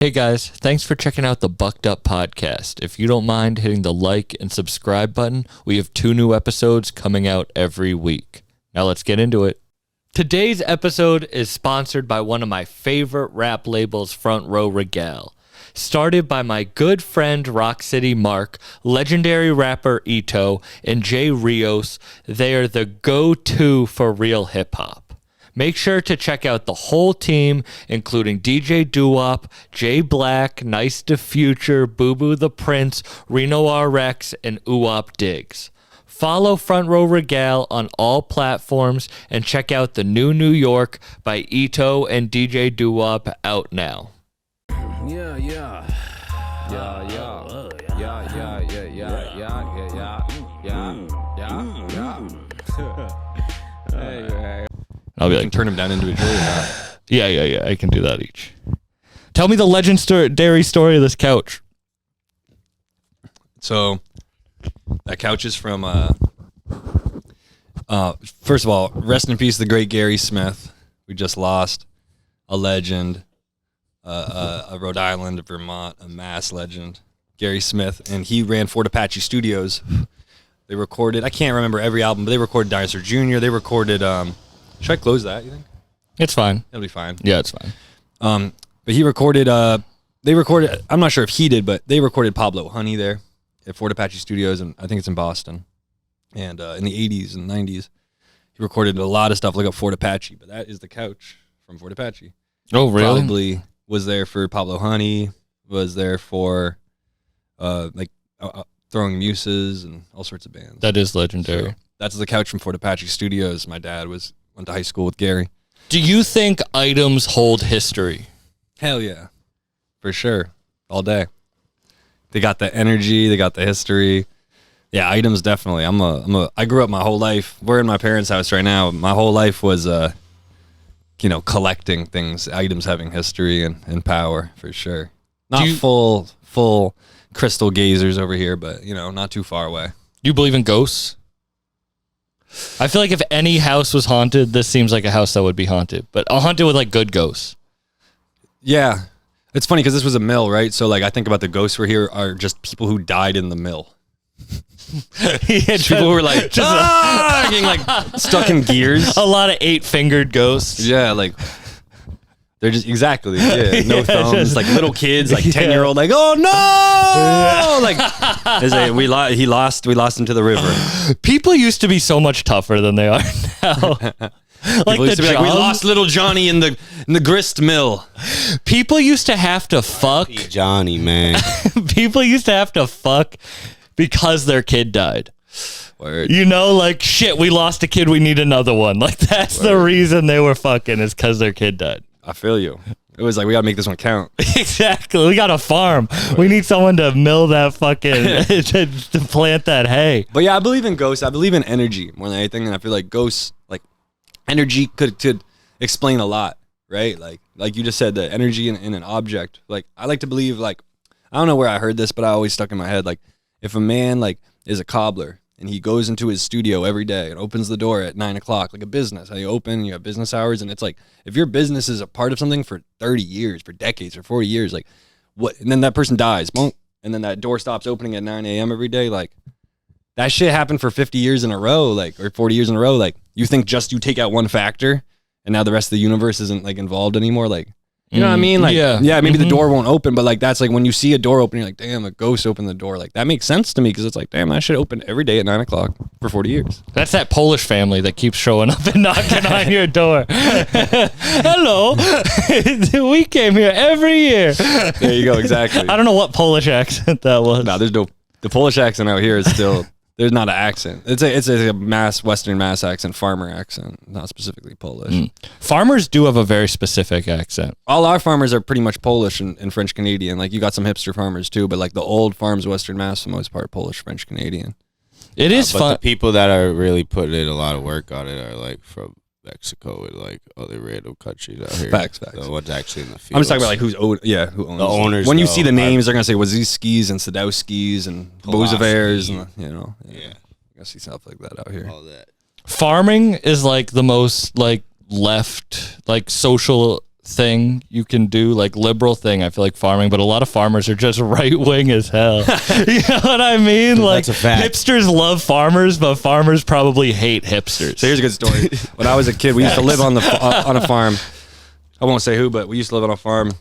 Hey guys, thanks for checking out the Bucked Up Podcast. If you don't mind hitting the like and subscribe button, we have 2 new episodes coming out every week. Now let's get into it. Today's episode is sponsored by one of my favorite rap labels, Front Row Regale. Started by my good friend Rock City Mark, legendary rapper Ito, and Jay Rios, they are the go-to for real hip-hop. Make sure to check out the whole team, including DJ Doo-Wop, Jay Black, Nice to Future, Boo Boo the Prince, Reno RX, and Uwop Diggs. Follow Front Row Regale on all platforms and check out the new New York by Ito and DJ Doo-Wop out now. I'll be like, turn him down into a drill. Yeah. I can do that each. Tell me the legendary story of this couch. So, that couch is from, first of all, rest in peace, the great Gary Smith. We just lost a legend, a Rhode Island, a Vermont, a Mass legend, Gary Smith. And he ran Fort Apache Studios. They recorded, I can't remember every album, but they recorded Dinosaur Jr., they recorded, should I close that, you think? It's fine. It'll be fine. Yeah, it's fine. But he recorded, I'm not sure if he did, but they recorded Pablo Honey there at Fort Apache Studios, and I think it's in Boston. And in the 80s and 90s, he recorded a lot of stuff. Look up Fort Apache, but that is the couch from Fort Apache. Oh, really? Probably was there for Pablo Honey, was there for Throwing Muses and all sorts of bands. That is legendary. So that's the couch from Fort Apache Studios. My dad went to high school with Gary. Do you think items hold history? Hell yeah. For sure. All day. They got the energy, they got the history. Yeah, items definitely. I grew up my whole life. We're in my parents' house right now. My whole life was collecting things, items having history and power, for sure. Not full crystal gazers over here, but not too far away. Do you believe in ghosts? I feel like if any house was haunted, this seems like a house that would be haunted, but haunted with like good ghosts. Yeah. It's funny because this was a mill, right? So I think about the ghosts we're here are just people who died in the mill. People who were getting stuck in gears. A lot of 8-fingered ghosts. Yeah, they're just exactly no thumbs, little kids, 10-year-old, oh no, we lost into the river. People used to be so much tougher than they are now. We lost little Johnny in the grist mill. People used to have to fuck Johnny, man. People used to have to fuck because their kid died. Word. Shit, we lost a kid, we need another one. That's Word. The reason they were fucking is because their kid died. I feel you. It was we gotta make this one count. Exactly. We got a farm. Word. We need someone to mill that fucking to plant that hay. But yeah, I believe in ghosts. I believe in energy more than anything, and I feel like ghosts, energy could explain a lot, right? Like you just said, the energy in an object. I like to believe, I don't know where I heard this, but I always stuck in my head, if a man is a cobbler and he goes into his studio every day and opens the door at 9 o'clock, like a business, how you have business hours, and it's if your business is a part of something for 30 years, for decades, for 40 years, what? And then that person dies, bonk, and then that door stops opening at 9 a.m. every day, that shit happened for 50 years in a row, or 40 years in a row. You think just you take out one factor and now the rest of the universe isn't involved anymore. You know what I mean? Maybe the door won't open, but that's when you see a door open, you're like, damn, a ghost opened the door. That makes sense to me because it's damn, that shit opened every day at 9 o'clock for 40 years. That's that Polish family that keeps showing up and knocking on your door. Hello. We came here every year. There you go, exactly. I don't know what Polish accent that was. No, there's no, the Polish accent out here is still... There's not an accent. It's a Western Mass accent, farmer accent, not specifically Polish. Farmers do have a very specific accent. All our farmers are pretty much Polish and French Canadian. You got some hipster farmers too, but the old farms, Western Mass, for the most part, Polish, French Canadian. It is fun. The people that are really putting in a lot of work on it are from Mexico and other random countries out here. Facts. The ones actually in the field. I'm just talking about who owns the owners. When you see the names, they're gonna say Waziskis and Sadowskis and Bozavers and yeah. I see stuff like that out here. All that. Farming is the most left social thing you can do, like liberal thing, I feel like farming, but a lot of farmers are just right wing as hell. You know what I mean? Like That's a fact. hipsters love farmers, but farmers probably hate hipsters. So here's a good story. When I was a kid, we used to live on a farm. I won't say who, but we used to live on a farm,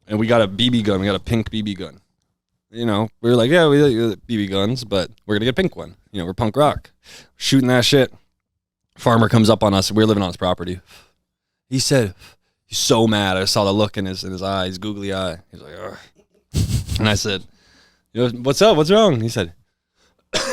and we got a BB gun. We got a pink BB gun. You know, we were like, yeah, we like BB guns, but we're gonna get a pink one. You know, we're punk rock, shooting that shit. Farmer comes up on us. We're living on his property. He said, he's so mad. I saw the look in his eye, his googly eye. He's like, ugh. And I said, what's up? What's wrong? He said,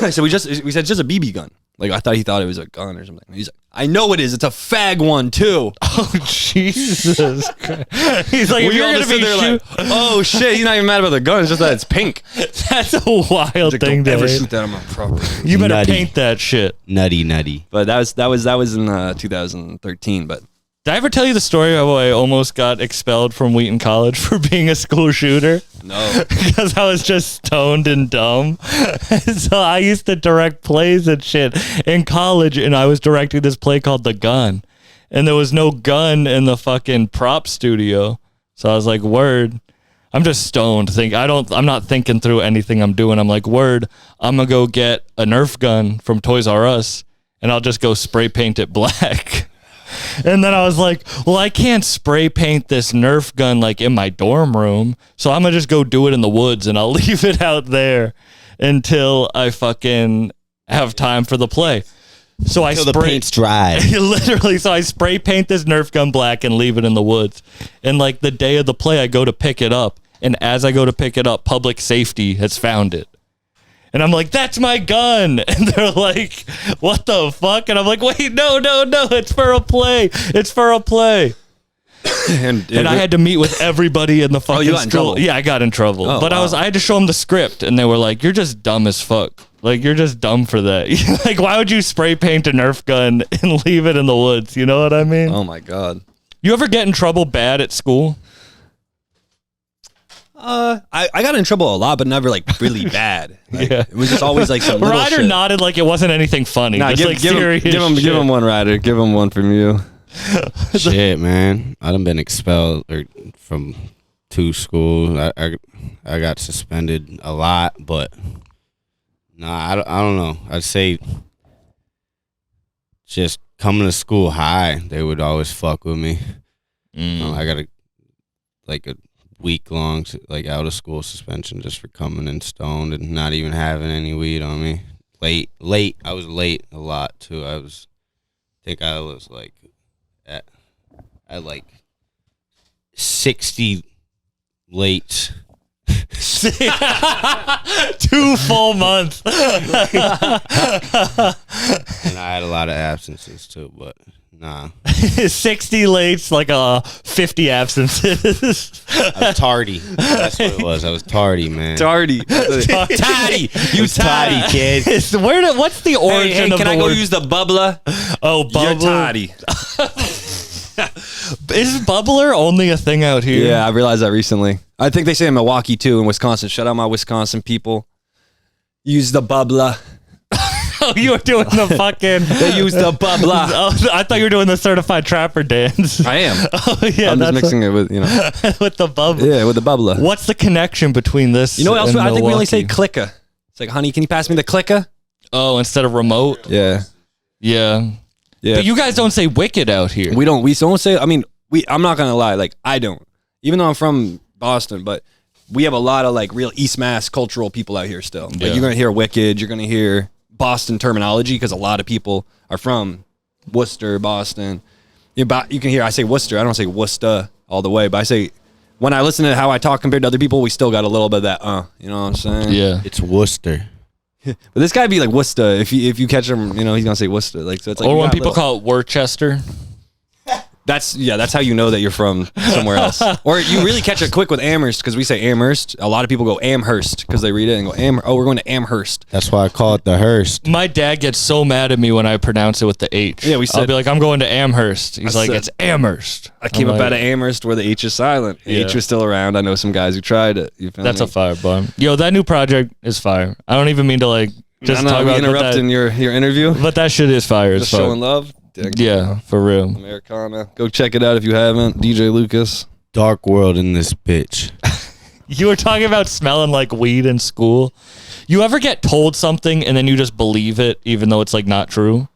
I said, we said just a BB gun. Like, I thought he thought it was a gun or something. He's like, I know it is. It's a fag one too. Oh, Jesus Christ. He's like, if you're going to be like, oh shit, he's not even mad about the gun. It's just that it's pink. That's a wild Like, thing don't to ever hate. shoot that on my property. You better Nutty. paint that shit. Nutty. But that was in 2013. But Did I ever tell you the story of how I almost got expelled from Wheaton College for being a school shooter? no. Because I was just stoned and dumb. So I used to direct plays and shit in college, and I was directing this play called The Gun. And there was no gun in the fucking prop studio. So I was like, word. I'm just stoned. I'm not thinking through anything I'm doing. I'm like, word, I'm gonna go get a Nerf gun from Toys R Us, and I'll just go spray paint it black. And then I was like, well, I can't spray paint this Nerf gun like in my dorm room, so I'm gonna just go do it in the woods, and I'll leave it out there until I fucking have time for the play. So Until the paint's dry. Literally, so I spray paint this Nerf gun black and leave it in the woods. And like the day of the play, I go to pick it up, and as I go to pick it up, public safety has found it. And I'm like, that's my gun. And they're like, what the fuck? And I'm like, wait, no, it's for a play. It's for a play. And I had to meet with everybody in the fucking you got in school. trouble? Yeah, I got in trouble. Oh, but wow. I had to show them the script, and they were like, you're just dumb as fuck. Like, you're just dumb for that. Like, why would you spray paint a Nerf gun and leave it in the woods? You know what I mean? Oh my god. You ever get in trouble bad at school? I got in trouble a lot, but never like really bad. Like, Yeah. It was just always like some little Ryder shit. nodded like it wasn't anything funny. Nah, just like serious give him one, Ryder. Give him one from you. Shit, man. I done been expelled from 2 schools. I got suspended a lot, but I don't know. I'd say just coming to school high, they would always fuck with me. I got a week-long like out of school suspension just for coming in stoned and not even having any weed on me. Late. I was late a lot too. I think I was like at like 60 late. 2 full months. And I had a lot of absences too, but nah. 60 lates, like 50 absences. I was tardy. That's what it was. I was tardy, man. Tardy. Tardy. You tardy, kid. What's the origin of can the I go word? use the bubbler? Oh, You're bubbler. tardy. Is bubbler only a thing out here? Yeah, I realized that recently. I think they say in Milwaukee too, in Wisconsin. Shout out my Wisconsin people. Use the bubbler. Oh, you were doing the fucking. They use the bubbler. Oh, I thought you were doing the certified trapper dance. I am. Oh yeah, I'm just that's mixing it with, with the bubbler. yeah, with the bubbler. What's the connection between this? You know what else? and I think we only say Milwaukee? clicker. It's like, honey, can you pass me the clicker? Oh, instead of remote. Yeah. Yeah. Yeah. But you guys don't say wicked out here. We don't say, I mean, I'm not going to lie. Like, I don't. Even though I'm from Boston, but we have a lot of like real East Mass cultural people out here still. Like, Yeah. you're going to hear wicked. You're going to hear Boston terminology because a lot of people are from Worcester, Boston. You can hear I say Worcester. I don't say Worcester all the way, but I say, when I listen to how I talk compared to other people, we still got a little bit of that, you know what I'm saying? Yeah. It's Worcester. But this guy be like Worcester. If you catch him, he's gonna say Worcester. Like, so it's like, Or you when got people little- call it Worcester. That's how you know that you're from somewhere else. Or you really catch it quick with Amherst because we say Amherst. A lot of people go Amherst because they read it and go we're going to Amherst. That's why I call it the Hearst. My dad gets so mad at me when I pronounce it with the H. Yeah, I'll we said- be like, I'm going to Amherst. He's like, said- it's Amherst. I came I'm up like, out of Amherst where the H is silent. The Yeah. H was still around. I know some guys who tried it. You feel That's me? a fire bomb. Yo, that new project is fire. I don't even mean to like just I know, talk we about interrupting your interview. but that shit is fire as Just fuck. showing love. thing. Yeah, for real. Americana. Go check it out if you haven't. DJ Lucas. Dark world in this bitch. You were talking about smelling like weed in school. You ever get told something and then you just believe it even though it's like not true?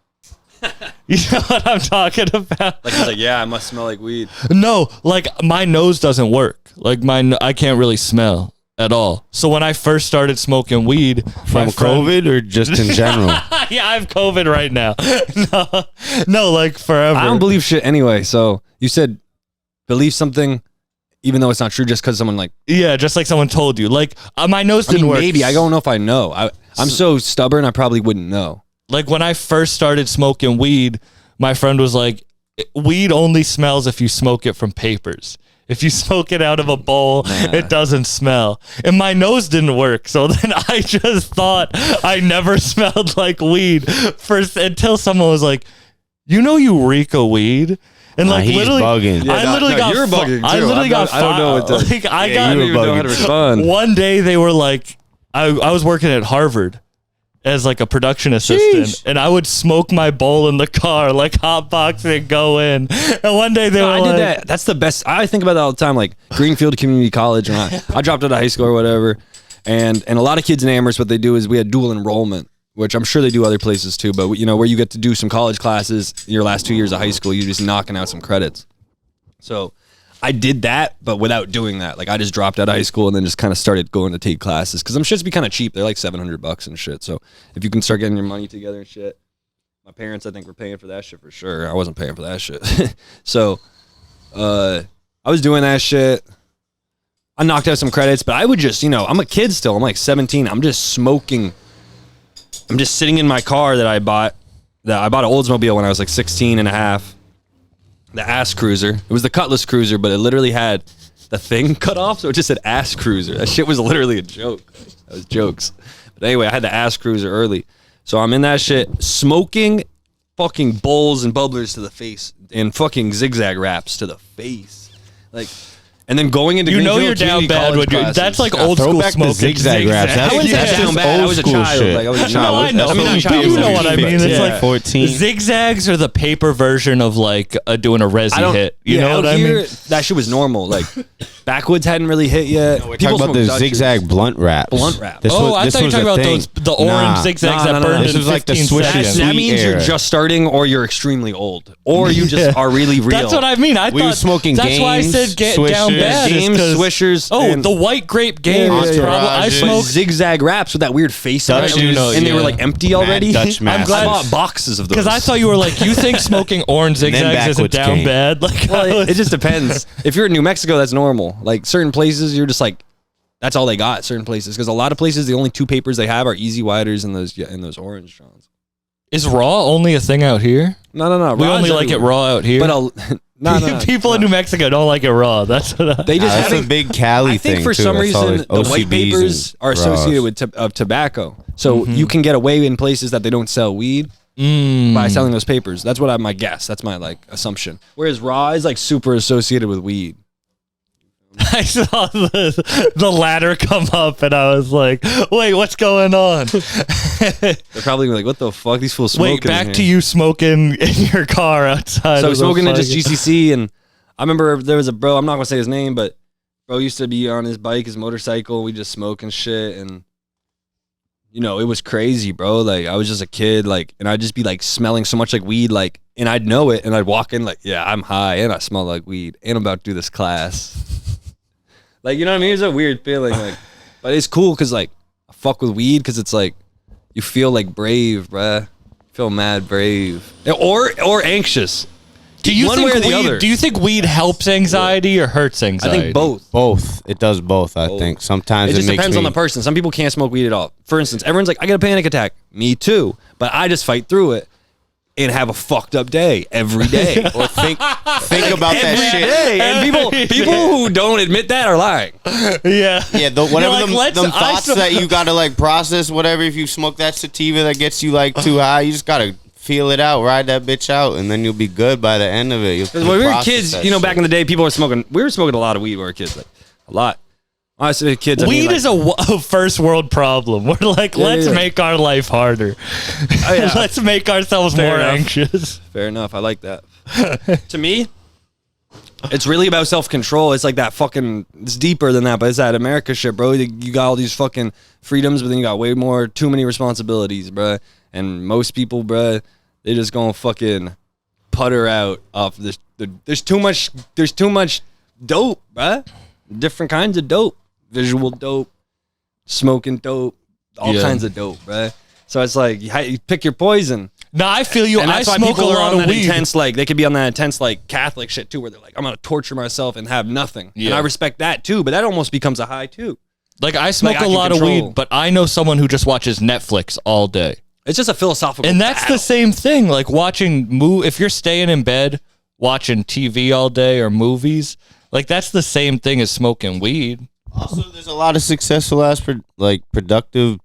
You know what I'm talking about? Like he's like, yeah, I must smell like weed. No, like my nose doesn't work. Like I can't really smell at all. So when I first started smoking weed From COVID or just in general? Yeah, I have COVID right now. No, like forever. I don't believe shit anyway. So you said believe something even though it's not true just because someone like... Yeah, just like someone told you. Like my nose didn't work. Maybe. I don't know if I know. I'm so stubborn, I probably wouldn't know. Like when I first started smoking weed, my friend was like, weed only smells if you smoke it from papers. If you smoke it out of a bowl, it doesn't smell. And my nose didn't work. So then I just thought I never smelled like weed until someone was like, you know you reek of weed? And like he's literally, bugging. I literally got you're bugging too. I literally got I don't know what to... Like, I don't even know how to respond. One day they were like, I was working at Harvard as like a production assistant, and I would smoke my bowl in the car, like hotbox and go in. And one day they were I like, did that. That's the best. I think about that all the time. Like Greenfield Community College, and I dropped out of high school or whatever. And a lot of kids in Amherst, what they do is we had dual enrollment, which I'm sure they do other places too. But you know, where you get to do some college classes your last 2 years of high school, you're just knocking out some credits. So I did that, but without doing that. Like I just dropped out of high school and then just kind of started going to take classes because them shits be kind of cheap. They're like $700 and shit. So if you can start getting your money together and shit, my parents I think were paying for that shit for sure. I wasn't paying for that shit. So I was doing that shit. I knocked out some credits, but I would just, you know, I'm a kid still. I'm like 17. I'm just smoking. I'm just sitting in my car that I bought an Oldsmobile when I was like 16 and a half. The ass cruiser. It was the Cutlass cruiser, but it literally had the thing cut off, so it just said ass cruiser. That shit was literally a joke. That was jokes. But anyway, I had the ass cruiser early. So I'm in that shit smoking fucking bowls and bubblers to the face and fucking zigzag wraps to the face. Like, and then going into you're down bad when you. That's like old school back smoking. Zigzag wraps. That's down bad. I was a child. Like, I was a child. No, I know. I mean, not child, you know what I mean. It's like 14. Zigzags are the paper version of like doing a resi hit. You know what I mean? That shit was normal. Like backwoods hadn't really hit yet. No, we're talking about the zigzag blunt wraps. Blunt wrap. I thought you were talking about the orange zigzags that burned This in was like the 15 Swisher seconds. That means era. you're just starting, or you're extremely old, or you just are really real. That's what I mean. We were smoking That's why I said get down bad. Games, Swishers. Oh, the white grape game. I smoked zigzag wraps with that weird face on Dutch, it, and they were like empty already. Dutch I'm glad I bought boxes of those because I thought you were like, you think smoking orange zigzags isn't down bad? Like, well, it just depends. If you're in New Mexico, that's normal. Like certain places, you're just like, that's all they got. Certain places, because a lot of places, the only two papers they have are Easy Widers and those orange Johns. Is raw only a thing out here? No. We only like it raw out here. But no. People in New Mexico don't like it raw. That's what they just that's a big Cali thing. I think for too. some reason the OCBs white papers are associated with tobacco, so you can get away in places that they don't sell weed by selling those papers. That's what my guess. That's my like assumption. Whereas raw is like super associated with weed. I saw the ladder come up and I was like, wait, what's going on? They're probably like, what the fuck? These fools smoking. Wait, back to you smoking in your car outside. So smoking at just GCC, and I remember there was a bro, I'm not gonna say his name, but bro used to be on his bike, his motorcycle, we just smoking shit, and you know, it was crazy, bro. Like I was just a kid, like, and I'd just be like smelling so much like weed, like, and I'd know it, and I'd walk in like, yeah, I'm high and I smell like weed and I'm about to do this class. Like, you know what I mean? It's a weird feeling, like, but it's cool because like I fuck with weed because it's like you feel like brave, bruh. Feel mad brave or anxious. Do you one think way or the weed, other? Do you think weed helps anxiety or hurts anxiety? I think both. Both. It does both. I think sometimes It just makes depends on the person. Some people can't smoke weed at all. For instance, everyone's like, I get a panic attack. Me too. But I just fight through it and have a fucked up day every day. Or think about that shit. Day. And people who don't admit that are lying. Yeah. Yeah, whatever like, them thoughts that you gotta like process, whatever. If you smoke that sativa that gets you like too high, you just gotta feel it out, ride that bitch out, and then you'll be good by the end of it. Because when we were kids, you know, back in the day, people were smoking. We were smoking a lot of weed when we were kids, like a lot. I say kids. Weed is a first world problem. We're like, let's make our life harder. Oh, yeah. Let's make ourselves more anxious. Fair enough. I like that. To me, it's really about self-control. It's like that fucking, it's deeper than that, but it's that America shit, bro. You got all these fucking freedoms, but then you got too many responsibilities, bro. And most people, bro, they just gonna fucking putter out off this. There's too much dope, bro. Different kinds of dope. Visual dope, smoking dope, all kinds of dope, bro. So it's like, you pick your poison. No, I feel you. And I smoke a lot of weed. Intense, like, they could be on that intense, like, Catholic shit, too, where they're like, I'm going to torture myself and have nothing. Yeah. And I respect that, too, but that almost becomes a high, too. Like, I smoke a lot of weed, but I know someone who just watches Netflix all day. It's just a philosophical And that's the same thing. Like, if you're staying in bed, watching TV all day or movies, like, that's the same thing as smoking weed. Also, there's a lot of successful productive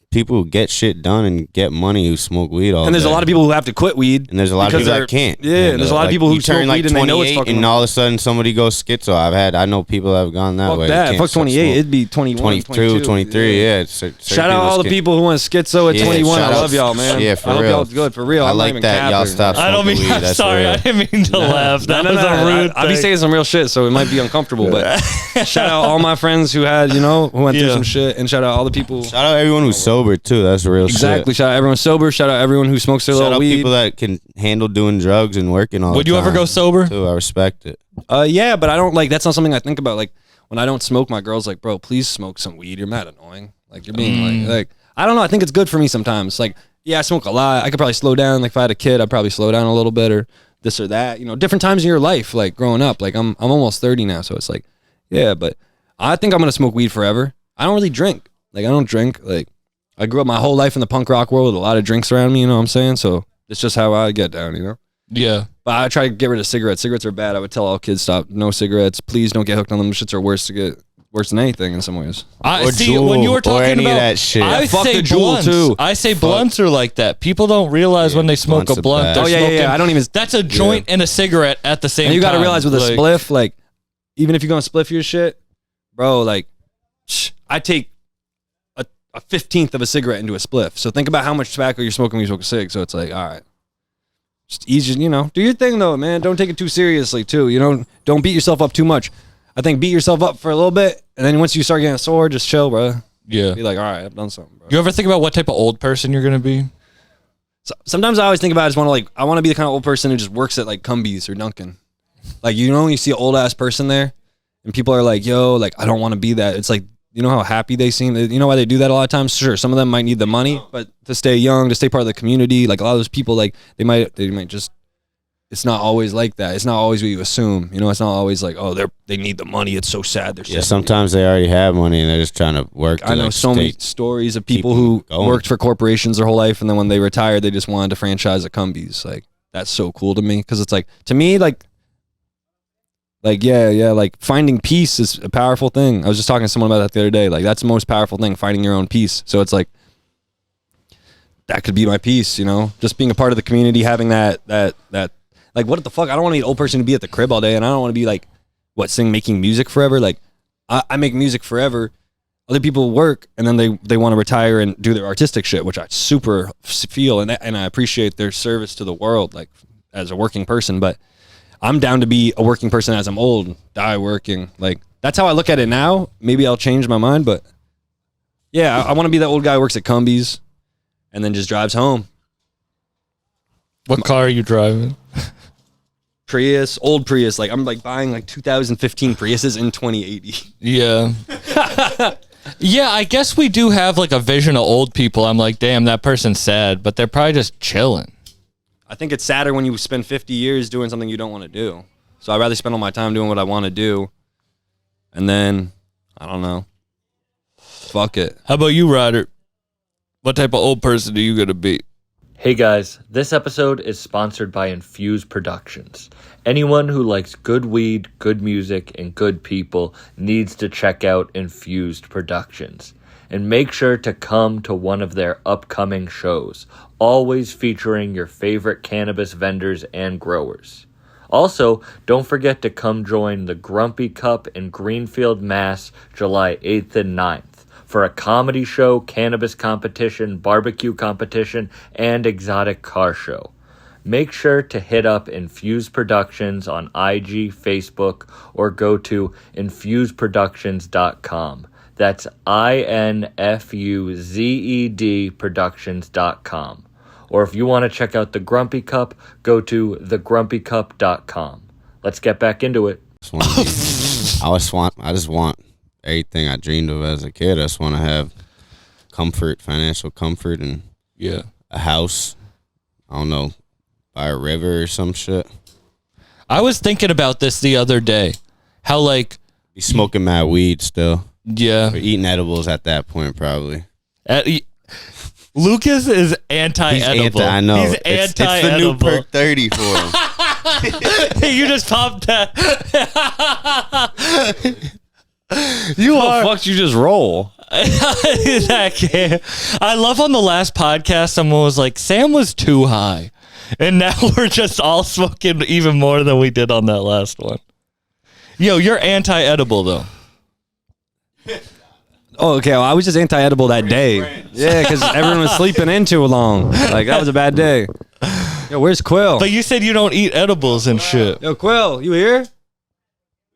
people who get shit done and get money who smoke weed all day. And there's a lot of people who have to quit weed. And there's a lot of people that can't. Yeah, and there's a lot of people who turn smoke like weed and they know it's fucking... and all of a sudden somebody goes schizo. I know people that have gone that way. Fuck 28. It'd be 21, 22, 23. Yeah. Shout out all the people who want schizo at 21. I love y'all, man. Yeah, for real. I hope y'all's good, for real. I like that. Y'all stop smoking weed. I'm sorry. I didn't mean to laugh. That was a rude thing. I'll be saying some real shit, so it might be uncomfortable, but shout out all my friends who had, who went through some shit, and shout out all the people. Shout out everyone who's sober, too. That's real shit. Exactly. Shout out everyone sober. Shout out everyone who smokes their little weed. Shout out people that can handle doing drugs and working all the time. Would you ever go sober? Too, I respect it. Yeah, but I don't that's not something I think about. Like, when I don't smoke, my girl's like, bro, please smoke some weed. You're mad annoying. Like, you're being like, I don't know. I think it's good for me sometimes. Like, yeah, I smoke a lot. I could probably slow down. Like, if I had a kid, I'd probably slow down a little bit or this or that. Different times in your life, like growing up. Like, I'm almost 30 now, so it's like, yeah, but I think I'm gonna smoke weed forever. I don't really drink. Like, I don't drink. Like, I grew up my whole life in the punk rock world with a lot of drinks around me, you know what I'm saying? So it's just how I get down, Yeah. But I try to get rid of cigarettes. Cigarettes are bad. I would tell all kids, stop. No cigarettes. Please don't get hooked on them. Shits are worse than anything in some ways. I see when you were talking about that shit. I fuck say the Juul blunts too. I say blunts are like that. People don't realize when they smoke a blunt. Oh yeah. I don't even. That's a joint and a cigarette at the same time. And you got to realize with a spliff, like, even if you're gonna spliff your shit, bro, like, I take a 15th of a cigarette into a spliff. So think about how much tobacco you're smoking when you smoke a cig. So it's like, all right, just easy, do your thing though, man. Don't take it too seriously too. Don't beat yourself up too much. I think beat yourself up for a little bit, and then once you start getting sore, just chill, bro. Yeah. Be like, all right, I've done something, bro. You ever think about what type of old person you're gonna be? So, sometimes I always think about I want to be the kind of old person who just works at like Cumbies or Dunkin'. Like, you see an old ass person there, and people are like, yo, like, I don't want to be that. It's like, you know how happy they seem? You know why they do that a lot of times? Sure, some of them might need the money, but to stay young, to stay part of the community, like a lot of those people, like they might just, it's not always like that. It's not always what you assume. It's not always like, oh, they need the money. It's so sad. They're sometimes they already have money and they're just trying to work. I know so many stories of people who worked for corporations their whole life, and then when they retired, they just wanted to franchise a Cumbies. Like, that's so cool to me, because it's like, to me, like finding peace is a powerful thing. I was just talking to someone about that the other day. Like, that's the most powerful thing, finding your own peace. So it's like, that could be my peace, just being a part of the community, having that like, what the fuck? I don't want to be an old person to be at the crib all day, and I don't want to be like, making music forever. Like, I make music forever. Other people work, and then they want to retire and do their artistic shit, which I super feel, and I appreciate their service to the world, like, as a working person. But I'm down to be a working person as I'm old, die working. Like, that's how I look at it now. Maybe I'll change my mind, but yeah, I want to be that old guy who works at Cumbies and then just drives home. What car are you driving? Prius, old Prius. Like, I'm like buying like 2015 Priuses in 2080. Yeah. Yeah, I guess we do have like a vision of old people. I'm like, damn, that person's sad, but they're probably just chilling. I think it's sadder when you spend 50 years doing something you don't want to do. So I'd rather spend all my time doing what I want to do. And then, I don't know. Fuck it. How about you, Ryder? What type of old person are you going to be? Hey guys, this episode is sponsored by Infuse Productions. Anyone who likes good weed, good music, and good people needs to check out Infused Productions. And make sure to come to one of their upcoming shows, always featuring your favorite cannabis vendors and growers. Also, don't forget to come join the Grumpy Cup in Greenfield, Mass, July 8th and 9th for a comedy show, cannabis competition, barbecue competition, and exotic car show. Make sure to hit up Infuse Productions on IG, Facebook, or go to infuseproductions.com. That's INFUZED productions.com. Or if you want to check out the Grumpy Cup, go to thegrumpycup.com. Let's get back into it. I just want everything I dreamed of as a kid. I just want to have comfort, financial comfort, and a house. I don't know, by a river or some shit. I was thinking about this the other day. How like be smoking mad weed still. Yeah. Or eating edibles at that point probably. Lucas is anti-edible. I know. He's It's anti-edible. the new perk 30 for him. You just popped that. What the fuck you just roll? I love on the last podcast, someone was like, Sam was too high. And now we're just all smoking even more than we did on that last one. Yo, you're anti-edible, though. Oh, okay. Well, I was just anti-edible that day. Yeah, because everyone was sleeping in too long. Like, that was a bad day. Yo, where's Quill? But you said you don't eat edibles and shit. Yo, Quill, you here?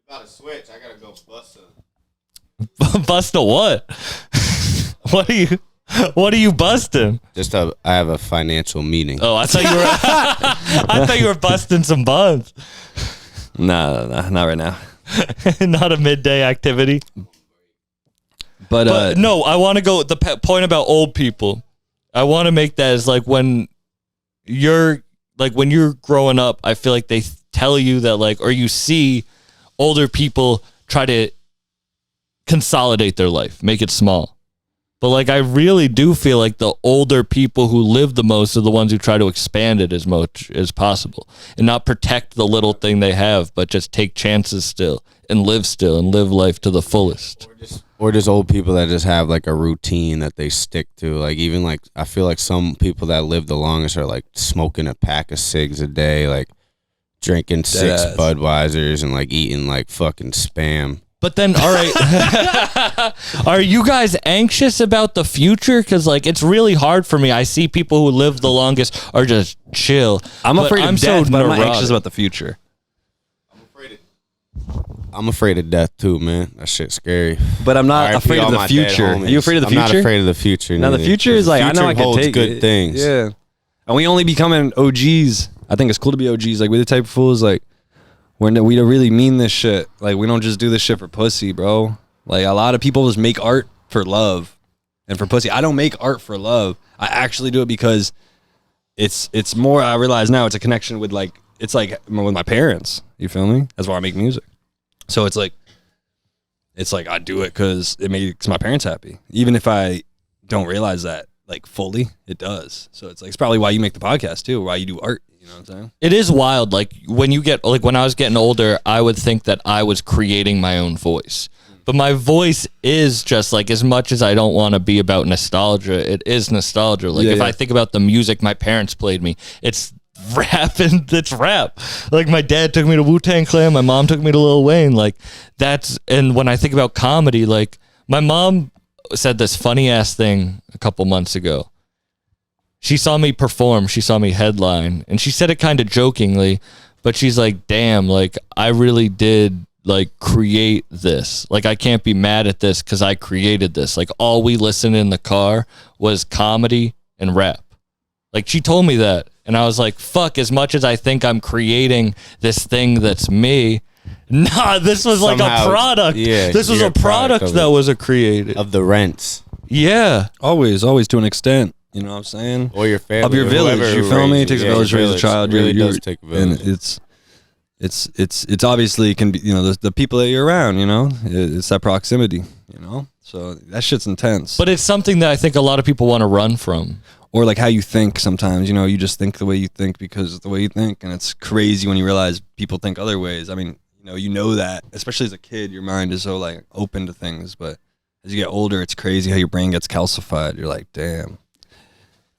About to switch. I gotta go bust Bust a what? What are you busting? I have a financial meeting. Oh, I thought you were I thought you were busting some buns. Nah, not right now. Not a midday activity. But no, I want to go the point about old people. I want to make that as like when you're growing up, I feel like they tell you that like, or you see older people try to consolidate their life, make it small. But like, I really do feel like the older people who live the most are the ones who try to expand it as much as possible and not protect the little thing they have, but just take chances still and live life to the fullest. Or just old people that just have like a routine that they stick to. Like even like, I feel like some people that live the longest are like smoking a pack of cigs a day, like drinking 6 Budweisers and like eating like fucking Spam. But then, all right, are you guys anxious about the future? Because, like, it's really hard for me. I see people who live the longest are just chill. I'm afraid of death, but I'm not neurotic. anxious about the future. I'm afraid of death too, man. That shit's scary. But I'm not afraid of the future. Are you afraid of the future? I'm not afraid of the future. Now, the future is like, I know I can take good it. things. Yeah. And we only becoming OGs. I think it's cool to be OGs. Like, we're the type of fools, like, we don't really mean this shit. Like, we don't just do this shit for pussy, bro. Like, a lot of people just make art for love and for pussy. I don't make art for love. I actually do it because it's more, I realize now, it's a connection with, like, it's like with my parents. You feel me? That's why I make music. So it's like I do it because it makes my parents happy. Even if I don't realize that, like, fully, it does. So it's like, it's probably why you make the podcast too, why you do art. You know what I'm saying? It is wild. Like when I was getting older, I would think that I was creating my own voice. But my voice is just like, as much as I don't want to be about nostalgia, it is nostalgia. Like if I think about the music my parents played me, it's rap and it's rap. Like my dad took me to Wu-Tang Clan, my mom took me to Lil Wayne. Like and when I think about comedy, like my mom said this funny ass thing a couple months ago. She saw me perform, she saw me headline, and she said it kind of jokingly, but she's like, damn, like, I really did, like, create this. Like, I can't be mad at this because I created this. Like, all we listened in the car was comedy and rap. Like, she told me that, and I was like, fuck, as much as I think I'm creating this thing that's me, nah, this was like a product. Yeah, this was a product that was created. Of the rents. Yeah. Always to an extent. You know what I'm saying? Or your family. Of your village, you feel me? It takes a village to raise a child. It really does take a village. And it's obviously can be, you know, the people that you're around, you know? It's that proximity, you know? So that shit's intense. But it's something that I think a lot of people want to run from. Or like how you think sometimes, you know, you just think the way you think because it's the way you think. And it's crazy when you realize people think other ways. I mean, you know that, especially as a kid, your mind is so like open to things. But as you get older, it's crazy how your brain gets calcified. You're like, damn.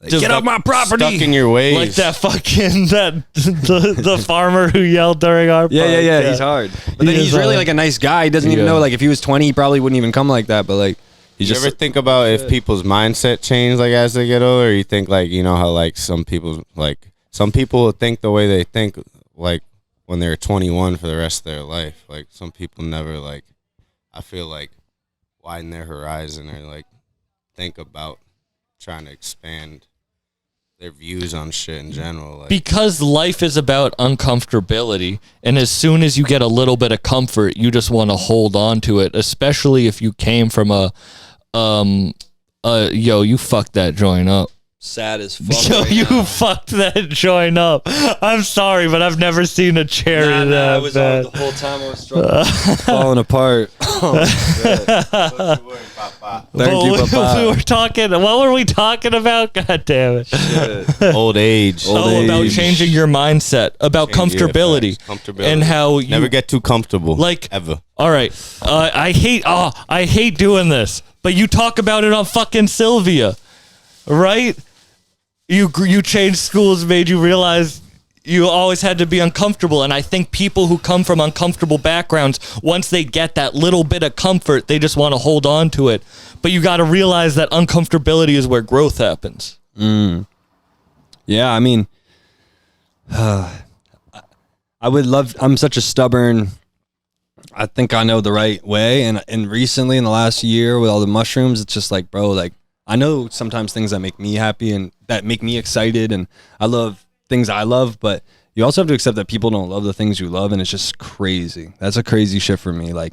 Like, get off my property. Stuck in your ways. Like that fucking the farmer who yelled during our Yeah. He's hard, but then he's really like a nice guy. He doesn't even know. Like if he was 20, he probably wouldn't even come like that. But like, you ever think about if people's mindset change like as they get older? Or you think like how like some people think the way they think like when they're 21 for the rest of their life. Like some people never like, I feel like, widen their horizon or like think about trying to expand their views on shit in general. Like, because life is about uncomfortability, and as soon as you get a little bit of comfort, you just want to hold on to it, especially if you came from you fucked that joint up. Sad as fuck. Yo, right you now. fucked that joint up. I'm sorry, but I've never seen a cherry that I was bad. the whole time I was struggling, falling apart. Oh, thank you, Papa. We were talking. What were we talking about? God damn it! Shit. old age. About changing your mindset, about comfortability, and how you never get too comfortable. Like ever. All right, I hate doing this, but you talk about it on fucking Sylvia, right? You changed schools, made you realize you always had to be uncomfortable. And I think people who come from uncomfortable backgrounds, once they get that little bit of comfort, they just want to hold on to it. But you got to realize that uncomfortability is where growth happens. Yeah, I mean, I would love, I'm such a stubborn, I think I know the right way. And recently in the last year with all the mushrooms, it's just like, bro, like, I know sometimes things that make me happy and that make me excited, and I love things I love, but you also have to accept that people don't love the things you love, and it's just crazy. That's a crazy shit for me. Like,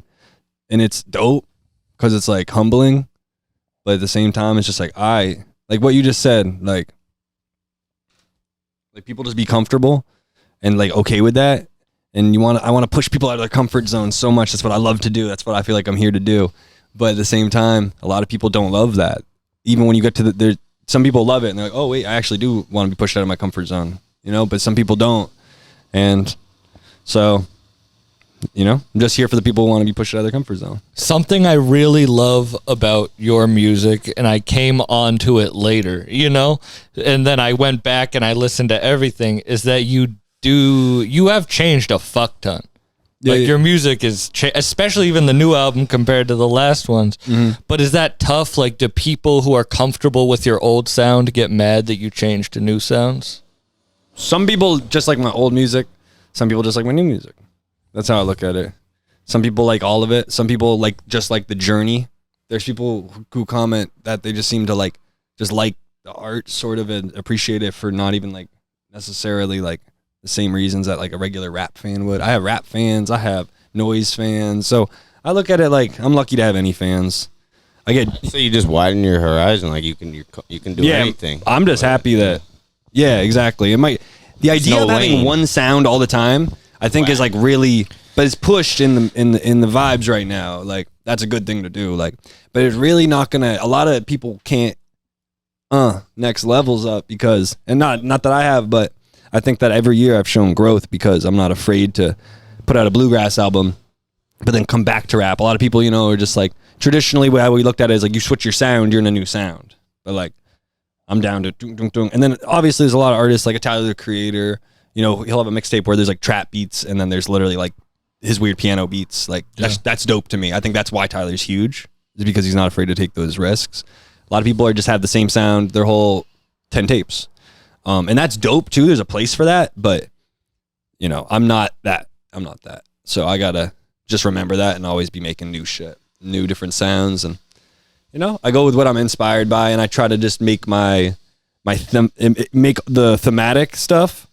and it's dope because it's like humbling, but at the same time, it's just like like what you just said, like people just be comfortable and like okay with that, and I want to push people out of their comfort zone so much. That's what I love to do. That's what I feel like I'm here to do. But at the same time, a lot of people don't love that. Even when you get to some people love it and they're like, oh wait, I actually do want to be pushed out of my comfort zone, but some people don't. And so, I'm just here for the people who want to be pushed out of their comfort zone. Something I really love about your music, and I came onto it later, and then I went back and I listened to everything, is that you have changed a fuck ton. Like your music is, especially even the new album compared to the last ones. Mm-hmm. But is that tough? Like, do people who are comfortable with your old sound get mad that you changed to new sounds? Some people just like my old music. Some people just like my new music. That's how I look at it. Some people like all of it. Some people just like the journey. There's people who comment that they just seem to like the art sort of and appreciate it for not even like necessarily like the same reasons that like a regular rap fan would. I have rap fans. I have noise fans. So I look at it like I'm lucky to have any fans. So you just widen your horizon. Like you can do anything. I'm just happy that. Yeah, exactly. The idea of having one sound all the time, I think, is like really, but it's pushed in the vibes right now. Like that's a good thing to do. Like, but it's really not gonna. A lot of people can't next levels up because, and not that I have, but I think that every year I've shown growth because I'm not afraid to put out a bluegrass album, but then come back to rap. A lot of people, are just like, traditionally how we looked at it is like, you switch your sound, you're in a new sound. But like, I'm down to dung, dung, dung. And then obviously there's a lot of artists like a Tyler, the Creator, he'll have a mixtape where there's like trap beats and then there's literally like his weird piano beats. Like that's dope to me. I think that's why Tyler's huge, is because he's not afraid to take those risks. A lot of people just have the same sound their whole 10 tapes. And that's dope too. There's a place for that, but I'm not that. So I gotta just remember that and always be making new shit, new different sounds. And, I go with what I'm inspired by, and I try to just make make the thematic stuff,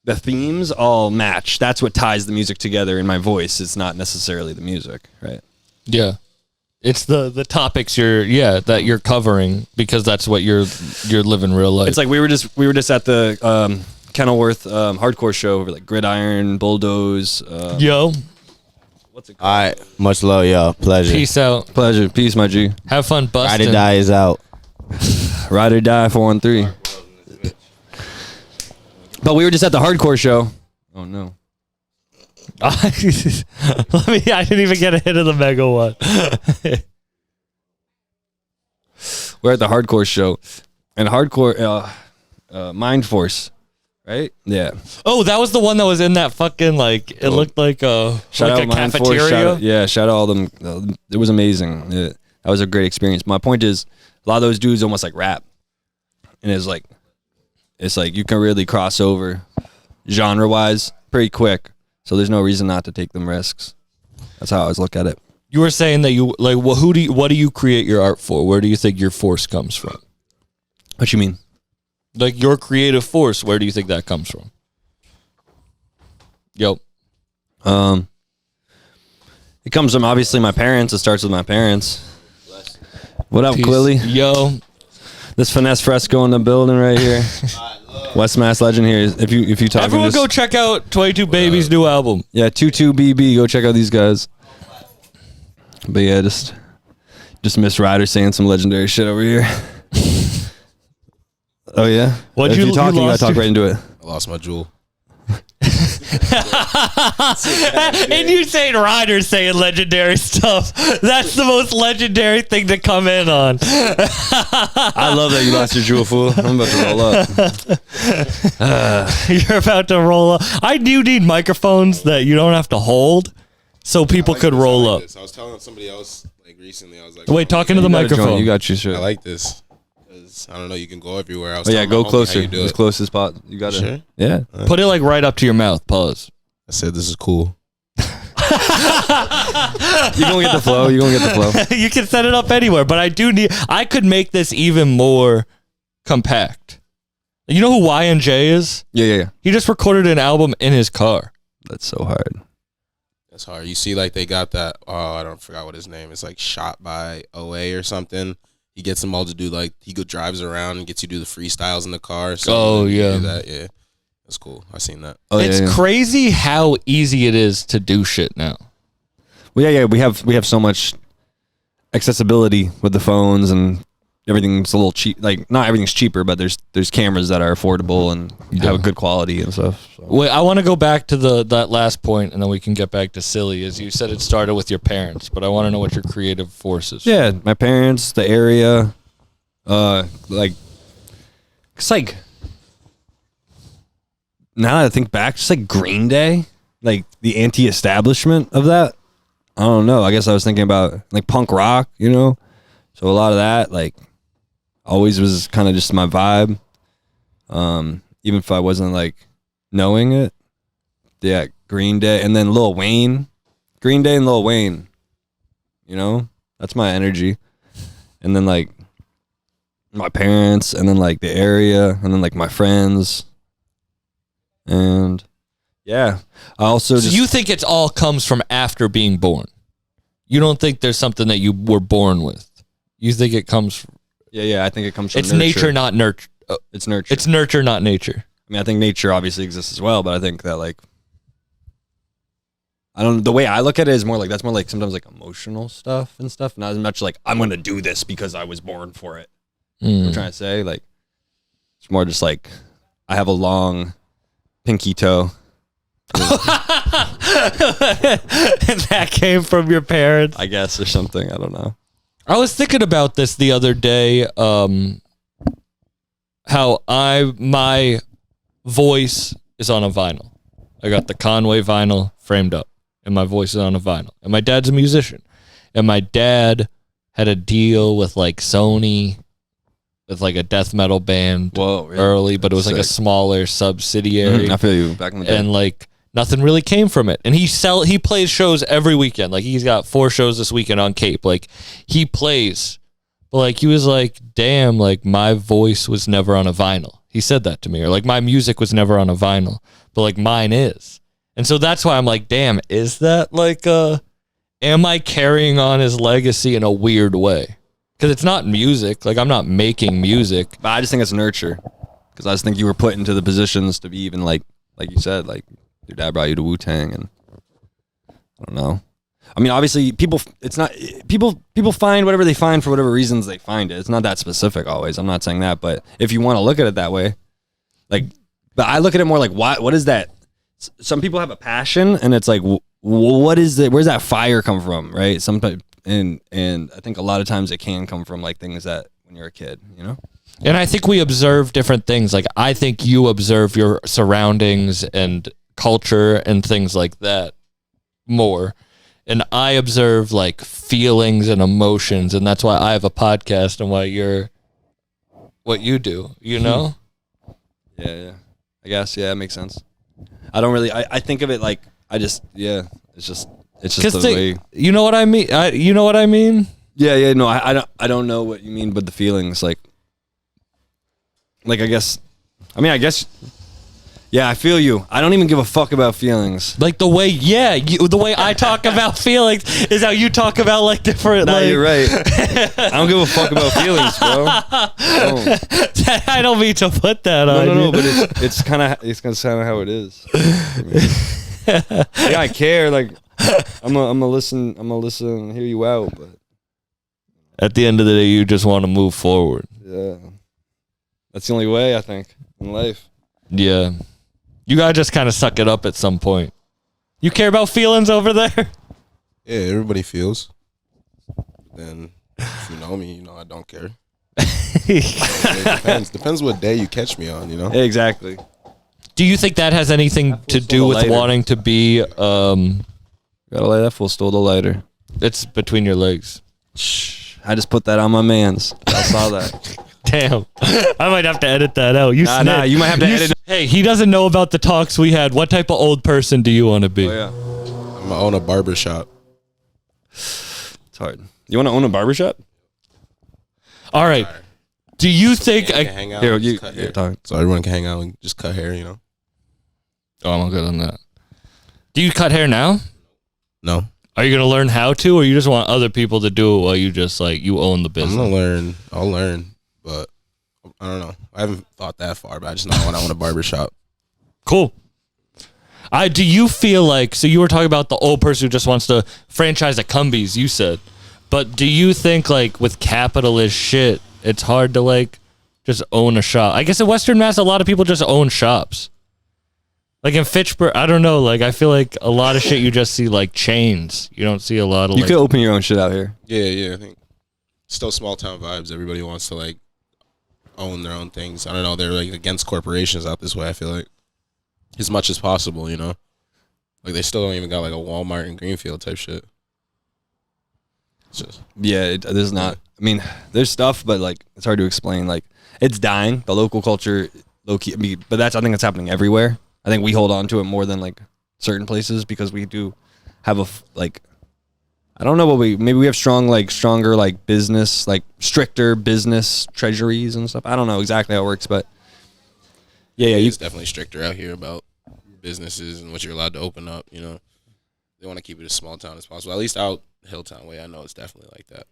the themes all match. That's what ties the music together in my voice. It's not necessarily the music, right? Yeah. It's the topics that you're covering, because that's what you're living real life. It's like we were just at the Kenilworth hardcore show over like Gridiron, Bulldoze. Yo. What's it called? All right, much love, y'all. Pleasure. Peace out. Pleasure. Peace, my G. Have fun busting. Ride or Die is out. Ride or Die 413. But we were just at the hardcore show. Oh no. I didn't even get a hit of the mega one. We're at the hardcore show, and hardcore Mind Force, right? Yeah. Oh, that was the one that was in that fucking like it looked like a Shout like out a Mind cafeteria. Force. Shout out all them. It was amazing. That was a great experience. My point is, a lot of those dudes almost like rap, and it's like you can really cross over genre wise pretty quick. So there's no reason not to take them risks. That's how I always look at it. You were saying that you like what do you create your art for? Where do you think your force comes from? What you mean? Like your creative force, where do you think that comes from? Yo. It comes from obviously my parents. It starts with my parents. What up, Peace. Quilly? Yo. This Finesse Fresco in the building right here. West Mass legend here. If you talk, Everyone go check out 22 Baby's new album. Yeah, 22BB. Go check out these guys. But yeah, just Miss Ryder saying some legendary shit over here. Oh yeah. If you're talking, I talk right into it. I lost my jewel. And you saying Ryder's saying legendary stuff. That's the most legendary thing to come in on. I love that you lost your jewel, fool. I'm about to roll up. You're about to roll up. I do need microphones that you don't have to hold so people could roll up. I was telling somebody else like recently. I was like, Wait, talking to the You gotta join. microphone. You got your shit. I like this. 'Cause I don't know. You can go everywhere. I was Oh yeah, telling my go homie closer. how you do As it. close as possible. You got it. Sure? Yeah. Put it like right up to your mouth. Pause. I said this is cool. You gonna get the flow. You gonna get the flow. You can set it up anywhere, but I could make this even more compact. You know who YNJ is? Yeah. He just recorded an album in his car. That's so hard. That's hard. You see, like they got that. Oh, I don't forgot what his name is. Like Shot by OA or something. He gets them all to do like drives around and gets you to do the freestyles in the car. So Oh, you yeah. do that. Yeah, that's cool. I seen that. Oh, It's yeah. crazy how easy it is to do shit now. Well, yeah. We have so much accessibility with the phones and everything's a little cheap. Like not everything's cheaper, but there's cameras that are affordable and have a good quality and stuff. So. Wait, I want to go back to that last point, and then we can get back to silly. As you said, it started with your parents, but I want to know what your creative force is. Yeah, my parents, the area, like it's like now that I think back, just like Green Day, like the anti-establishment of that. I don't know. I guess I was thinking about like punk rock, you know. So a lot of that, like, always was kind of just my vibe. Even if I wasn't like knowing it. Yeah, Green Day and then Lil Wayne. Green Day and Lil Wayne. You know? That's my energy. And then like my parents and then like the area and then like my friends. And yeah. I also So you think it's all comes from after being born? You don't think there's something that you were born with? You think it comes from... Yeah, I think it comes from It's nurture. nature, not nurture. It's nurture. It's nurture, not nature. I mean, I think nature obviously exists as well, but I think that like the way I look at it is more like that's more like sometimes like emotional stuff and stuff, not as much like I'm gonna do this because I was born for it. You know what I'm trying to say, like it's more just like I have a long pinky toe. And that came from your parents, I guess, or something. I don't know. I was thinking about this the other day. How my voice is on a vinyl. I got the Conway vinyl framed up, and my voice is on a vinyl. And my dad's a musician, and my dad had a deal with like Sony, with like a death metal band. Whoa, really? Early, but it was like a Sick. smaller subsidiary. I feel you. Back in the day. And like nothing really came from it. And he plays shows every weekend. Like he's got 4 shows this weekend on Cape. Like he plays, but like he was like, damn, like my voice was never on a vinyl. He said that to me, or like my music was never on a vinyl, but like mine is. And so that's why I'm like, damn, is that like am I carrying on his legacy in a weird way? Because it's not music. Like I'm not making music. But I just think it's nurture, because I just think you were put into the positions to be even like you said, like your dad brought you to Wu-Tang, and I don't know. I mean, obviously, people find whatever they find for whatever reasons they find it. It's not that specific always. I'm not saying that, but if you want to look at it that way, like, but I look at it more like what is that? Some people have a passion, and it's like, what is it? Where's that fire come from, right? Sometimes, and I think a lot of times it can come from like things that when you're a kid, you know. And I think we observe different things. Like, I think you observe your surroundings and culture and things like that more. And I observe like feelings and emotions. And that's why I have a podcast and why you're what you do, you know? Yeah. I guess, yeah, it makes sense. I don't really, I think of it like, it's just the way. You know what I mean? You know what I mean? Yeah, no, I don't know what you mean, but the feelings, like I guess, yeah, I feel you. I don't even give a fuck about feelings. Like the way, the way I talk about feelings is how you talk about like different. Nah, like, you're right. I don't give a fuck about feelings, bro. I don't mean to put that on. No, but it's kind of how it is. Yeah, I care. Like, I'm gonna listen. And hear you out, but at the end of the day, you just want to move forward. Yeah, that's the only way I think in life. Yeah. You gotta just kind of suck it up at some point. You care about feelings over there? Yeah, everybody feels. Then, if you know me, you know I don't care. It depends what day you catch me on, you know? Exactly. Do you think that has anything to do with wanting to be... Gotta light that fool stole the lighter. It's between your legs. Shh. I just put that on my man's. I saw that. Damn. I might have to edit that out. You you might have to edit. Hey, he doesn't know about the talks we had. What type of old person do you want to be? Oh, yeah. I'm gonna own a barbershop. It's hard. You want to own a barbershop? All right. Do you think... hang out Here, and cut hair. talk. So everyone can hang out and just cut hair, you know? Oh, I'm good on that. Do you cut hair now? No. Are you going to learn how to, or you just want other people to do it while you just, like, you own the business? I'm gonna learn. I'll learn. But I don't know. I haven't thought that far, but I just know when I want a barbershop. Cool. Do you feel like, so you were talking about the old person who just wants to franchise a Cumbies, you said, but do you think like with capitalist shit, it's hard to like just own a shop? I guess in Western Mass, a lot of people just own shops. Like in Fitchburg, I don't know, like I feel like a lot of shit you just see like chains. You don't see a lot of You could open your own shit out here. Yeah, I think still small town vibes. Everybody wants to like own their own things. I don't know, they're like against corporations out this way, I feel like. As much as possible, you know? Like they still don't even got like a Walmart in Greenfield type shit. It's just there's not. I mean, there's stuff, but like it's hard to explain. Like it's dying. The local culture, low key. I mean, but I think that's happening everywhere. I think we hold on to it more than like certain places because we do have I don't know what maybe we have stronger like business, like stricter business treasuries and stuff. I don't know exactly how it works, but yeah, it's definitely stricter out here about businesses and what you're allowed to open up, you know. They want to keep it as small town as possible. At least out Hilltown way, I know it's definitely like that.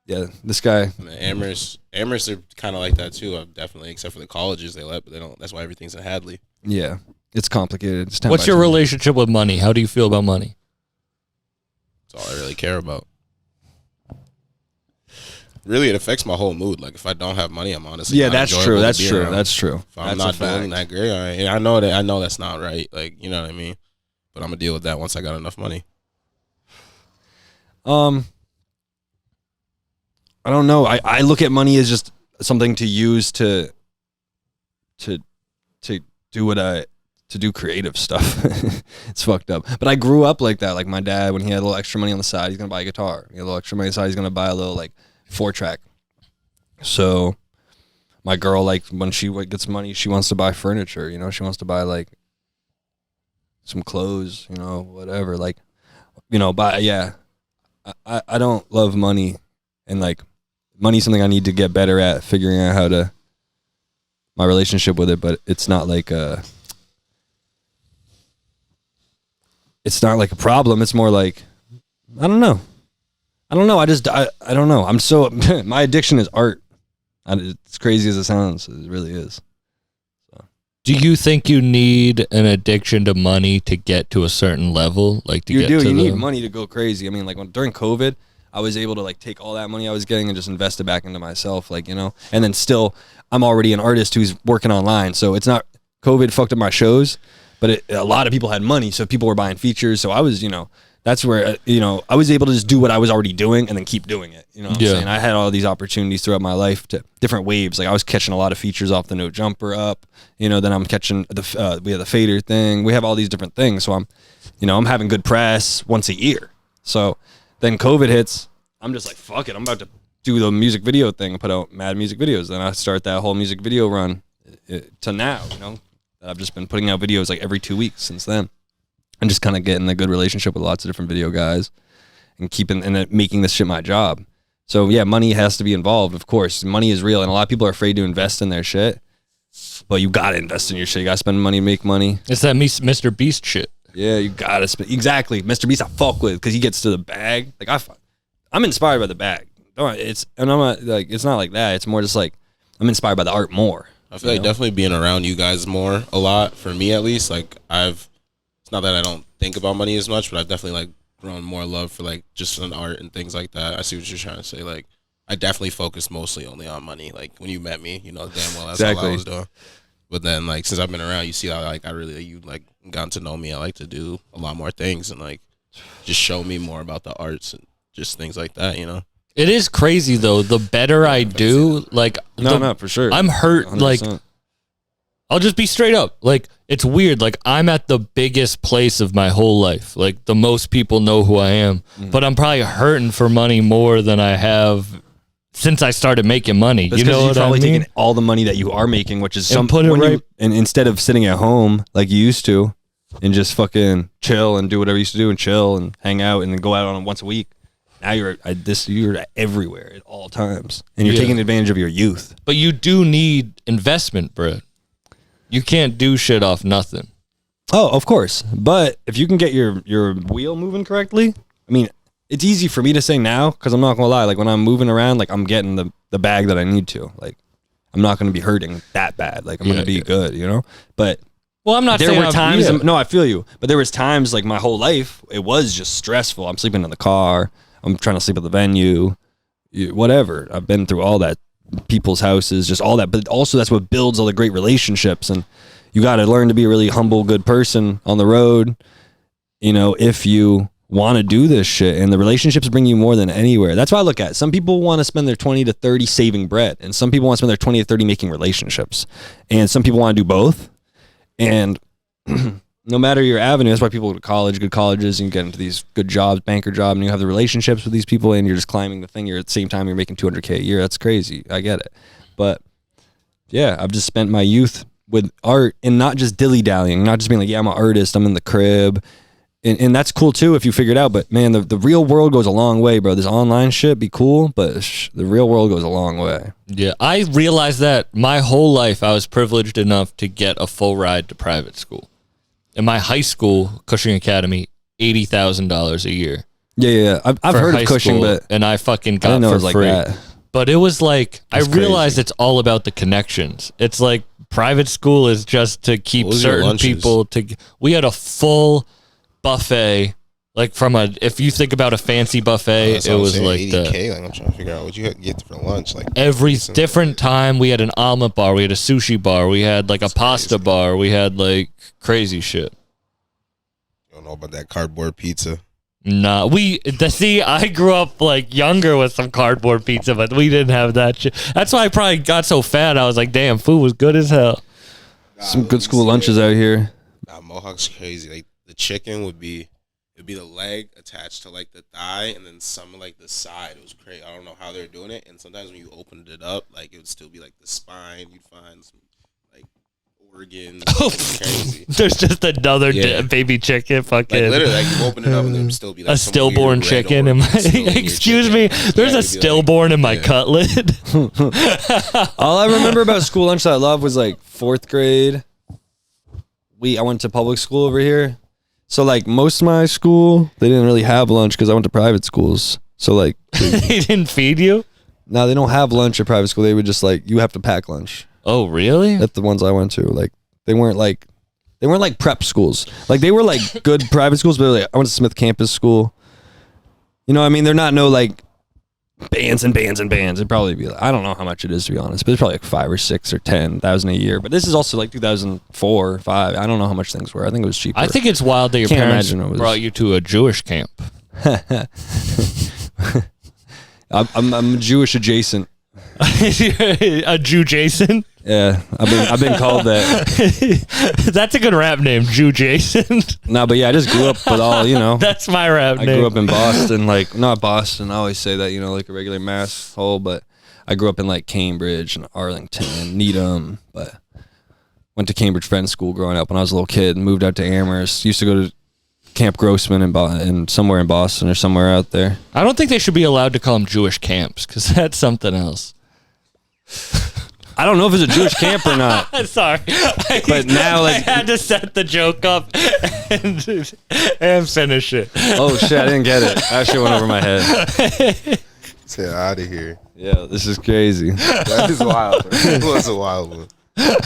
Yeah, this guy. I mean, Amherst are kind of like that too. Definitely, except for the colleges they let, but they don't. That's why everything's in Hadley. Yeah, it's complicated. It's What's your relationship with money? How do you feel about money? That's all I really care about. Really, it affects my whole mood. Like if I don't have money, I'm honestly that's true. That's true. If I'm not doing that great, I know that's not right. Like you know what I mean. But I'm gonna deal with that once I got enough money. I don't know. I look at money as just something to use to do creative stuff. It's fucked up. But I grew up like that. Like my dad, when he had a little extra money on the side, he's gonna buy a guitar. He had a little extra money on the side, he's gonna buy a little like 4-track. So my girl, like when she gets money, she wants to buy furniture. You know, she wants to buy like some clothes. You know, whatever. Like, you know, I don't love money, and like money's something I need to get better at figuring out how to my relationship with it. But it's not like a problem. It's more like I don't know. I don't know. I'm so my addiction is art. It's crazy as it sounds. It really is. So. Do you think you need an addiction to money to get to a certain level? Like you need money to go crazy. I mean, like during COVID, I was able to like take all that money I was getting and just invest it back into myself, like, you know. And then still, I'm already an artist who's working online, so it's not COVID fucked up my shows, but a lot of people had money, so people were buying features. So I was, you know, that's where, I was able to just do what I was already doing and then keep doing it. You know what I'm saying? I had all these opportunities throughout my life to different waves. Like I was catching a lot of features off the no jumper up, then I'm catching we have the fader thing. We have all these different things. So I'm having good press once a year. So then COVID hits. I'm just like, fuck it. I'm about to do the music video thing and put out mad music videos. Then I start that whole music video run to now, I've just been putting out videos like every 2 weeks since then. And just kind of getting a good relationship with lots of different video guys and making this shit my job. So yeah, money has to be involved, of course. Money is real, and a lot of people are afraid to invest in their shit. But you gotta invest in your shit. You gotta spend money to make money. It's that Mr. Beast shit. Yeah, you gotta spend. Exactly. Mr. Beast I fuck with because he gets to the bag. Like I'm inspired by the bag. It's not like that. It's more just like I'm inspired by the art more. I feel like definitely being around you guys more a lot, for me at least. Like it's not that I don't think about money as much, but I've definitely like grown more love for like just an art and things like that. I see what you're trying to say. Like I definitely focus mostly only on money. Like when you met me, damn well that's all I was doing. But then like since I've been around, you see how like you like gotten to know me. I like to do a lot more things and like just show me more about the arts and just things like that. It is crazy though. The better I do, like no, for sure. I'm hurt. 100%. Like I'll just be straight up. Like it's weird. Like I'm at the biggest place of my whole life. Like the most people know who I am, but I'm probably hurting for money more than I have since I started making money. That's you know you're what probably I mean? taking all the money that you are making, which is and instead of sitting at home like you used to, and just fucking chill and do whatever you used to do and chill and hang out and then go out on once a week. Now you're everywhere at all times, and you're taking advantage of your youth. But you do need investment, bro. You can't do shit off nothing. Oh, of course. But if you can get your wheel moving correctly, I mean, it's easy for me to say now because I'm not gonna lie. Like when I'm moving around, like I'm getting the bag that I need to. Like I'm not gonna be hurting that bad. Like I'm gonna be good, But well, I'm not there saying were times. No, I feel you. But there was times like my whole life it was just stressful. I'm sleeping in the car. I'm trying to sleep at the venue. Whatever. I've been through all that. People's houses, just all that, but also that's what builds all the great relationships. And you got to learn to be a really humble, good person on the road, if you want to do this shit. And the relationships bring you more than anywhere. That's what I look at. Some people want to spend their 20 to 30 saving bread, and some people want to spend their 20 to 30 making relationships, and some people want to do both. And no matter your avenue, that's why people go to college, good colleges, and you get into these good jobs, banker job, and you have the relationships with these people, and you're just climbing the thing. You're at the same time you're making $200K a year. That's crazy. I get it. But yeah, I've just spent my youth with art and not just dilly-dallying, not just being like, yeah, I'm an artist, I'm in the crib. And that's cool too if you figure it out. But man, the real world goes a long way, bro. This online shit be cool, but the real world goes a long way. Yeah, I realized that my whole life I was privileged enough to get a full ride to private school. In my high school, Cushing Academy, $80,000 a year. Yeah. I've heard of Cushing, but and I fucking got I didn't know for it was like free. that. But it was like That's I realized crazy. it's all about the connections. It's like private school is just to keep What was your certain lunches? people to. We had a full buffet. Like if you think about a fancy buffet, That's it what I'm was saying, like 80K. Like I'm trying to figure out what you get for lunch. Like every different time we had an omelet bar, we had a sushi bar, we had like a pasta bar, we had like crazy shit. You don't know about that cardboard pizza. Nah, I grew up like younger with some cardboard pizza, but we didn't have that shit. That's why I probably got so fat. I was like, damn, food was good as hell. Some good school lunches out here. Nah, Mohawk's crazy. Like the chicken would be the leg attached to like the thigh, and then some like the side. It was crazy. I don't know how they're doing it. And sometimes when you opened it up, like it would still be like the spine. You'd find some like organs. It's crazy. There's just another Yeah. baby chicken. Fucking Like literally, like you open it up and there would still be like a some stillborn weird red chicken in my. organ still in your Excuse me. chicken. There's Yeah, a it'd be like- stillborn in my yeah. cutlet. All I remember about school lunch that I loved was like 4th grade. I went to public school over here. So like most of my school, they didn't really have lunch because I went to private schools. So like, They didn't feed you. no, they don't have lunch at private school. They would just like, you have to pack lunch. Oh really? At the ones I went to, like they weren't like prep schools. Like they were like good private schools, but like I went to Smith Campus School. You know what I mean? They're not bands and bands and bands. It'd probably be like, I don't know how much it is, to be honest, but it's probably like 5 or 6 or 10,000 a year. But this is also like 2004 or 5. I don't know how much things were. I think it was cheaper. I think it's wild that your Can't parents imagine it was- brought you to a Jewish camp. I'm Jewish adjacent. A Jew Jason? Yeah, I've been called that. That's a good rap name, Jew Jason. No, but yeah, I just grew up with all, That's my rap I name. grew up in Boston, like, not Boston, I always say that, like a regular mass hole, but I grew up in like Cambridge and Arlington and Needham, but went to Cambridge Friends School growing up when I was a little kid, moved out to Amherst, used to go to Camp Grossman in somewhere in Boston or somewhere out there. I don't think they should be allowed to call them Jewish camps, because that's something else. I don't know if it's a Jewish camp or not. Sorry. But now, like, I had to set the joke up and finish it. oh shit, I didn't get it. That shit went over my head. Get out of here. Yeah, this is crazy. That is wild. It was a wild one.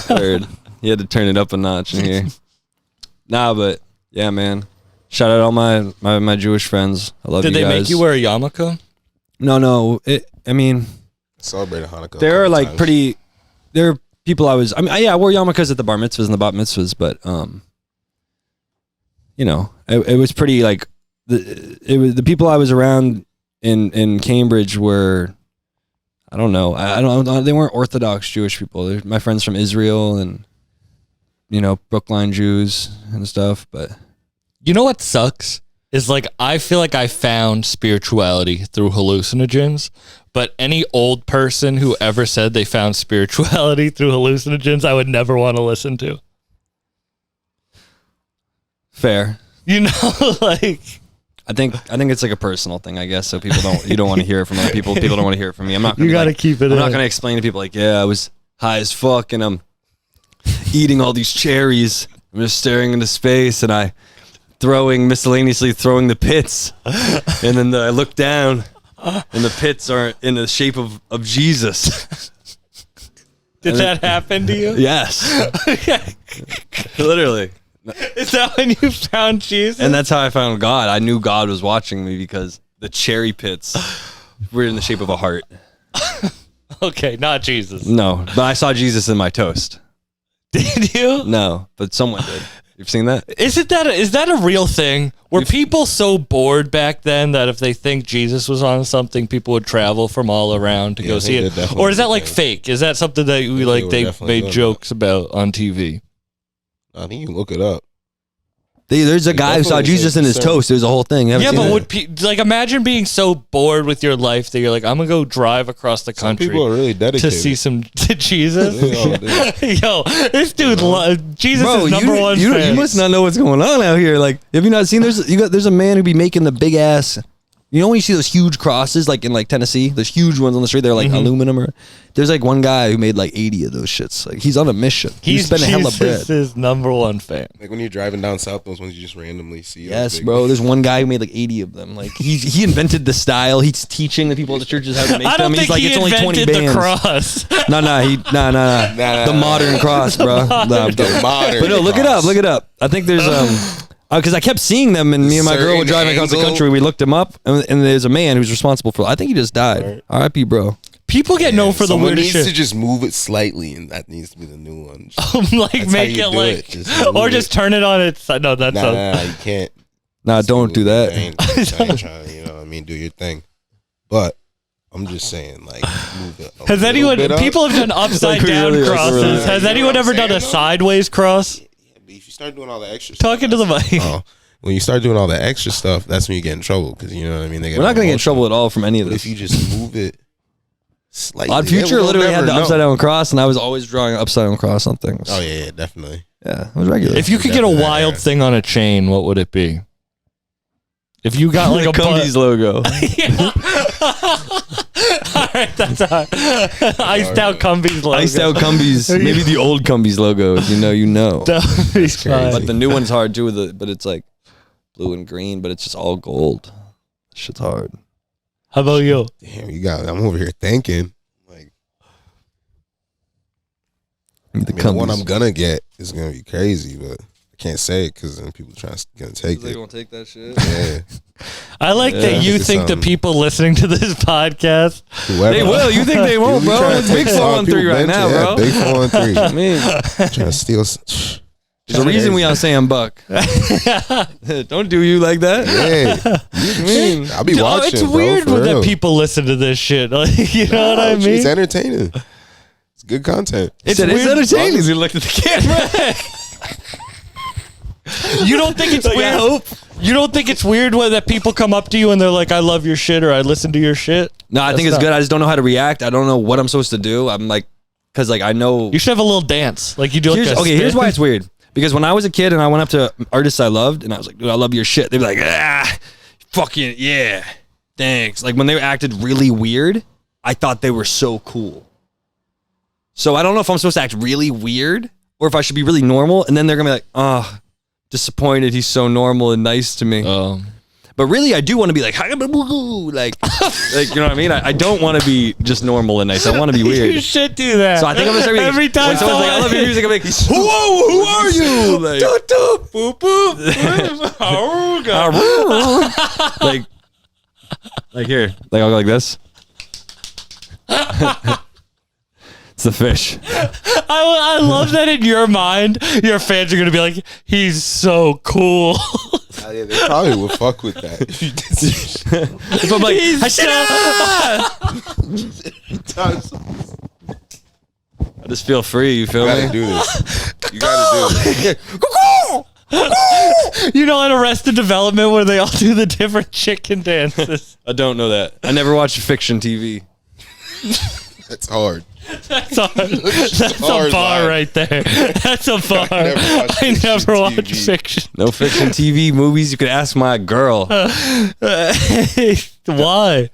Word. You had to turn it up a notch in here. Nah, but yeah, man. Shout out all my Jewish friends. I love Did you they guys. make you wear a yarmulke? No. I mean, Celebrated Hanukkah. there are a couple like times. there are people I wore yarmulkes at the bar mitzvahs and the bat mitzvahs, but it was pretty like the people I was around in Cambridge were, I don't know, they weren't Orthodox Jewish people. They're my friends from Israel and Brookline Jews and stuff, but You know what sucks? Is like, I feel like I found spirituality through hallucinogens, but any old person who ever said they found spirituality through hallucinogens, I would never want to listen to. fair. Like... I think it's like a personal thing, I guess. So you don't want to hear it from other people. People don't want to hear it from me. I'm not gonna You gotta keep it I'm not in. gonna explain to people like, yeah, I was high as fuck and I'm eating all these cherries. I'm just staring into space and miscellaneously throwing the pits. And then I look down and the pits are in the shape of Jesus. Did that happen to you? Yes. Literally. Is that when you found Jesus? And that's how I found God. I knew God was watching me because the cherry pits were in the shape of a heart. Okay, not Jesus. No, but I saw Jesus in my toast. Did you? No, but someone did. You've seen that? Is that a real thing? Were people so bored back then that if they think Jesus was on something, people would travel from all around to go see it? Or is that like fake? Is that something that they made jokes about on TV? I think you can look it up. There's a guy who saw Jesus in his toast. It was a whole thing. Yeah, but imagine being so bored with your life that you're like, I'm gonna go drive across the country. Some people are really dedicated to see some Jesus. Yeah, Yo, this dude, Jesus Bro, is number one. You fan. must not know what's going on out here. Like, have you not seen? There's a man who be making the big ass. You know when you see those huge crosses, like in Tennessee, those huge ones on the street, they're like aluminum. There's like one guy who made like 80 of those shits. Like he's on a mission. He's spending hella bread. Jesus is number one fan. Like when you're driving down south, those ones you just randomly see. Yes, bro. There's one guy who made like 80 of them. Like he invented the style. He's teaching the people at the churches how to make I don't them. He's think like, he it's only 20 invented the bands. cross. No. The modern cross, bro. The modern. But no, look it up. I think there's because I kept seeing them, and me and my girl were driving across the country. We looked him up, and there's a man who's responsible for. I think he just died. R.I.P. bro. People get known for the Someone weirdest needs shit. to just move it slightly, and that needs to be the new one. Like That's make how it you do like, it. Just move or it. just turn it on its side. No, that's Nah, you can't. Nah, don't do I that. ain't trying to, you know what I mean? Do your thing. But I'm just saying, like, move it. Has anyone? People have done upside Like, down really, crosses. really. Has You know anyone what ever I'm done a saying, though? sideways cross? Yeah, but if you start doing all the extra Talking to the mic. When you start doing all the extra stuff, that's when you get in trouble, because you know what I mean. They We're not gonna get in trouble at all from any of But this. if you just move it slightly, Odd Future we'll literally had never the know. upside down cross, and I was always drawing an upside down cross on things. Oh yeah, definitely. Yeah, it was regular. If you could get a wild thing on a chain, what would it be? If you got like a Cumbies logo. All right, that's all. Iced out Cumbies logo. Iced out Cumbies. Maybe the old Cumbies logo. If you know. That would be fine. But the new one's hard too. But it's like blue and green, but it's just all gold. Shit's hard. How about you? Damn, I'm over here thinking. Like, The the one Cumbies. I'm gonna get is gonna be crazy, but can't say it because then people gonna take They it. gonna take that shit. Yeah, I like that you It's think the something. people listening to this podcast. whoever. They will. You think they won't, bro? It's Big 413 right now, bro. Big 413. I mean, Trying to steal. there's a reason we on Sam Buck. Don't do you like that. Yeah, I'll be watching. It's bro, weird for when real. that people listen to this shit. Like, you know what I mean? It's entertaining. It's good content. It's It's weird. entertaining. You looked at the camera. You don't think it's Like, I weird? hope. You don't think it's weird when that people come up to you and they're like, "I love your shit" or "I listen to your shit"? No, I think it's good. I just don't know how to react. I don't know what I'm supposed to do. I'm like, because like I know. You should have a little dance, like you do. Here's, Like okay, here's why it's weird. Because when I was a kid and I went up to artists I loved and I was like, dude, I love your shit. They'd be like, fucking yeah, thanks. Like when they acted really weird, I thought they were so cool. So I don't know if I'm supposed to act really weird or if I should be really normal. And then they're gonna be like, oh, disappointed. He's so normal and nice to me. But really, I do want to be like, like, you know what I mean? I don't want to be just normal and nice. I want to be You weird. should do that. So I think I'm gonna start being, every time when someone's like, I love your music, I'm like, whoa, who are you? Like, boop boop. like here, like I'll go like this. It's the fish. I love that in your mind, your fans are gonna be like, "He's so cool." Yeah, they probably would fuck with that. If I'm like, I just feel free. You feel You me? gotta do this. You gotta do it. You know, in Arrested Development where they all do the different chicken dances. I don't know that. I never watched fiction TV. That's hard. That's a hard bar line. right there. That's a bar. never watched I fiction never watched TV. fiction. No fiction TV movies. You could ask my girl. Why?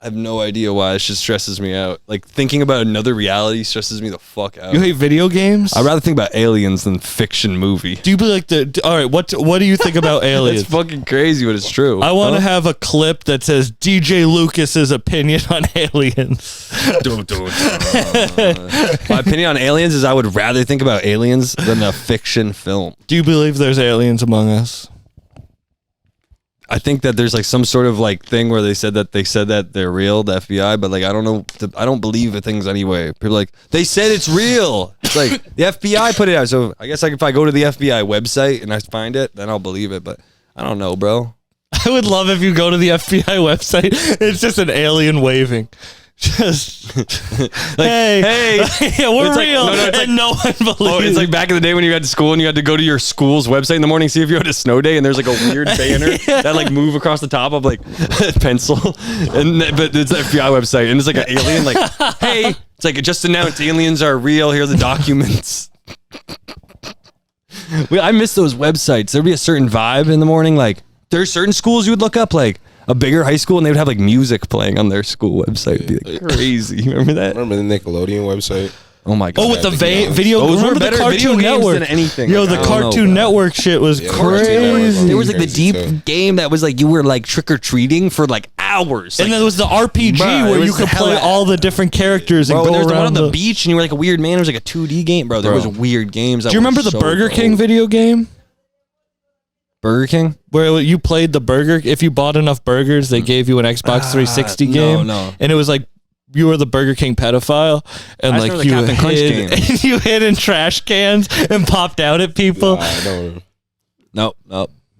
I have no idea why. It just stresses me out. Like thinking about another reality stresses me the fuck out. You hate video games? I'd rather think about aliens than fiction movie. Do you be like all right, what do you think about aliens? It's fucking crazy, but it's true. I want to have a clip that says DJ Lucas's opinion on aliens. My opinion on aliens is I would rather think about aliens than a fiction film. Do you believe there's aliens among us? I think that there's like some sort of like thing where they said that they're real, the FBI, but like I don't know, I don't believe in things anyway. People are like, they said it's real. It's like the FBI put it out, so I guess like if I go to the FBI website and I find it, then I'll believe it. But I don't know, bro. I would love if you go to the FBI website, it's just an alien waving. Just hey, yeah, we're It's like- real, no, it's and no one believes. Oh, it's like back in the day when you got to school and you had to go to your school's website in the morning, see if you had a snow day, and there's like a weird banner that like move across the top of like pencil, but it's the FBI website, and it's like an alien like, hey, it's like it just announced aliens are real. Here are the documents. I miss those websites. There'd be a certain vibe in the morning. Like there's certain schools you would look up, like a bigger high school, and they would have like music playing on their school website. It'd be like crazy. You remember that? Remember the Nickelodeon website? Oh my god. Oh, with the games. video. Those were Remember the better video Cartoon games Network? than anything. Yo, Like, the I don't know, Cartoon bro. Network shit was Yeah, the Cartoon Network crazy. was There was like the crazy, deep too. game that was like you were like trick or treating for like hours. And Like, then there was the RPG Bruh, it where you was could play hella- all the different characters and bro, go there was the one around on the beach and you were like a weird man. It was like a 2D game, bro. There was weird games. Do you remember the Burger King video game? Burger King? Where you played the burger, if you bought enough burgers, they gave you an Xbox 360 game. No. And it was like you were the Burger King pedophile, and I like remember the you Captain Crunch game. hid, and you hid in trash cans and popped out at people. I don't. Nope.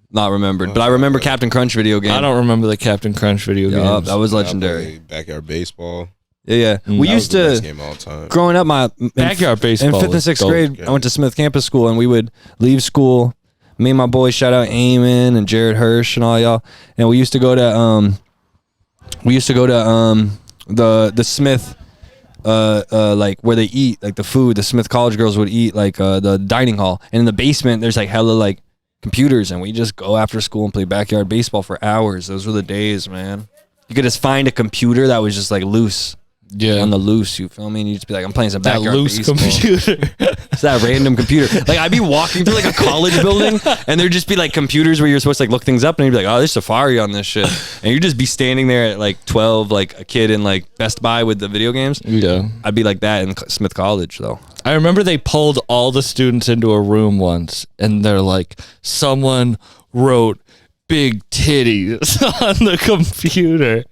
Not remembered. But I remember Captain Crunch video game. I don't remember the Captain Crunch video Yeah, games. that was I legendary. played Backyard baseball. Yeah. Mm. We That was used the best to, game of all time. growing up, Backyard baseball in 5th and was 6th dope. grade, I went to Smith Campus School, and we would leave school. Me and my boys, shout out Eamon and Jared Hirsch and all y'all, and we used to go to the Smith like where they eat like the food. The Smith College girls would eat like the dining hall, and in the basement there's like hella like computers, and we just go after school and play backyard baseball for hours. Those were the days, man. You could just find a computer that was just like loose. Yeah, On the loose, you feel me? And you just be like, I'm playing some that backyard loose baseball. computer. It's that random computer. Like I'd be walking through like a college building, and there'd just be like computers where you're supposed to like look things up, and you'd be like, oh, there's Safari on this shit, and you'd just be standing there at like 12, like a kid in like Best Buy with the video games. Yeah, I'd be like that in Smith College though. I remember they pulled all the students into a room once, and they're like, someone wrote big titties on the computer.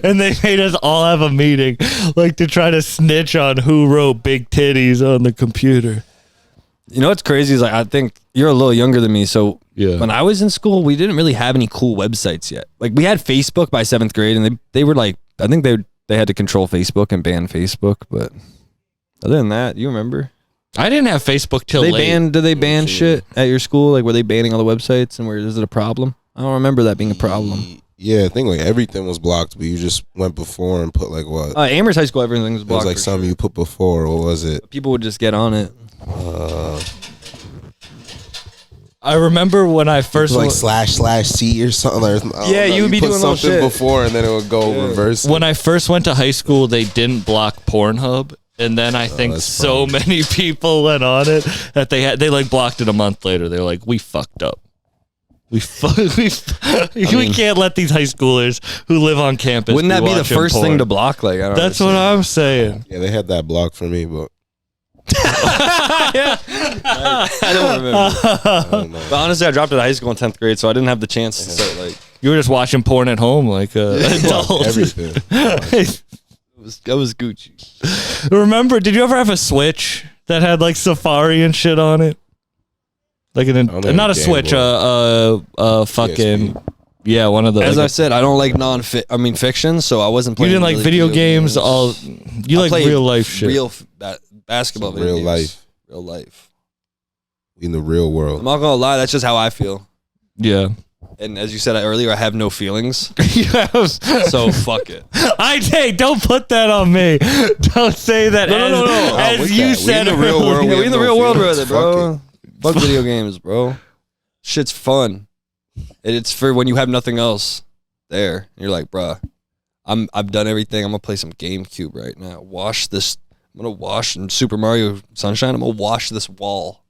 And they made us all have a meeting, like to try to snitch on who wrote big titties on the computer. You know what's crazy is like, I think you're a little younger than me. So when I was in school, we didn't really have any cool websites yet. Like we had Facebook by 7th grade, and they were like, I think they had to control Facebook and ban Facebook. But other than that, you remember? I didn't have Facebook till late. Did they ban shit at your school? Like were they banning all the websites, and is it a problem? I don't remember that being a problem. Yeah, I think like everything was blocked, but you just went before and put like what? Amherst High School, everything was blocked. It was like something you put before. What was it? People would just get on it. I remember when I first like //C or something. Yeah, you would be doing little something shit before, and then it would go reverse. When I first went to high school, they didn't block Pornhub, and then I think so many people went on it that they like blocked it a month later. They're like, we fucked up. We can't let these high schoolers who live on campus. Wouldn't that be the first thing to block? Like, that's what I'm saying. Yeah, they had that blocked for me, but I don't remember. But honestly, I dropped out of high school in 10th grade, so I didn't have the chance to start like. You were just watching porn at home, like adult. everything. I was Gucci. Remember? Did you ever have a Switch that had like Safari and shit on it? Like not a Switch, fucking PSP. yeah, one of the. As I said, I don't like fiction, so I wasn't playing. You didn't like really video games. You like real life shit. Real basketball. Real games. life. Real life. In the real world. I'm not gonna lie, that's just how I feel. Yeah. And as you said earlier, I have no feelings. Yes. So fuck it. Hey, don't put that on me. Don't say that. No. As you said, we in the real world. We in the real world, brother, bro. Fuck Fuck video games, bro. Shit's fun. It's for when you have nothing else there. And you're like, bruh, I've done everything. I'm gonna play some GameCube right now. I'm gonna wash in Super Mario Sunshine. I'm gonna wash this wall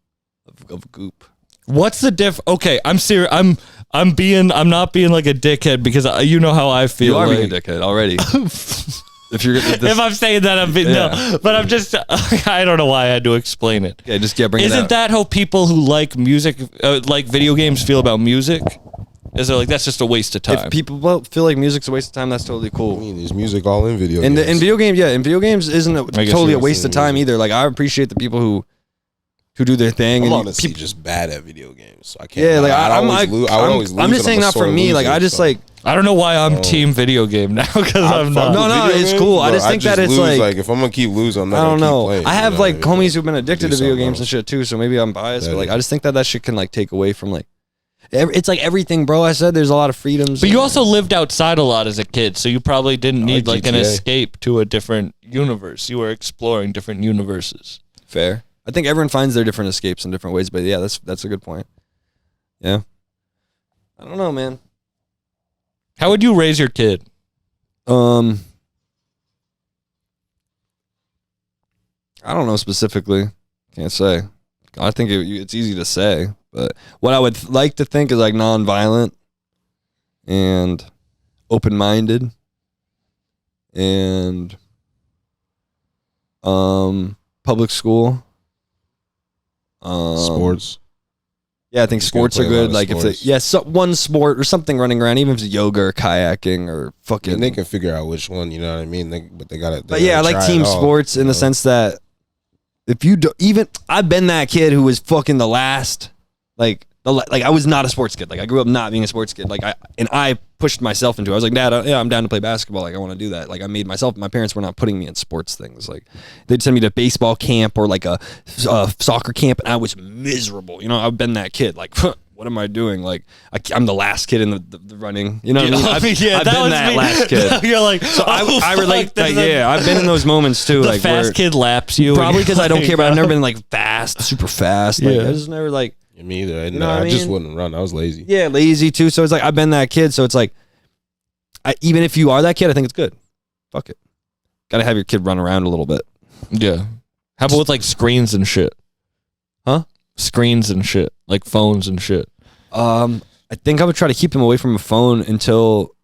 of goop. What's the diff? Okay, I'm serious. I'm not being like a dickhead because you know how I feel. You are like, being a dickhead already. If I'm saying that, I'm being no. But I'm just I don't know why I had to explain it. Okay, just bring it Isn't out. that how people who like music, like video games, feel about music? Is they're like that's just a waste of time? If people feel like music's a waste of time, that's totally cool. I mean, there's music all in video And games. in video games isn't totally a you're waste of time either. Like I appreciate the people who do their thing. I'm and honestly just bad at video games, so I can't. Yeah, like I'm just saying that for me. Like I just like. I don't know why I'm team video game now because I'm not. No, it's cool. I just think that it's like if I'm gonna keep losing, I'm not. I don't know. Keep playing, I have like what I mean? homies who've been addicted to video games and shit too. So maybe I'm biased, but like I just think that shit can like take away from like. It's like everything, bro. I said there's a lot of freedoms. But you also lived outside a lot as a kid, so you probably didn't need like an GTA. escape to a different universe. You were exploring different universes. Fair. I think everyone finds their different escapes in different ways, but yeah, that's a good point. Yeah. I don't know, man. How would you raise your kid? I don't know specifically. Can't say. I think it's easy to say, but what I would like to think is like nonviolent and open-minded and public school. Sports. Yeah, I think sports are good. Like one sport or something running around, even if it's yoga or kayaking or fucking. And they can figure out which one, you know what I mean? But they gotta. But yeah, I like team sports in the sense that if you do, I've been that kid who was fucking the last, like I was not a sports kid. Like I grew up not being a sports kid. Like I pushed myself into it. I was like, Dad, I'm down to play basketball. Like I want to do that. Like I made myself. My parents were not putting me in sports things. Like they'd send me to baseball camp or like a soccer camp, and I was miserable. You know, I've been that kid. Like, what am I doing? Like I'm the last kid in the running. You know what I mean? I've been that last kid. You're like, so I relate. Like, I've been in those moments too. The like fast kid laps you. Probably because I don't care. But I've never been like fast, super fast. Like I just never like. Me either. You know I just wouldn't run. I was lazy. Yeah, lazy too. So it's like I've been that kid. So it's like, even if you are that kid, I think it's good. Fuck it. Got to have your kid run around a little bit. Yeah. How about with like screens and shit? Huh? Screens and shit, like phones and shit. I think I would try to keep them away from a phone until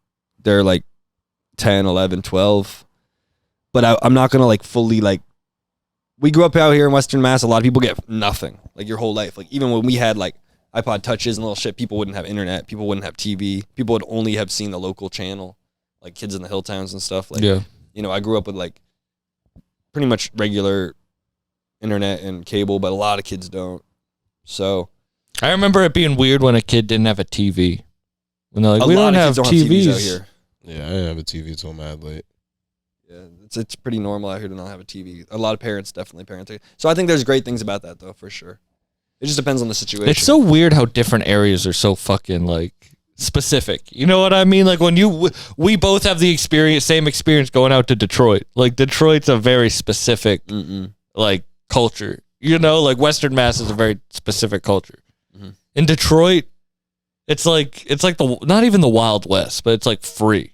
they're like 10, 11, 12. But I'm not gonna like fully like we grew up out here in Western Mass. A lot of people get nothing, like your whole life. Like even when we had like iPod touches and little shit, people wouldn't have internet. People wouldn't have TV. People would only have seen the local channel, like Kids in the Hill Towns and stuff. Like, Yeah. you know, I grew up with like pretty much regular internet and cable, but a lot of kids don't. So I remember it being weird when a kid didn't have a TV. When they're like, a we lot don't of have kids don't have TVs out TVs. here. Yeah, I didn't have a TV until mad late. Yeah, it's pretty normal out here to not have a TV. A lot of parents definitely parent. So I think there's great things about that though, for sure. It just depends on the situation. It's so weird how different areas are so fucking like specific. You know what I mean? Like when we both have the same experience going out to Detroit. Like Detroit's a very specific like culture. You know, like Western Mass is a very specific culture. Mm-hmm. In Detroit, it's like the not even the Wild West, but it's like free.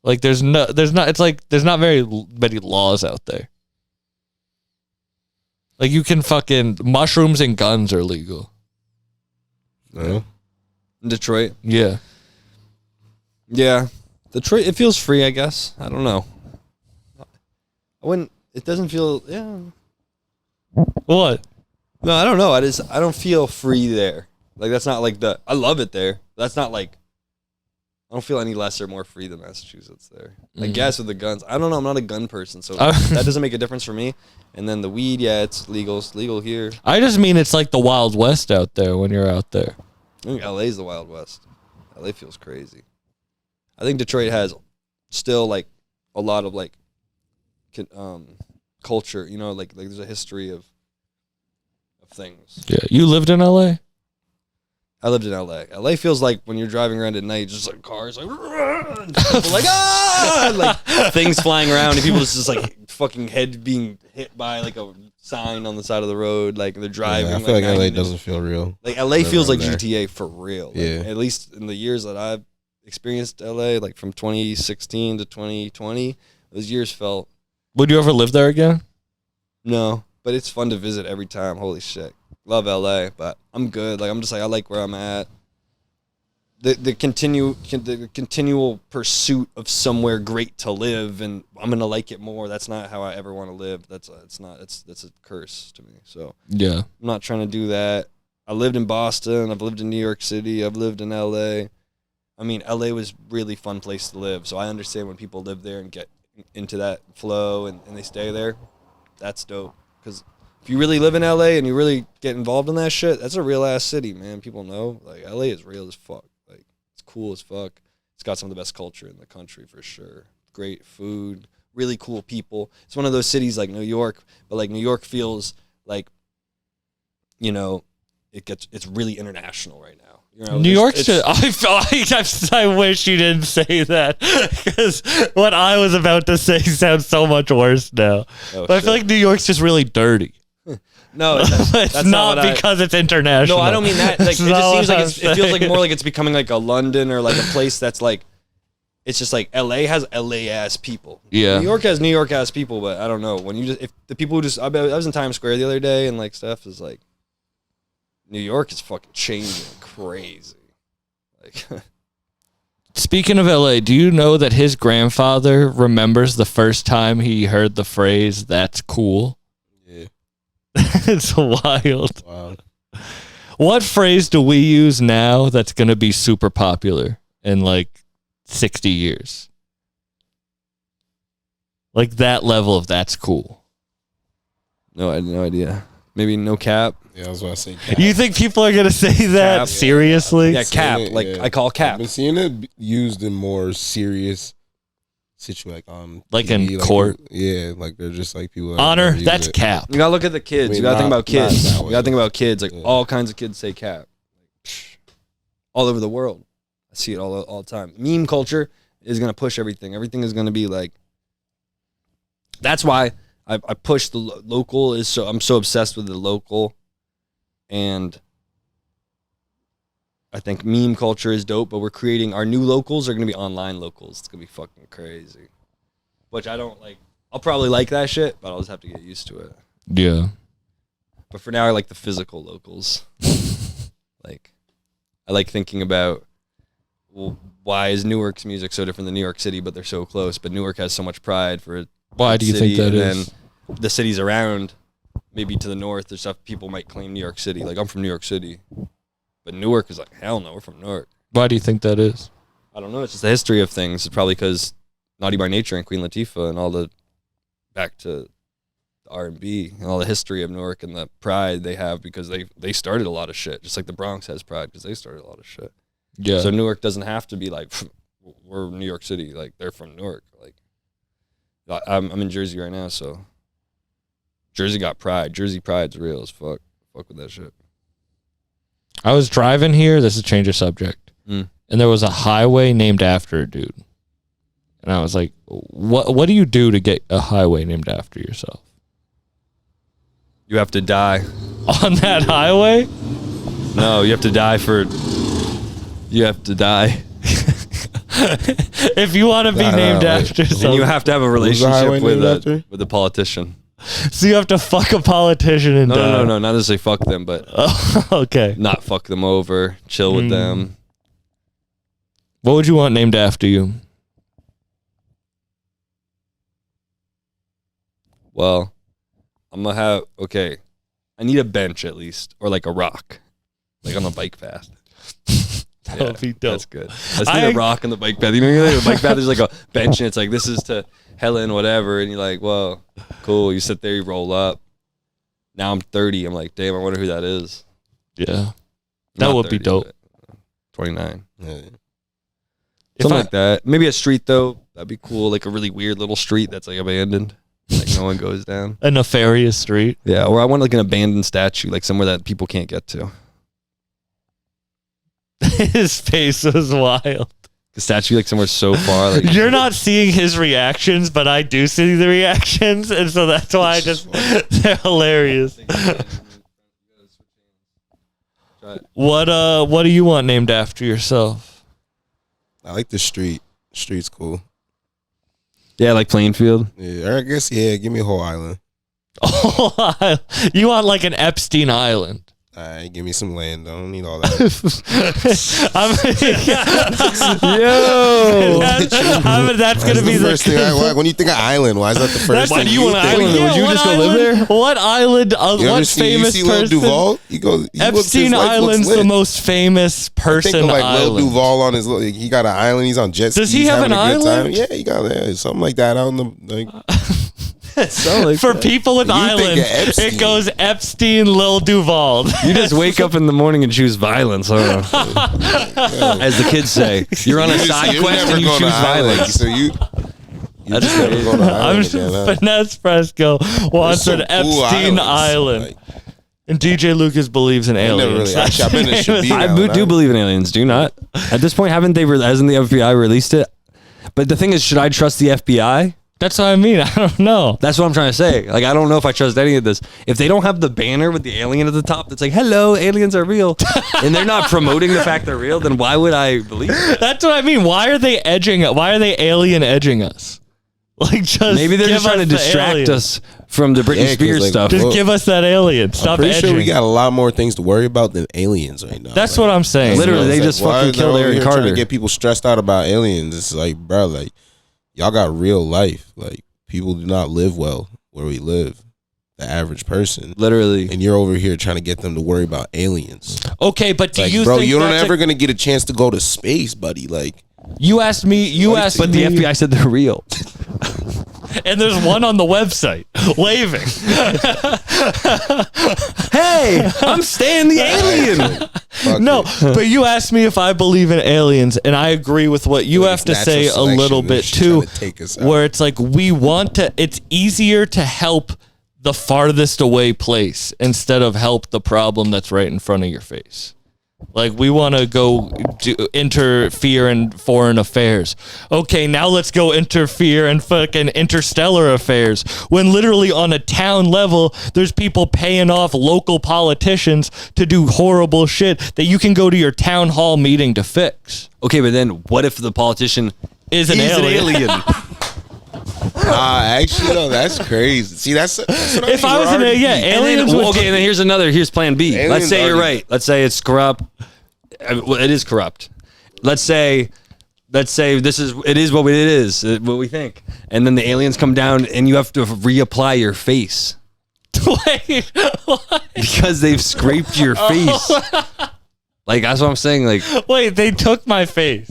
Like there's not very many laws out there. Like you can fucking mushrooms and guns are legal. No? in Detroit. Yeah. Yeah. Detroit, it feels free, I guess. I don't know. It doesn't feel, yeah. What? No, I don't know. I don't feel free there. Like, that's not like I love it there. That's not like, I don't feel any less or more free than Massachusetts there. I guess with the guns. I don't know. I'm not a gun person, so that doesn't make a difference for me. And then the weed, yeah, it's legal. It's legal here. I just mean it's like the Wild West out there when you're out there. I think LA's the Wild West. LA feels crazy. I think Detroit has still like a lot of like culture, you know, like there's a history of things. Yeah. You lived in LA? I lived in LA. LA feels like when you're driving around at night, just like cars like, people like like things flying around and people just like fucking head being hit by like a sign on the side of the road, like they're driving. Yeah, I feel like LA minutes. doesn't feel real. Like LA feels like there. GTA for real. Like, Yeah. At least in the years that I've experienced LA, like from 2016 to 2020, those years felt. Would you ever live there again? No, but it's fun to visit every time. Holy shit. Love LA, but I'm good. Like I'm just like I like where I'm at. The continual pursuit of somewhere great to live, and I'm gonna like it more. That's not how I ever want to live. That's a curse to me. So Yeah. I'm not trying to do that. I lived in Boston. I've lived in New York City. I've lived in LA. I mean, LA was a really fun place to live. So I understand when people live there and get into that flow and they stay there. That's dope. Because if you really live in LA and you really get involved in that shit, that's a real ass city, man. People know. Like, LA is real as fuck. Like, it's cool as fuck. It's got some of the best culture in the country for sure. Great food, really cool people. It's one of those cities like New York, but like New York feels like, you know, it's really international right now. You know, New York's just, I wish you didn't say that because what I was about to say sounds so much worse now. Oh, but I feel like New York's just really dirty. No, It's not because it's international. No, I don't mean that. Like, it That's just seems not like what it I'm feels like saying. more like it's becoming like a London or like a place that's like, it's just like LA has LA ass people. Yeah. New York has New York ass people, but I don't know. When you just, if the people who just, I was in Times Square the other day and like stuff is like, New York is fucking changing crazy. Like, Speaking of LA, do you know that his grandfather remembers the first time he heard the phrase, "That's cool"? Yeah. It's wild. Wow. What phrase do we use now that's going to be super popular in like 60 years? Like that level of "that's cool." no, I had no idea. Maybe no cap. Yeah, I was about to say. You think people are going to say that Cap. seriously? Yeah, cap. it, Like yeah. I call I've cap. been seeing it used in more serious situations, Like TV, in court? Yeah, like they're just like people. that Honor, never use that's it. cap. You gotta look at the kids. I mean, You gotta think not- about kids. not that You way. gotta think about kids. Like Yeah. all kinds of kids say cap. All over the world. I see it all the time. Meme culture is gonna push everything. Everything is gonna be like. That's why I push the local. I'm so obsessed with the local, and I think meme culture is dope. But we're creating our new locals are gonna be online locals. It's gonna be fucking crazy. Which I don't like. I'll probably like that shit, but I'll just have to get used to it. Yeah. But for now, I like the physical locals. Like, I like thinking about, well, why is Newark's music so different than New York City, but they're so close? But Newark has so much pride for Why do you think that and is? then the cities around maybe to the north, there's stuff people might claim New York City. Like, I'm from New York City. But Newark is like, hell no, we're from Newark. Why do you think that is? I don't know. It's just the history of things. It's probably because Naughty by Nature and Queen Latifah and all the back to the R&B and all the history of Newark and the pride they have because they started a lot of shit. Just like the Bronx has pride because they started a lot of shit. Yeah. So Newark doesn't have to be like, we're New York City. Like, they're from Newark. Like, I'm in Jersey right now, so Jersey got pride. Jersey pride's real as fuck. Fuck with that shit. I was driving here. This is a change of subject. And there was a highway named after a dude. And I was like, what do you do to get a highway named after yourself? You have to die. On that highway? No, you have to die for... You have to die. If you want to be named after And something. you have to have a highway relationship named with a politician. So you have to fuck a politician and die. No, not necessarily fuck them, but Oh, okay. not fuck them over, chill with them. What would you want named after you? Well, I'm gonna have I need a bench at least, or like a rock, like on the bike path. That would be dope. That's good. I need a rock on the bike path. You know, the bike path, there's like a bench, and it's like, this is to Helen, whatever, and you're like, well, cool. You sit there, you roll up. Now I'm 30. I'm like, damn, I wonder who that is. Yeah. That Not would be 30, dope. but 29. Yeah. Something like that. Maybe a street though. That'd be cool. Like a really weird little street that's like abandoned. Like no one goes down. A nefarious street. Yeah, or I want like an abandoned statue, like somewhere that people can't get to. His face was wild. The statue like somewhere so far. Like You're not seeing his reactions, but I do see the reactions, and so that's why they're hilarious. What do you want named after yourself? I like the street. Street's cool. Yeah, like Plainfield. Yeah, I guess, give me a whole island. Oh, you want like an Epstein Island? All right, give me some land. I don't need all that. That's gonna be the first thing I want. When you think of island, why is that the first Why thing do you want an think? island? Would you just go live there? What island? You ever What see, famous you see Lil person? Duval? You go. Epstein Island's the most famous person Think of like Lil island. Duval on his. He got an island. He's on jet skis. Does he have having an a good island? Time. Yeah, he got something like that on the like. For people with You think of islands, Epstein. it goes Epstein, Lil Duval. You just wake up in the morning and choose violence, huh? As the kids say. You're on a side quest and you go to choose island, violence. So you That's just never go to I'm island sure again, huh? Finesse Fresco wants There's an some cool Epstein islands, Island. And DJ Lucas believes in never aliens. really- actually, I've been to Shabina. I do believe in aliens, do you not? At this point, hasn't the FBI released it? But the thing is, should I trust the FBI? That's what I mean. I don't know. That's what I'm trying to say. Like, I don't know if I trust any of this. If they don't have the banner with the alien at the top that's like, hello, aliens are real, and they're not promoting the fact they're real, then why would I believe it? That's what I mean. Why are they edging? Why are they alien edging us? Like, just Maybe they're just give trying to us the distract alien. us from the Britney 'cause, Spears like, stuff. Just Well, give us that alien. Stop pretty edging. sure we got a lot more things to worry about than aliens right now. That's what I'm saying. Literally, they It's just why fucking is killed everyone Aaron here trying Carter. to get people stressed out about aliens. It's like, bro, like y'all got real life. Like people do not live well where we live. The average person, Literally. and you're over here trying to get them to worry about aliens. Okay, but do Like, you bro, think you're not that's ever gonna get a chance to go to space, buddy. Like, You asked me. But the FBI said they're real. and there's one on the website waving. Hey, I'm Stan the alien. fuck No, it. but you asked me if I believe in aliens, and I agree with what you Like, have it's to say natural a little selection. bit It's too, trying to take us out. where it's like we want to. It's easier to help the farthest away place instead of help the problem that's right in front of your face. Like we want to go interfere in foreign affairs. Okay, now let's go interfere in fucking interstellar affairs. When literally on a town level, there's people paying off local politicians to do horrible shit that you can go to your town hall meeting to fix. Okay, but then what if the politician Is an alien. Actually, no, that's crazy. See, that's what I If mean. I was We're in a already deep. aliens would- okay, and then here's plan B. Aliens Let's say you're already- right. Let's say it's corrupt. Well, it is corrupt. Let's say it is what it is, what we think. And then the aliens come down and you have to reapply your face. Wait, what? Because they've scraped your face. Like, that's what I'm saying. Like, Wait, they took my face.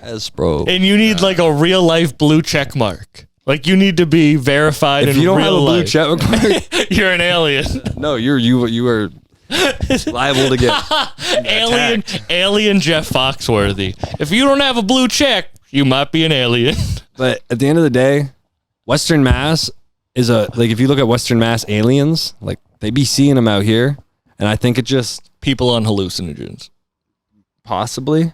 yes, bro. And you need like a real life blue check mark. Like you need to be verified If in you don't real have a blue life. check mark, You're an alien. no, you are liable to get alien Jeff Foxworthy. If you don't have a blue check, you might be an alien. But at the end of the day, Western Mass is like, if you look at Western Mass aliens, like they be seeing them out here. And I think it just People on hallucinogens. possibly.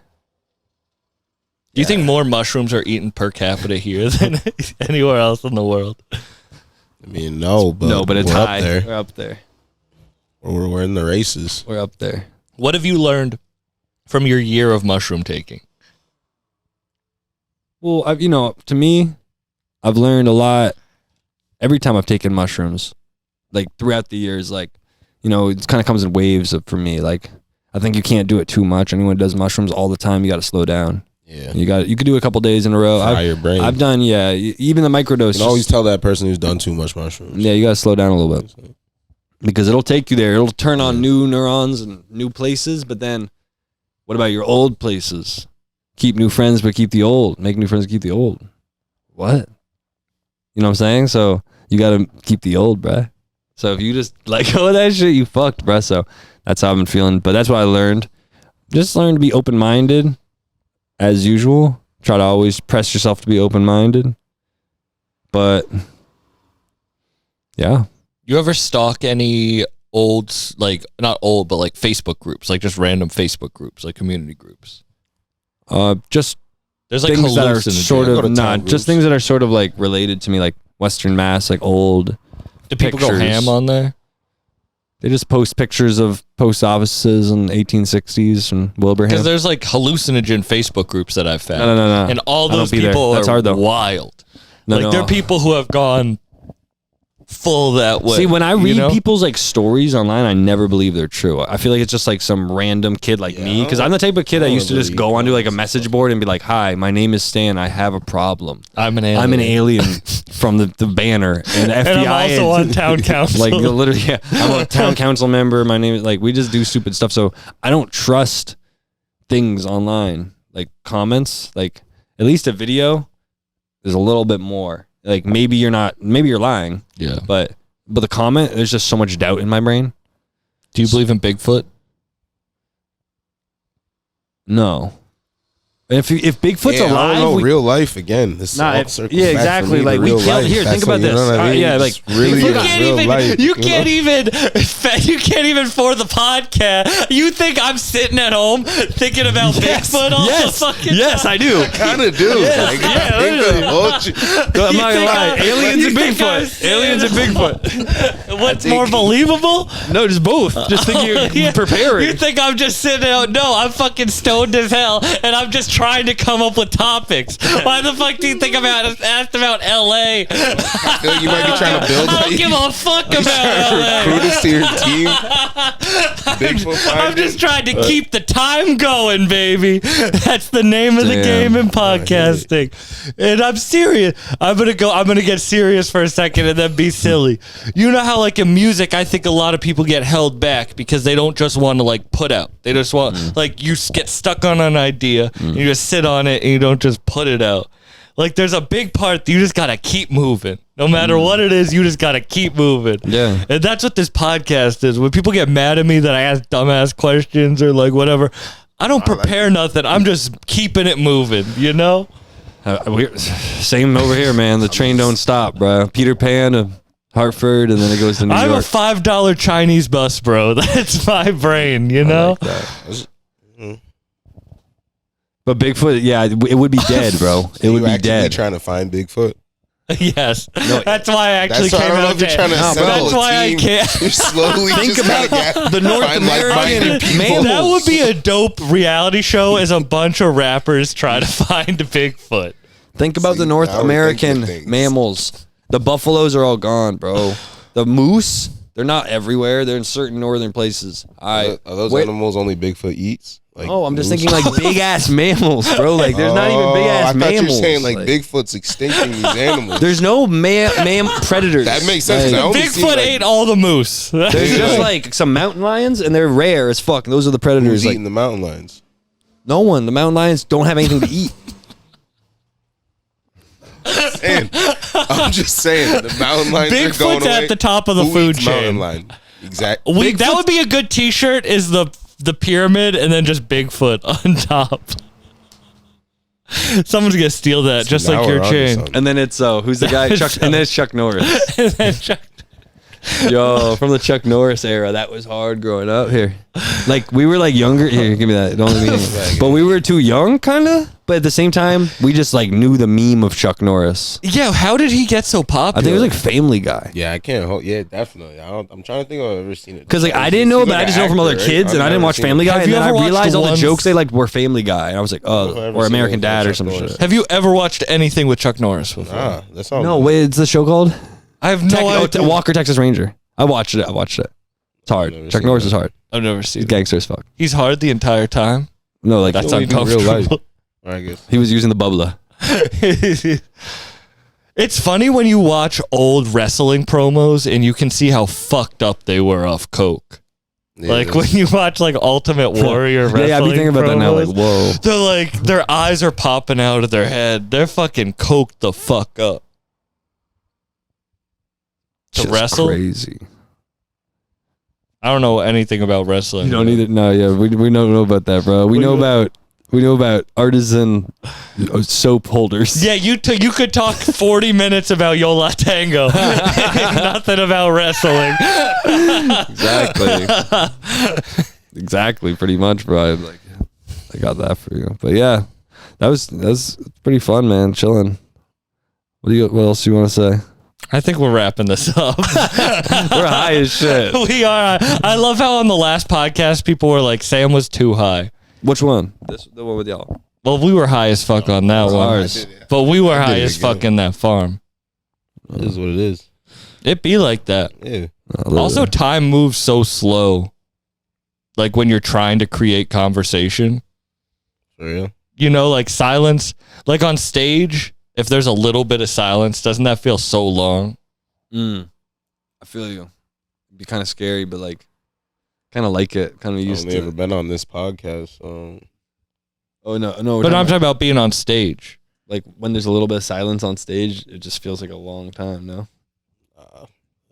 Do you think more mushrooms are eaten per capita here than anywhere else in the world? I mean, no, but it's we're high. up there. We're up there. We're in the races. We're up there. What have you learned from your year of mushroom taking? Well, to me, I've learned a lot every time I've taken mushrooms. Like throughout the years, like, it kind of comes in waves for me. Like, I think you can't do it too much. Anyone who does mushrooms all the time, you got to slow down. Yeah, you could do it a couple days in a row. Fry your brain. I've done, even the microdose. You can always tell that person who's done too much mushrooms. Yeah, you got to slow down a little bit because it'll take you there. It'll turn on new neurons and new places. But then, what about your old places? Keep new friends, but keep the old. Make new friends, keep the old. What? You know what I'm saying? So you got to keep the old, bruh. So if you just let go of that shit, you fucked, bruh. So that's how I've been feeling. But that's what I learned. Just learn to be open-minded as usual. Try to always press yourself to be open-minded. But yeah. You ever stalk any old, like not old, but like Facebook groups, like just random Facebook groups, like community groups? Just There's like things that are hallucinogens. sort Go of to not town just groups. things that are sort of like related to me, like Western Mass, like old. Do people go pictures. ham on there? They just post pictures of post offices in the 1860s from Wilbraham. Because there's like hallucinogen Facebook groups that I've found. No. And all I don't those be there. people That's are hard, though. wild. No, like no. there are people who have gone full that way. See, when I read you know? people's like stories online, I never believe they're true. I feel like it's just like some random kid like me, because I'm the type of kid that used to just go onto like a message board and be like, "Hi, my name is Stan. I have a problem. I'm an alien. I'm an alien from the banner and the FBI." And I'm also on town council. Like literally, yeah, I'm a town council member. My name is like, we just do stupid stuff. So I don't trust things online, like comments. Like at least a video, there's a little bit more. Like maybe you're lying. Yeah. But the comment, there's just so much doubt in my brain. Do you believe in Bigfoot? No. If Bigfoot's Yeah, I alive, don't know, real life again. This Nah, all it- circles yeah, back for exactly, me to like, we real killed- life. here, think That's about what- you know this. what I mean? Yeah, like, It's really You is can't real even. life, You know? can't even. You can't even for the podcast. You think I'm sitting at home thinking about Bigfoot all the fucking yes, time? I do. Kind of do. Like, yeah, I think literally. the whole I'm not gonna lie. Aliens you and think I'm Bigfoot. sitting- Aliens and Bigfoot. What's more believable? No, just both. Just think you're Yeah. preparing. You think I'm just sitting out? No, I'm fucking stoned as hell, and I'm just trying to come up with topics. Why the fuck do you think I'm asked about LA? I feel like you might be trying to build. I don't give a fuck about LA. recruit us to your team. Bigfoot I'm finder. just trying to keep the time going, baby. That's the name of the Damn. game in podcasting. And I'm serious. I'm gonna get serious for a second and then be silly. You know how like in music, I think a lot of people get held back because they don't just want to like put out. They just want like you get stuck on an idea and you just sit on it and you don't just put it out. Like there's a big part that you just gotta keep moving. No matter what it is, you just gotta keep moving. Yeah. And that's what this podcast is. When people get mad at me that I ask dumbass questions or like whatever, I don't prepare nothing. I'm just keeping it moving, you know? Same over here, man. The train don't stop, bro. Peter Pan to Hartford, and then it goes to New I'm York. a $5 Chinese bus, bro. That's my brain, you know? But Bigfoot, yeah, it would be dead, bro. It would You be actively dead. trying to find Bigfoot. Yes. That's why I actually That's why I came don't know out if you're there. trying to assemble That's a why team. I can't. You're slowly Think just about gotta the North find American like-minded people. That would be a dope reality show as a bunch of rappers try to find Bigfoot. Think about See, the North now we're American thinking things. mammals. The buffaloes are all gone, bro. The moose, They're not everywhere. They're in certain northern places. Are those animals only Bigfoot eats? Like, I'm just thinking like big ass mammals, bro. Like there's not even big ass mammals. I thought you were saying like Bigfoot's extincting these animals. There's no predators. That makes sense. Like, Bigfoot ate all the moose. There's just like some mountain lions, and they're rare as fuck. Those are the predators. Who's eating the mountain lions? No one. The mountain lions don't have anything to eat. I'm just saying the mountain lions are going Bigfoot's away. at the top of the food chain. Mountain lion. Exactly. That would be a good T-shirt. Is the pyramid and then just Bigfoot on top. Someone's gonna steal that, just like your chain. And then it's who's the guy? Chuck. And then it's Chuck Norris. And then Chuck. Yo, from the Chuck Norris era, that was hard growing up here. Like we were like younger. Here, give me that. Don't let me hang. But we were too young, kind of. But at the same time, we just like knew the meme of Chuck Norris. Yeah, how did he get so popular? I think it was like Family Guy. Yeah, I can't hold. Yeah, definitely. I'm trying to think if I've ever seen it. Because like I didn't know, but I just know from other kids, and I didn't watch Family Guy, and then I realized all the jokes they liked were Family Guy, and I was like, oh, or American Dad or some shit. Have you ever watched anything with Chuck Norris before? Nah, that's all. No, wait, it's the show called? I have no idea. Walker, Texas Ranger. I watched it. It's hard. Chuck Norris is hard. I've never seen He's gangster as fuck. He's hard the entire time. No, like that's What do we do in real uncomfortable. life? I guess. he was using the bubbler. It's funny when you watch old wrestling promos and you can see how fucked up they were off coke. Yeah, Like when you watch like Ultimate Warrior wrestling Yeah, I'd be thinking about that now. Like, promos, whoa. they're like, their eyes are popping out of their head. They're fucking coked the fuck up. To Shit's wrestle? crazy. I don't know anything about wrestling. You don't need it. No, yeah, we don't know about that, bro. We know about artisan soap holders. Yeah, you could talk 40 minutes about Yola Tango. Nothing about wrestling. Exactly, pretty much, bro. I got that for you. But yeah, that was pretty fun, man. Chilling. What else do you want to say? I think we're wrapping this up. We're high as shit. We are. I love how on the last podcast people were like, Sam was too high. Which one? The one with y'all. Well, we were high as fuck on that one. But we were high as fuck in that farm. It is what it is. It be like that. Yeah. Also, time moves so slow. Like when you're trying to create conversation. For real? You know, like silence. Like on stage, if there's a little bit of silence, doesn't that feel so long? I feel you. It'd be kind of scary, but like, kind of like it. Kind of used to. I've never been on this podcast. Oh no! But I'm talking about being on stage. Like when there's a little bit of silence on stage, it just feels like a long time. No. I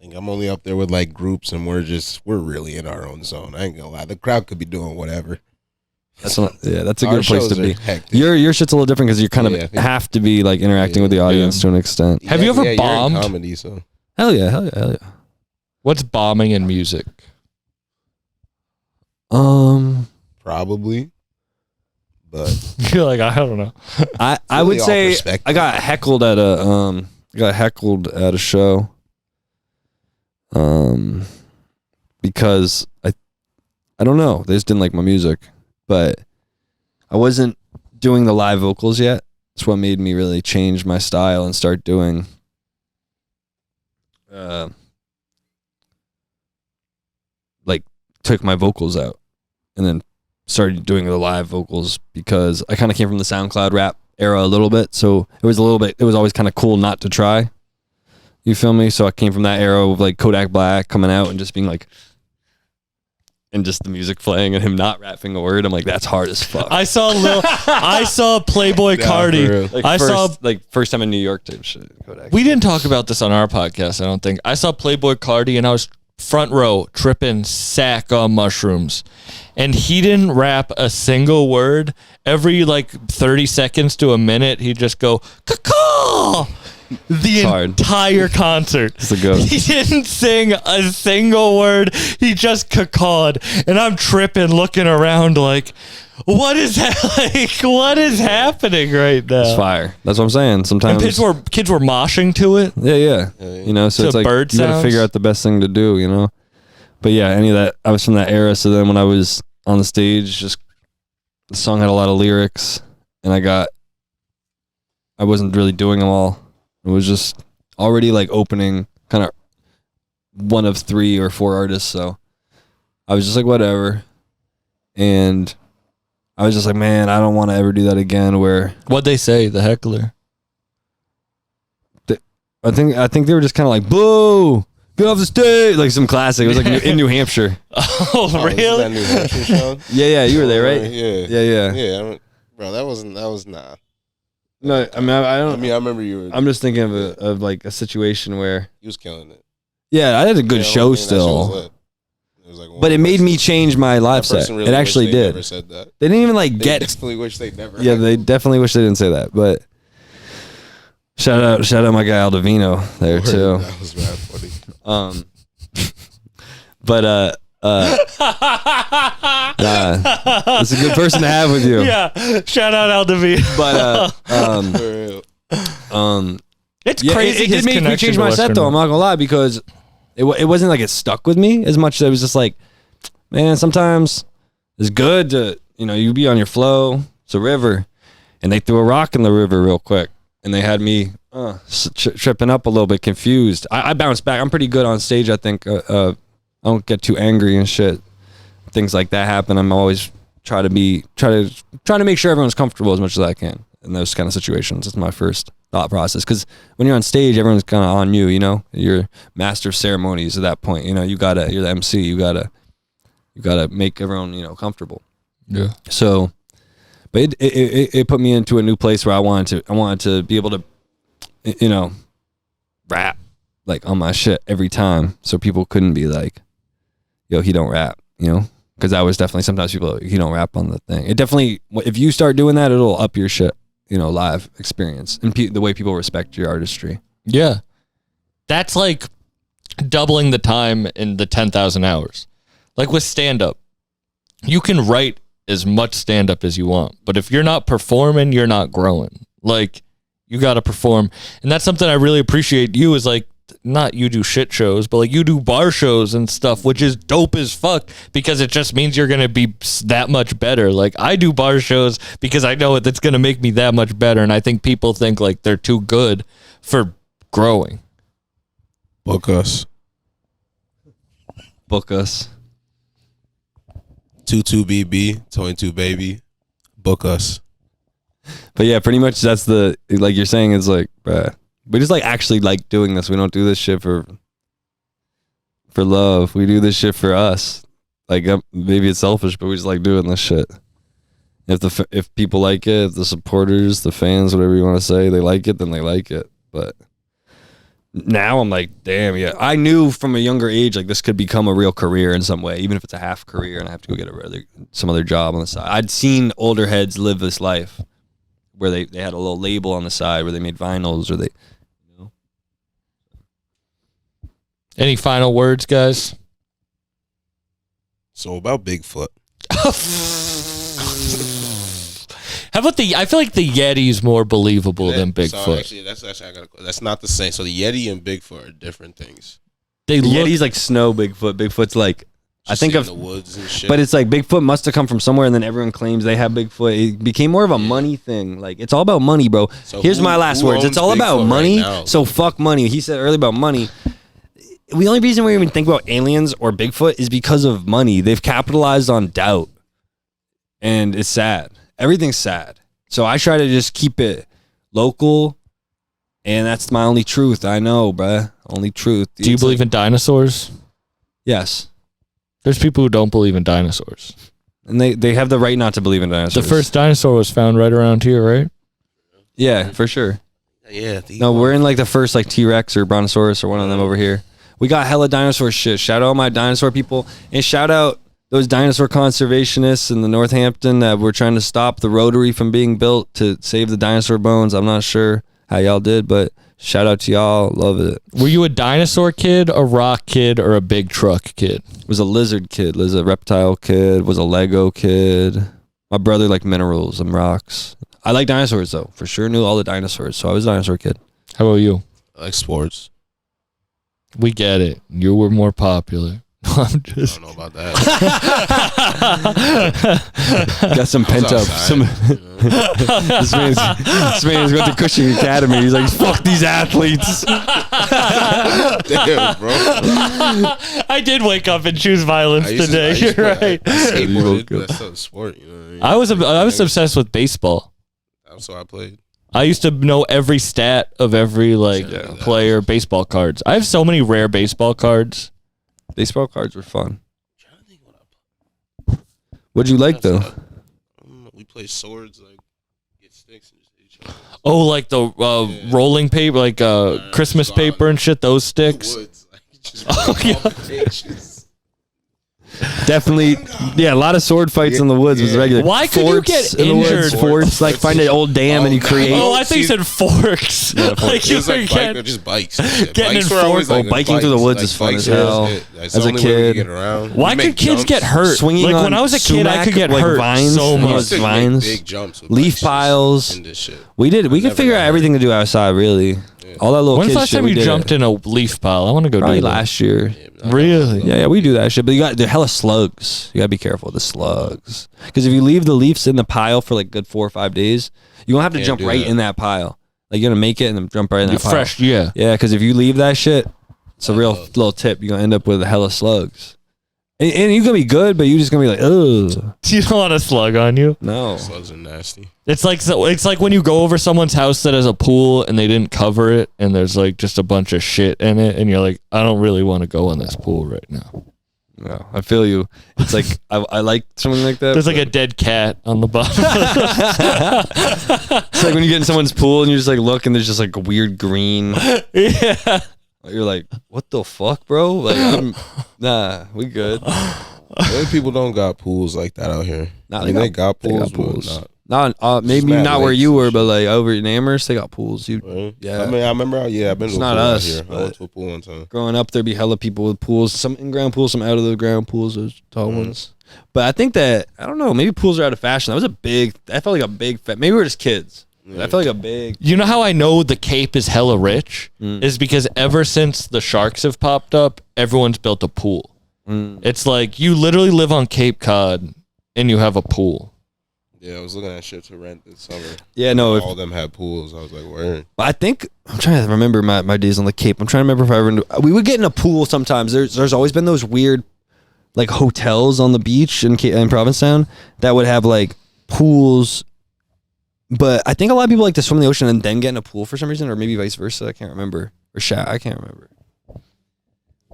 think I'm only up there with like groups, and we're really in our own zone. I ain't gonna lie. The crowd could be doing whatever. That's a Our good place to shows be. are hectic. Your shit's a little different because you kind of have to be like interacting with the audience to an extent. Have you ever you're in bombed? comedy, so. Hell yeah. What's bombing in music? Probably. But You're like, I don't know. I would off say perspective. I got heckled at a show. Because I don't know. They just didn't like my music, but I wasn't doing the live vocals yet. That's what made me really change my style and start doing like took my vocals out and then started doing the live vocals because I kind of came from the SoundCloud rap era a little bit. So it was always kind of cool not to try. You feel me? So I came from that era of like Kodak Black coming out and just being like, and just the music playing and him not rapping a word. I'm like, that's hard as fuck. I saw Playboy Cardi. First time in New York type shit. Kodak. We didn't talk about this on our podcast, I don't think. I saw Playboy Cardi and I was front row tripping sack on mushrooms. And he didn't rap a single word. Every like 30 seconds to a minute, he'd just go, caw the entire concert. It's a goat. He didn't sing a single word. He just cacawed. And I'm tripping, looking around like, what is what is happening right now? It's fire. That's what I'm saying. Sometimes and kids were moshing to it. Yeah. You know, so To it's like bird you gotta sounds? figure out the best thing to do, you know. But yeah, any of that, I was from that era. So then when I was on the stage, just the song had a lot of lyrics, and I wasn't really doing them all. It was just already like opening, kind of one of 3 or 4 artists, so I was just like, whatever. And I was just like, man, I don't want to ever do that again. Where What'd they say, the heckler? I think they were just kind of like, boo, get off the stage, like some classic. It was like in New Hampshire. Oh, Oh, is really? that New Hampshire show? Yeah, you were there, right? Yeah. Yeah. Bro, that was nah. No, I mean, I don't. I remember you were. I'm just thinking of like a situation where, He was killing it. yeah, I had a good Yeah, show that shit was still, lit. It was like one but it made person- me change my live that set. person really It wish actually they did. Never said that. They didn't even like They get. definitely wish they never. Yeah, they definitely wish they didn't say that. But shout out my guy Aldovino there too. That was mad funny. But it's a good person to have with you. Yeah. Shout out Aldovino. But For real. It's yeah, crazy. it did make me change my set though. I'm not gonna lie, because it wasn't like it stuck with me as much as it was just like, man, sometimes it's good to, you be on your flow. It's a river, and they threw a rock in the river real quick, and they had me tripping up a little bit, confused. I bounced back. I'm pretty good on stage, I think. I don't get too angry and shit. Things like that happen. I'm always try to make sure everyone's comfortable as much as I can in those kind of situations. It's my first thought process, because when you're on stage, everyone's kind of on you. You're master of ceremonies at that point. You're the MC. You gotta make everyone comfortable. Yeah. So, but it put me into a new place where I wanted to be able to rap like on my shit every time, so people couldn't be like, yo, he don't rap, because I was definitely, sometimes people are like, he don't rap on the thing. It definitely, if you start doing that, it'll up your shit, live experience and the way people respect your artistry. Yeah. That's like doubling the time in the 10,000 hours. Like with stand-up, you can write as much stand-up as you want, but if you're not performing, you're not growing. Like, you got to perform. And that's something I really appreciate you is like, not you do shit shows, but like you do bar shows and stuff, which is dope as fuck, because it just means you're going to be that much better. Like, I do bar shows because I know it's going to make me that much better. And I think people think like they're too good for growing. Book us. Book us. 22BB, 22 baby. Book us. But yeah, pretty much that's the, like you're saying, it's like, bruh, we just like actually like doing this. We don't do this shit for love. We do this shit for us. Like, maybe it's selfish, but we just like doing this shit. If people like it, if the supporters, the fans, whatever you want to say, they like it, then they like it. But now I'm like, damn, yeah. I knew from a younger age, like, this could become a real career in some way, even if it's a half career and I have to go get some other job on the side. I'd seen older heads live this life where they had a little label on the side where they made vinyls, or they, Any final words, guys? So about Bigfoot. How about I feel like the Yeti is more believable than Bigfoot. So actually, that's not the same. So the Yeti and Bigfoot are different things. They the look Yeti's like snow Bigfoot. Bigfoot's like, I think in of the woods and shit. but it's like Bigfoot must have come from somewhere, and then everyone claims they have Bigfoot. It became more of a money thing. Like, it's all about money, bro. So Here's my last who words. It's owns all about Bigfoot right money. now? So fuck money. He said earlier about money. The only reason we even think about aliens or Bigfoot is because of money. They've capitalized on doubt, and it's sad. Everything's sad. So I try to just keep it local, and that's my only truth. I know, bruh. Only truth. Do you believe in dinosaurs? Yes. There's people who don't believe in dinosaurs. And they have the right not to believe in dinosaurs. The first dinosaur was found right around here, right? Yeah, for sure. yeah. No, we're in like the first like T-Rex or Brontosaurus or one of them over here. We got hella dinosaur shit. Shout out my dinosaur people, and shout out those dinosaur conservationists in the Northampton that were trying to stop the rotary from being built to save the dinosaur bones. I'm not sure how y'all did, but shout out to y'all. Love it. Were you a dinosaur kid, a rock kid, or a big truck kid? Was a lizard kid, was a reptile kid, was a Lego kid. My brother liked minerals and rocks. I like dinosaurs though, for sure. Knew all the dinosaurs, so I was a dinosaur kid. How about you? I like sports. We get it. You were more popular. I'm I just. don't know about that. Got some pent up. This man's going to Cushing Academy. He's like, fuck these athletes. Damn, bro. I did wake up and choose violence today. You're right. I skateboarded. That's a sport. You know what I mean? I was obsessed with baseball. That's what I played. I used to know every stat of every player baseball cards. I have so many rare baseball cards. Baseball cards were fun. What'd you like though? We play swords, like get sticks and just hit each other. Oh, like the rolling paper, like Christmas paper and shit. Those sticks. Woods, like, just Definitely, yeah. A lot of sword fights in the woods was regular. Why could you get in the woods, injured? forts, like find an old dam and you create. Oh, I think you said forks. Like you It was like just bikes. And shit. Getting Bikes in were always forks. like biking through the woods is fun as hell. As As a kid. Why could kids get hurt? Swinging like on when I was a kid, I could get like hurt vines, so and much. vines, big jumps with leaf bikes piles. and this shit. We could figure out everything to do outside. Really, all that little. When's the kid last shit time we you did jumped in a leaf pile? I want to go Probably do that. last year. Really? Yeah, we do that shit. But you got the hella slugs. You gotta be careful with the slugs because if you leave the leaves in the pile for like good 4 or 5 days, you won't have to Can't jump do right that. in that pile. Like you're gonna make it and then jump right in that pile. Fresh, yeah. Yeah, because if you leave that shit, it's a real little tip. You're gonna end up with hella slugs. And you're gonna be good, but you're just gonna be like, ugh. You don't want a slug on you. No. Slugs are nasty. It's like when you go over someone's house that has a pool and they didn't cover it and there's like just a bunch of shit in it and you're like, I don't really want to go in this pool right now. No, I feel you. It's like I like something like that. There's like a dead cat on the bottom. It's like when you get in someone's pool and you just like look and there's just like a weird green. Yeah. You're like, what the fuck, bro? Like, nah, we good. Many people don't got pools like that out here. Nah, they got pools, they got pools. but not. Maybe Just not where lakes you and were, shit. but like over in Amherst, they got pools. Right? Yeah. I mean, I remember. I've been to It's a not pool out us, here. I but- went to a pool one time. Growing up, there'd be hella people with pools. Some in-ground pools, some out-of-the-ground pools, those tall ones. But I think that, I don't know, maybe pools are out of fashion. That felt like a big, maybe we were just kids. But I felt like a big. You know how I know the Cape is hella rich? Mm. Is because ever since the sharks have popped up, everyone's built a pool. It's like you literally live on Cape Cod and you have a pool. Yeah, I was looking at shit to rent this summer. Yeah, no. All of them had pools. I was like, where? I think, I'm trying to remember my days on the Cape. I'm trying to remember if I ever knew. We would get in a pool sometimes. There's always been those weird, like, hotels on the beach in Provincetown that would have, like, pools. But I think a lot of people like to swim in the ocean and then get in a pool for some reason, or maybe vice versa. I can't remember. Or I can't remember.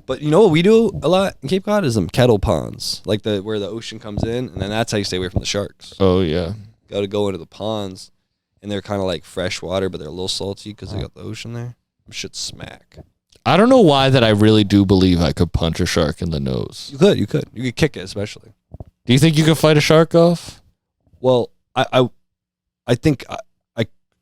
But you know what we do a lot in Cape Cod is kettle ponds, like where the ocean comes in, and then that's how you stay away from the sharks. Oh, yeah. Got to go into the ponds, and they're kind of like fresh water, but they're a little salty because they got the ocean there. Shit smack. I don't know why that I really do believe I could punch a shark in the nose. You could kick it, especially. Do you think you could fight a shark off? Well, I think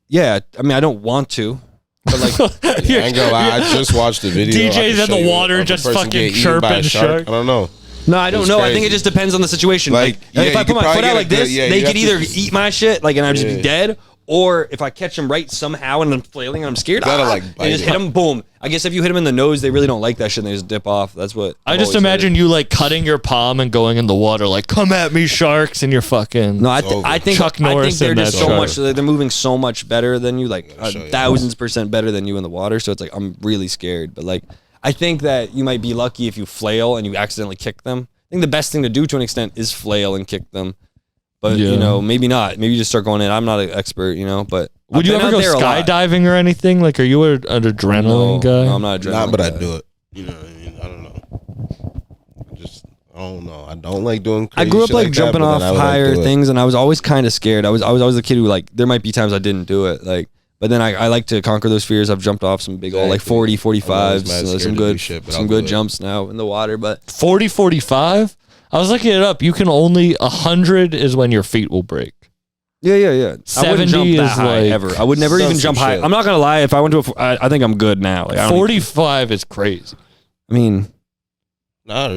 yeah. I mean, I don't want to, but like, I ain't gonna lie. I just watched the video. DJ's I can in show the you water of a just person fucking getting eaten by a chirping shark. I don't know. no, I don't It's know. I think crazy. it just depends on the situation. Like, if yeah, I you put could my probably foot out get a like good- this, yeah, they you could have to either just- eat my shit, like, and I'd just be Yeah. dead. Or if I catch them right somehow and I'm flailing and I'm scared, Gotta, like, and bite just it. hit them, boom. I guess if you hit them in the nose, they really don't like that shit and they just dip off. That's what I I've just always imagine heard. you like cutting your palm and going in the water like, come at me, sharks, and you're fucking... No, It's over. I think Chuck Norris they're in just that so shark. much. They're moving so much better than you, like I'll show you. thousands % better than you in the water. So it's like I'm really scared. But like, I think that you might be lucky if you flail and you accidentally kick them. I think the best thing to do to an extent is flail and kick them. But Yeah. you know, maybe not. Maybe you just start going in. I'm not an expert, you know. But Would I've you been ever out go there a lot. skydiving or anything? Like, are you an adrenaline guy? No, I'm not an adrenaline. Not, but I guy. do it. You know what I mean? I don't know. I don't know. I don't like doing I crazy grew up shit like that, jumping but off then I would, higher do it. things, and I was always kind of scared. I was always a kid who like there might be times I didn't do it, like. But then I like to conquer those fears. I've jumped off some big old like 40, Exactly. 45s, I'm always mad so scared some to do good shit, but some I'll good do it. jumps now in the water. But 40, 45? I was looking it up. You can only... 100 is when your feet will break. yeah. I wouldn't 70 jump that is high like- ever. I would never Done even some jump high. shit. I'm not gonna lie. If I went to I think I'm good now. Like, I don't 45 is crazy. I mean, Nah,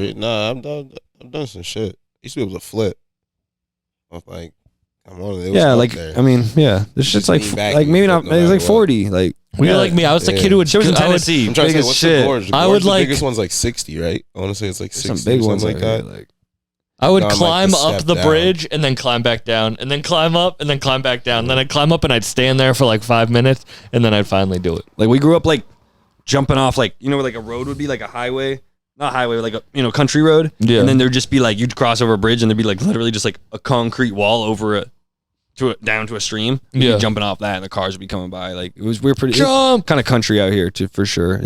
I've done some shit. I used to be able to flip. I was like, I'm on it. It was yeah, up like there. I mean, yeah. This shit's Just like lean back like and maybe flip not. no It's like matter what. 40. Like Were you like me? I was the kid who would. She was in I would- Tennessee. I'm trying to Big say, as what's shit. the gorge? The I gorge, would the like- biggest one's like 60, right? I want to say it's like 60 Some big or ones something like that. Like, I would Gone, like, climb the up step the down. bridge and then climb back down, and then climb up and then climb back down. Then I'd climb up and I'd stand there for like 5 minutes, and then I'd finally do it. we grew up like jumping off like where like a road would be like a highway, not highway, like a country road. Yeah. And then there'd just be like you'd cross over a bridge and there'd be like literally just like a concrete wall over it down to a stream. You'd Yeah. be jumping off that and the cars would be coming by. Like we're pretty Jump! kind of country out here too for sure.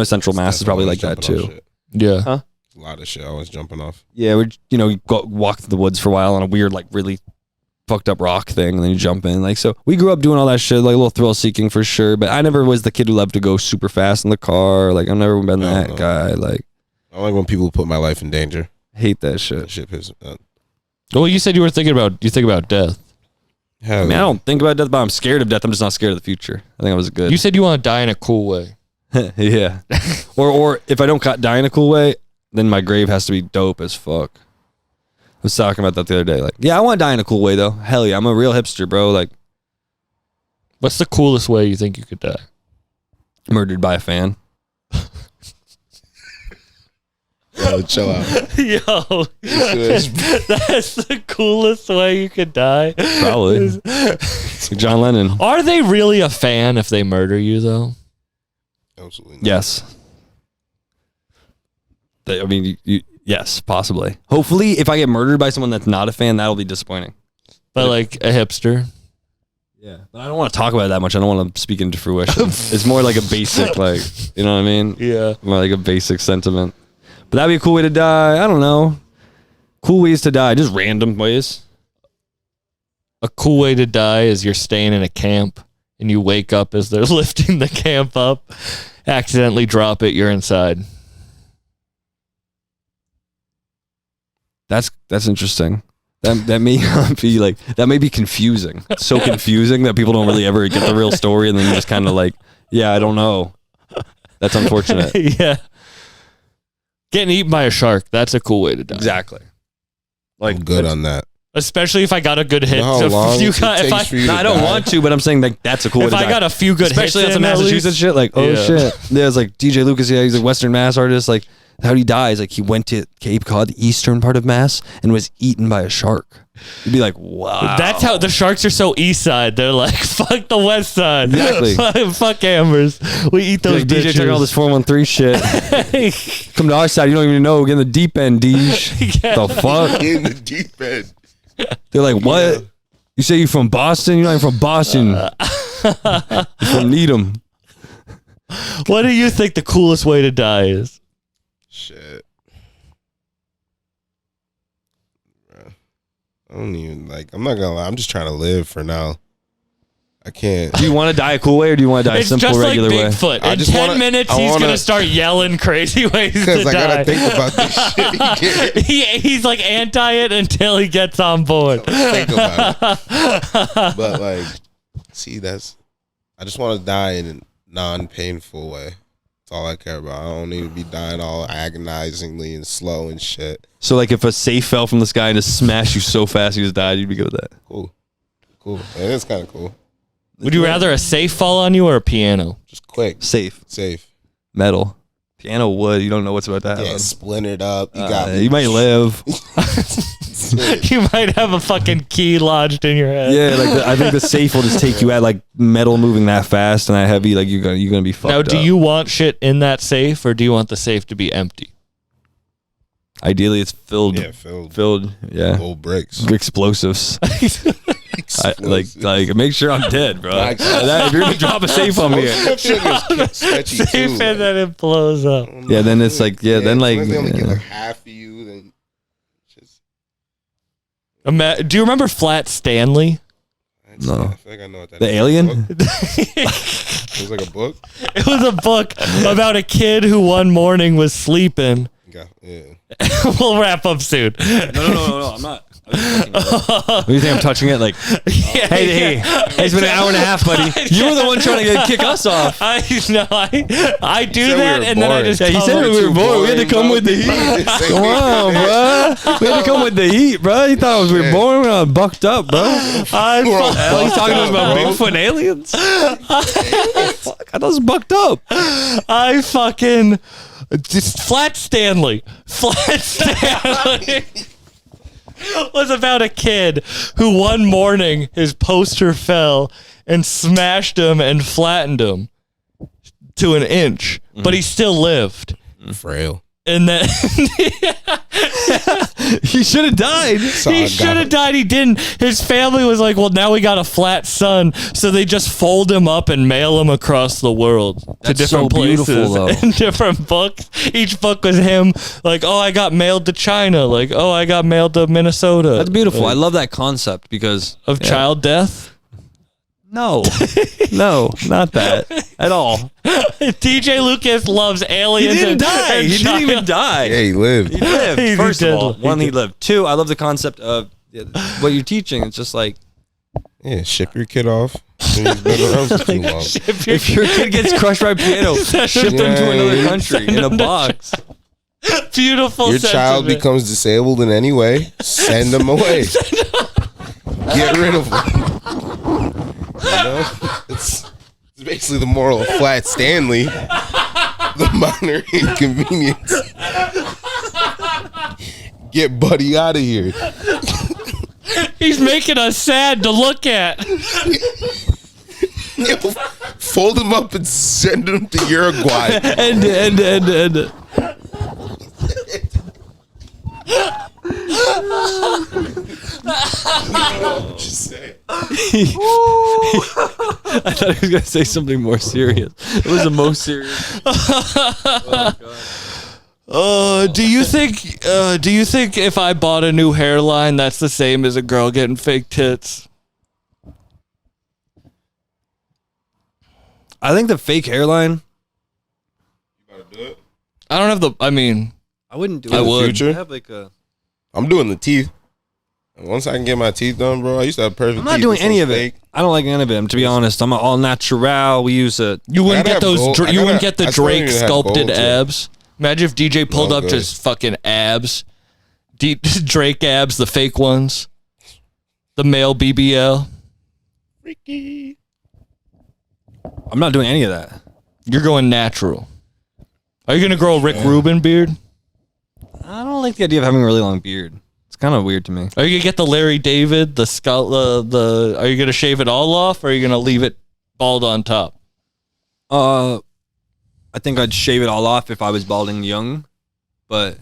Central Mass is probably like that Jumping off too. shit. Yeah. Huh? A lot of shit I was jumping off. Yeah, we walk through the woods for a while on a weird like really fucked up rock thing, and then you jump in. Like so, we grew up doing all that shit, like a little thrill seeking for sure. But I never was the kid who loved to go super fast in the car. Like I've never been that no. guy. Like I don't like when people put my life in danger. hate that That shit. shit pisses me off. Well, you said you think about death. Hell, I mean, I don't think about death, but I'm scared of death. I'm just not scared of the future. I think I was good. You said you want to die in a cool way. Yeah. or if I don't die in a cool way, then my grave has to be dope as fuck. I was talking about that the other day. Like, yeah, I want to die in a cool way though. Hell yeah, I'm a real hipster, bro. Like What's the coolest way you think you could die? murdered by a fan. Yo, chill out. Yo, that's the coolest way you could die. Probably. John Lennon. Are they really a fan if they murder you though? Absolutely not. Yes. I mean, yes, possibly. Hopefully, if I get murdered by someone that's not a fan, that'll be disappointing. But like a hipster. Yeah, but I don't want to talk about it that much. I don't want to speak into fruition. It's more like a basic, like, you know what I mean? Yeah. More like a basic sentiment. But that'd be a cool way to die. I don't know. Cool ways to die, just random ways. A cool way to die is you're staying in a camp and you wake up as they're lifting the camp up, accidentally drop it, you're inside. That's interesting. That may not be like, that may be confusing. It's so confusing that people don't really ever get the real story, and then you just kind of like, yeah, I don't know. That's unfortunate. Yeah. Getting eaten by a shark, that's a cool way to die. Exactly. Like, I'm good on that. Especially if I got a good hit. You know how So long if it takes for you No, to I don't die? want to, but I'm saying like that's a cool way if to I die. got a few good Especially hits on some in, at Massachusetts least. shit, like, oh Yeah. shit. There's like DJ Lucas, yeah, he's a Western Mass artist. Like, how'd he die? He's like, he went to Cape Cod, the eastern part of Mass, and was eaten by a shark. You'd be like, wow. That's how the sharks are so east side. They're like, fuck the west side. Exactly. Fuck Ambers. We eat those Like, DJ talking all this 413 shit. bitches. Come to our side, you don't even know. Get in the deep end, Deej. Yeah. The fuck? In the deep end. They're like, what? You say you're from Boston? You're not even from Boston. You're from Needham. What do you think the coolest way to die is? Shit. I don't even I'm not gonna lie. I'm just trying to live for now. I can't. Do you want to die a cool way, or do you want to die a It's simple, just like regular way? Bigfoot. I In just 10 wanna- minutes, I he's wanna- going to start yelling crazy ways to Because I die. gotta think about this shit. You can't He's like anti it until he gets on board. think about it. But like, see, I just want to die in a non-painful way. That's all I care about. I don't need to be dying all agonizingly and slow and shit. So, like, if a safe fell from the sky and just smashed you so fast you just died, you'd be good with that. Cool. It is kind of cool. Would you rather a safe fall on you or a piano? Just quick, Safe. metal. Piano wood. You don't know what's about to happen. Yeah, splintered up. You got me. You might live. You might have a fucking key lodged in your head. Yeah, like I think the safe will just take you at like metal moving that fast and that heavy. Like you're gonna be fucked Now, up. do you want shit in that safe or do you want the safe to be empty? Ideally, it's filled. Yeah, filled. Filled. Yeah. Old bricks. Explosives. Like make sure I'm dead, bro. Like- If you're gonna drop a safe on me, That shit is sketchy Safe too. and then it blows up. yeah, then it's like then like. Once they only get yeah. like half of you, then just Do you remember Flat Stanley? No. I feel like I know what that The is. alien? It was like a book. It was a book about a kid who one morning was sleeping. Yeah. We'll wrap up soon. No. I'm not. What do you think I'm touching it? Like, hey, it's been an hour and a half, buddy. You were the one trying to kick us off. I do that, and then I just. Yeah, he said we were bored. We had to come with the heat. Come on, bro. We had to come with the heat, bro. He thought we were boring. We were bucked up, bro. He's talking to us about Bigfoot and aliens. Fuck, I was bucked up. I fucking just Flat Stanley. Flat Stanley was about a kid who one morning his poster fell and smashed him and flattened him to an inch, but he still lived. Frail. And then He should have died. he should have died. He didn't. His family was like, well, now we got a flat son. So they just fold him up and mail him across the world to That's different so places beautiful, though. in different books. Each book was him like, oh, I got mailed to China. Like, oh, I got mailed to Minnesota. That's beautiful. I love that concept because Of child death. no, not that at all. DJ Lucas loves He aliens. didn't and- die. and He didn't even China. die. Yeah, he lived. He lived. He First did. of all, He one, he did. lived. Two, I love the concept of what you're teaching. It's just like Yeah, ship your kid off. And he's been around for too long. if your kid gets crushed by a piano, ship them to another country in a box. Beautiful. Your child sentiment. becomes disabled in any way, send them away. Get rid of them. You know? It's basically the moral of Flat Stanley. The minor inconvenience. Get Buddy out of here. He's making us sad to look at. Yo, fold him up and send him to Uruguay. And Just say. I thought he was gonna say something more serious. It was the most serious. Do you think if I bought a new hairline, that's the same as a girl getting fake tits? I think the fake hairline. I don't have the. I mean, I wouldn't do it. I would. Future? I have like a. I'm doing the teeth. And once I can get my teeth done, bro, I used to have perfect I'm teeth. not doing This any one's of fake. it. I don't like any of it. To be honest, I'm all natural. We use it. you wouldn't gotta get have those. gold. You wouldn't get the I still Drake even have sculpted gold, too. abs. Imagine if DJ pulled No up good. just fucking abs, deep Drake abs, the fake ones, the male BBL. Freaky. I'm not doing any of that. You're going natural. Are you gonna grow a Rick Rubin beard? I don't like the idea of having a really long beard. It's kind of weird to me. Are you gonna get the Larry David, the skull, Are you gonna shave it all off, or are you gonna leave it bald on top? I think I'd shave it all off if I was balding young, but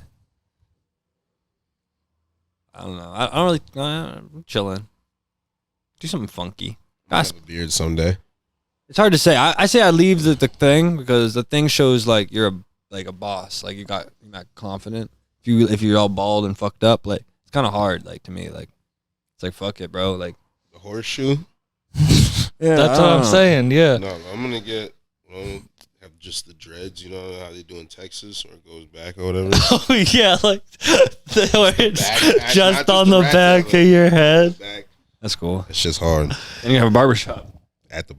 I don't know. I don't really. I'm chilling. Do something funky. I'll have a beard someday. It's hard to say. I say I leave the thing because the thing shows like you're a boss. Like you're not confident. If you're all bald and fucked up, like it's kind of hard. Like to me, like it's like fuck it, bro. Like The horseshoe? yeah, That's what I'm saying. Yeah. No, I'm gonna get have just the dreads, you know how they do in Texas, or it goes back or whatever. Oh yeah, like where it's Back, just not on the the rack, back like, of your head. Back. That's cool. It's just hard. And you have a barbershop. At the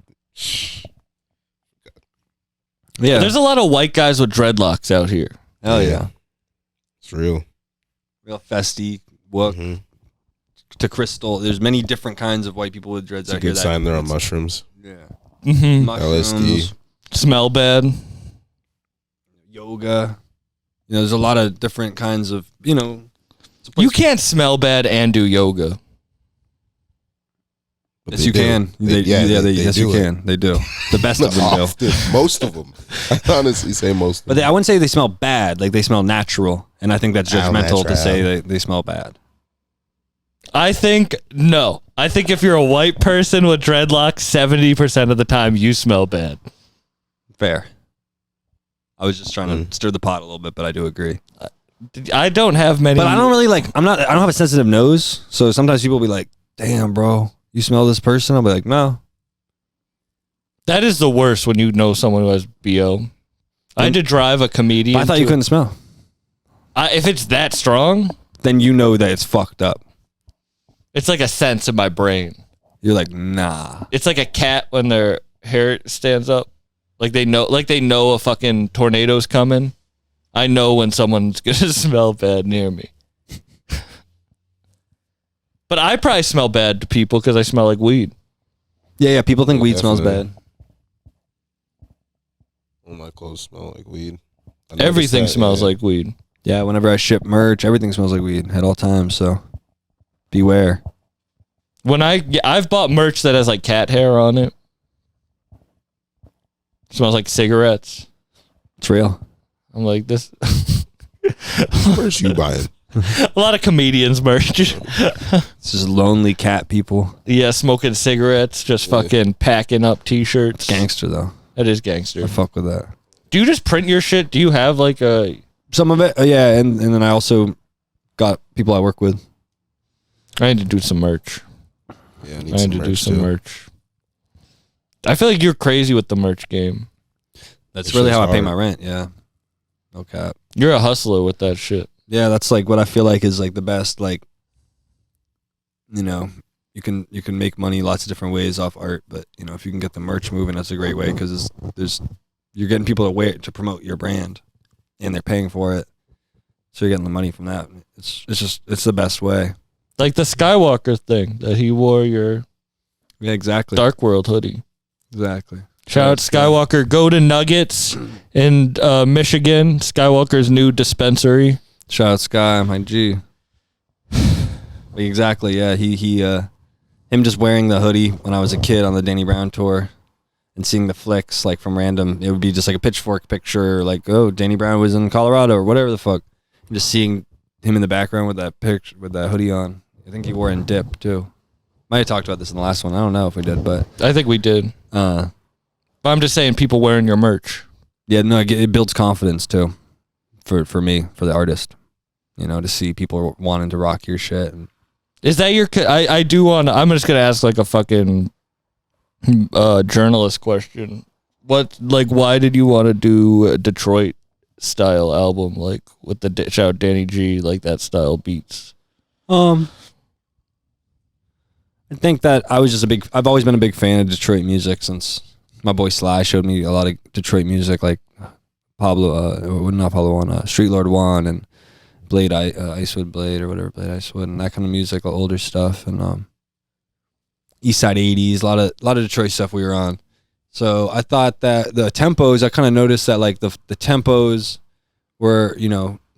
Yeah. There's a lot of white guys with dreadlocks out here. Hell yeah. It's real. Real festy. What Mhm. to crystal. There's many different kinds of white people with dreads It's a out here. good sign they're on mushrooms. Yeah. Mm-hmm. Mushrooms, LSD. Smell bad. yoga. You know, there's a lot of different kinds of, you know. it's a place- You can't smell bad and do yoga. But Yes, they you do. can. They Yes, do you it. can. They do. The best of them do. Often. Most of them. I honestly say most of But them. I wouldn't say they smell bad. Like they smell natural, and I think that's Al judgmental to natural. say they smell bad. I think no. I think if you're a white person with dreadlocks, 70% of the time you smell bad. Fair. I was just trying to stir the pot a little bit, but I do agree. I don't have many. But I don't really like. I don't have a sensitive nose, so sometimes people will be like, "Damn, bro, you smell this person." I'll be like, "No." That is the worst when you know someone who has BO. I had to drive a comedian. But I thought you couldn't smell. If it's that strong, Then you know that it's fucked up. It's like a sense in my brain. You're like, nah. It's like a cat when their hair stands up. Like they know a fucking tornado's coming. I know when someone's gonna smell bad near me. But I probably smell bad to people because I smell like weed. Yeah. People think weed smells Definitely. bad. All my clothes smell like weed. I noticed Everything that, smells yeah. like weed. Yeah. Whenever I ship merch, everything smells like weed at all times. So beware. When I've bought merch that has like cat hair on it. Smells like cigarettes. It's real. I'm like this. Where's you buying? A lot of comedians merch. It's just lonely cat people. Yeah, smoking cigarettes, just fucking packing up t-shirts. Gangster though. That is gangster. I fuck with that. Do you just print your shit? Do you have like a... Some of it, yeah, and then I also got people I work with. I need to do some merch. Yeah, I I need need some to do merch some too. merch. I feel like you're crazy with the merch game. That's That really shit's how I pay hard. my rent. Yeah, no cap. You're a hustler with that shit. Yeah, that's like what I feel like is like the best. Like, you know, you can make money lots of different ways off art, but you know, if you can get the merch moving, that's a great way because you're getting people to promote your brand, and they're paying for it, so you're getting the money from that. It's the best way. Like the Skywalker thing that he wore your Yeah, exactly. Dark World hoodie. Exactly. Shout out Skywalker. Go to Nuggets in Michigan. Skywalker's new dispensary. Shout out Sky, my G. Exactly. Yeah, him just wearing the hoodie when I was a kid on the Danny Brown tour, and seeing the flicks like from random. It would be just like a Pitchfork picture, like Danny Brown was in Colorado or whatever the fuck. And just seeing him in the background with that picture with that hoodie on. I think he wore it in Dip too. Might have talked about this in the last one. I don't know if we did, but I think we did. But I'm just saying people wearing your merch. yeah, no, it builds confidence too, for me, for the artist. You know, to see people wanting to rock your shit. And Is that your... I do want... I'm just going to ask like a fucking journalist question. Why did you want to do a Detroit style album, like with the shout out Danny G, like that style beats? I think that I've always been a big fan of Detroit music since my boy Sly showed me a lot of Detroit music, like Street Lord Juan and Blade, Icewood Blade or whatever, Blade Icewood, and that kind of music, older stuff, and East Side 80s, a lot of Detroit stuff we were on. So I thought that the tempos, I kind of noticed that like the tempos were,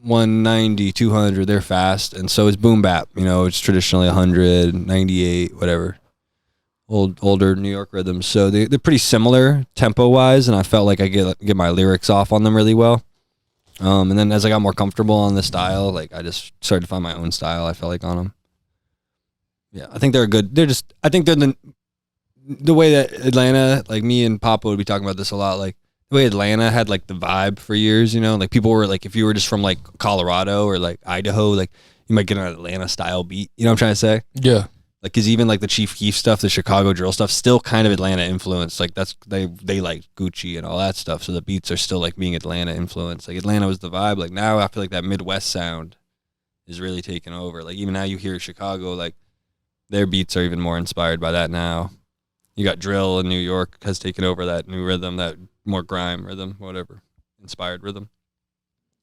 190, 200, they're fast, and so is boom bap. It's traditionally 100, 98, whatever. Older New York rhythms. So they're pretty similar tempo wise, and I felt like I get my lyrics off on them really well. And then as I got more comfortable on the style, like I just started to find my own style. I felt like on them. Yeah, I think they're good. I think they're the way that Atlanta, like me and Papa would be talking about this a lot, like the way Atlanta had like the vibe for years, like people were like, if you were just from like Colorado or like Idaho, like you might get an Atlanta style beat. You know what I'm trying to say? Yeah. Like, cause even like the Chief Keef stuff, the Chicago drill stuff, still kind of Atlanta influenced. Like they like Gucci and all that stuff. So the beats are still like being Atlanta influenced. Like Atlanta was the vibe. Like now I feel like that Midwest sound is really taking over. Like even now you hear Chicago, like their beats are even more inspired by that now. You got drill in New York has taken over that new rhythm, that more grime rhythm, whatever, inspired rhythm.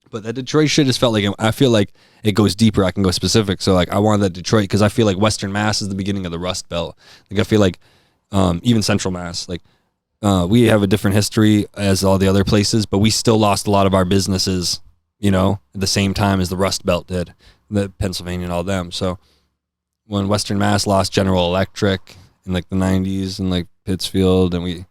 But that Detroit shit just felt like, I feel like it goes deeper. I can go specific. So like I wanted that Detroit because I feel like Western Mass is the beginning of the Rust Belt. Like I feel like even Central Mass, like we have a different history as all the other places, but we still lost a lot of our businesses, at the same time as the Rust Belt did, the Pennsylvania and all them. So when Western Mass lost General Electric in like the 90s and like Pittsfield, and we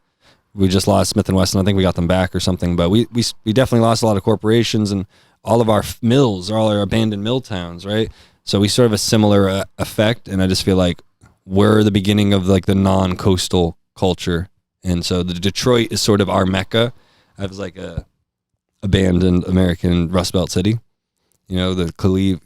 just lost Smith & Wesson. I think we got them back or something, but we definitely lost a lot of corporations, and all of our mills are all our abandoned mill towns, right? So we sort of a similar effect, and I just feel like we're the beginning of like the non-coastal culture, and so the Detroit is sort of our mecca. I was like a abandoned American Rust Belt city. The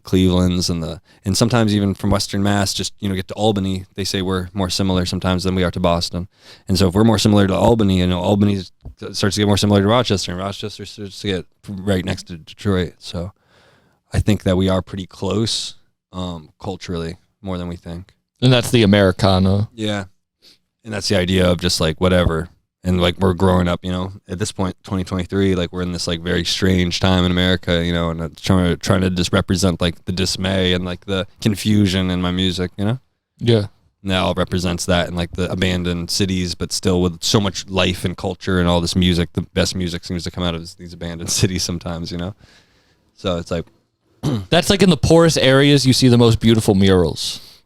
Clevelands and sometimes even from Western Mass, just, get to Albany, they say we're more similar sometimes than we are to Boston. And so if we're more similar to Albany, Albany starts to get more similar to Rochester, and Rochester starts to get right next to Detroit. So I think that we are pretty close culturally, more than we think. And that's the Americana. Yeah. And that's the idea of just like whatever. And like we're growing up, you know, at this point, 2023, like we're in this like very strange time in America, you know, and trying to just represent like the dismay and like the confusion in my music, you know? Yeah. And that all represents that and like the abandoned cities, but still with so much life and culture and all this music. The best music seems to come out of these abandoned cities sometimes, you know? So it's like. That's like in the poorest areas, you see the most beautiful murals.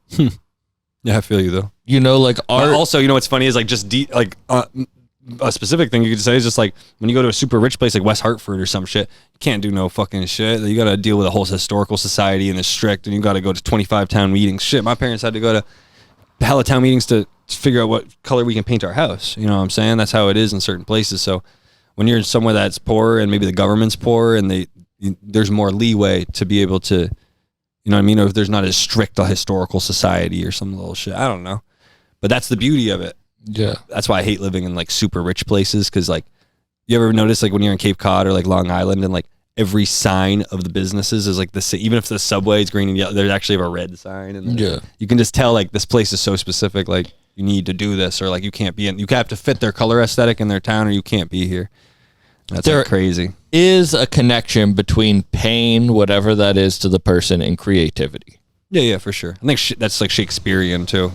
Yeah, I feel you though. You know, like art. But also, you know what's funny is like just a specific thing you could say is just like when you go to a super rich place like West Hartford or some shit, you can't do no fucking shit. You got to deal with a whole historical society and it's strict, and you got to go to 25 town meetings. Shit, my parents had to go to hella town meetings to figure out what color we can paint our house. You know what I'm saying? That's how it is in certain places. So when you're somewhere that's poor and maybe the government's poor and there's more leeway to be able to, you know what I mean? Or if there's not as strict a historical society or some little shit. I don't know. But that's the beauty of it. Yeah. That's why I hate living in like super rich places. Cause like, you ever notice like when you're in Cape Cod or like Long Island and like every sign of the businesses is like even if the subway is green and yellow, there's actually a red sign. And yeah, you can just tell like this place is so specific. Like you need to do this or like you can't be in, you have to fit their color aesthetic in their town or you can't be here. That's like crazy. Is a connection between pain, whatever that is to the person, and creativity. Yeah, for sure. I think that's like Shakespearean too.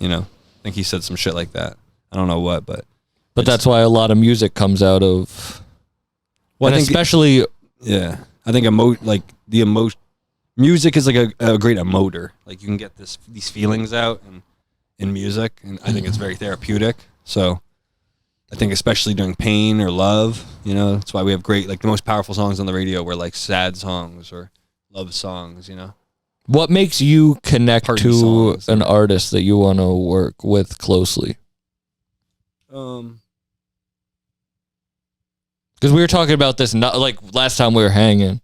You know, I think he said some shit like that. I don't know what, but that's why a lot of music comes out of. Well, I think especially. Yeah, I think music is like a great emoter. Like you can get these feelings out in music, and I think it's very therapeutic. So I think especially during pain or love, you know, that's why we have great, like the most powerful songs on the radio were like sad songs or love songs, you know. What makes you connect Party to songs. an artist that you want to work with closely? Um, Because we were talking about this, not like last time we were hanging.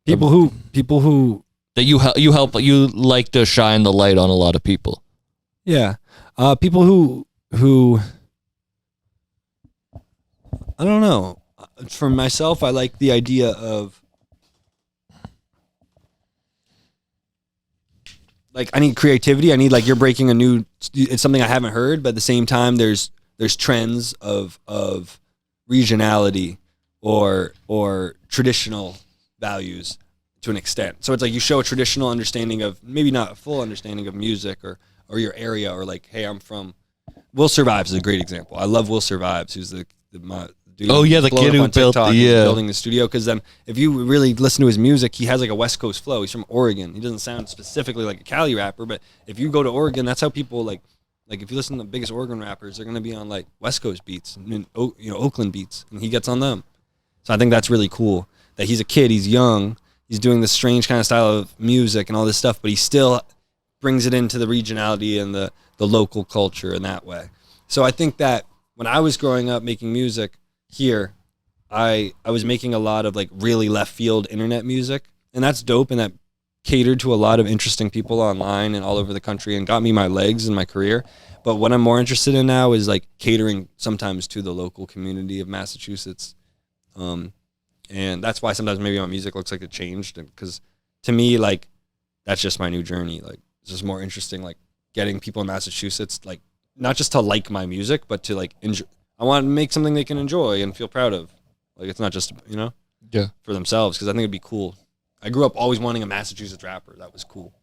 people who That you like to shine the light on a lot of people. yeah, people who I don't know. For myself, I like the idea of like I need creativity. I need like you're breaking it's something I haven't heard, but at the same time there's trends of regionality or traditional values to an extent. So it's like you show a traditional understanding of maybe not a full understanding of music or your area or like, hey, I'm from Will Survives is a great example. I love Will Survives, who's the dude. Oh yeah, the kid who built building the studio. Because then, if you really listen to his music, he has like a West Coast flow. He's from Oregon. He doesn't sound specifically like a Cali rapper, but if you go to Oregon, that's how people like if you listen to the biggest Oregon rappers, they're gonna be on like West Coast beats and Oakland beats, and he gets on them. So I think that's really cool that he's a kid, he's young, he's doing this strange kind of style of music and all this stuff, but he still brings it into the regionality and the local culture in that way. So I think that when I was growing up making music here, I was making a lot of like really left field internet music, and that's dope, and that catered to a lot of interesting people online and all over the country and got me my legs in my career. But what I'm more interested in now is like catering sometimes to the local community of Massachusetts. And that's why sometimes maybe my music looks like it changed, because to me, like, that's just my new journey. Like, it's just more interesting, like getting people in Massachusetts, like not just to like my music, but to like enjoy. I want to make something they can enjoy and feel proud of. Like, it's not just, for themselves, because I think it'd be cool. I grew up always wanting a Massachusetts rapper. That was cool,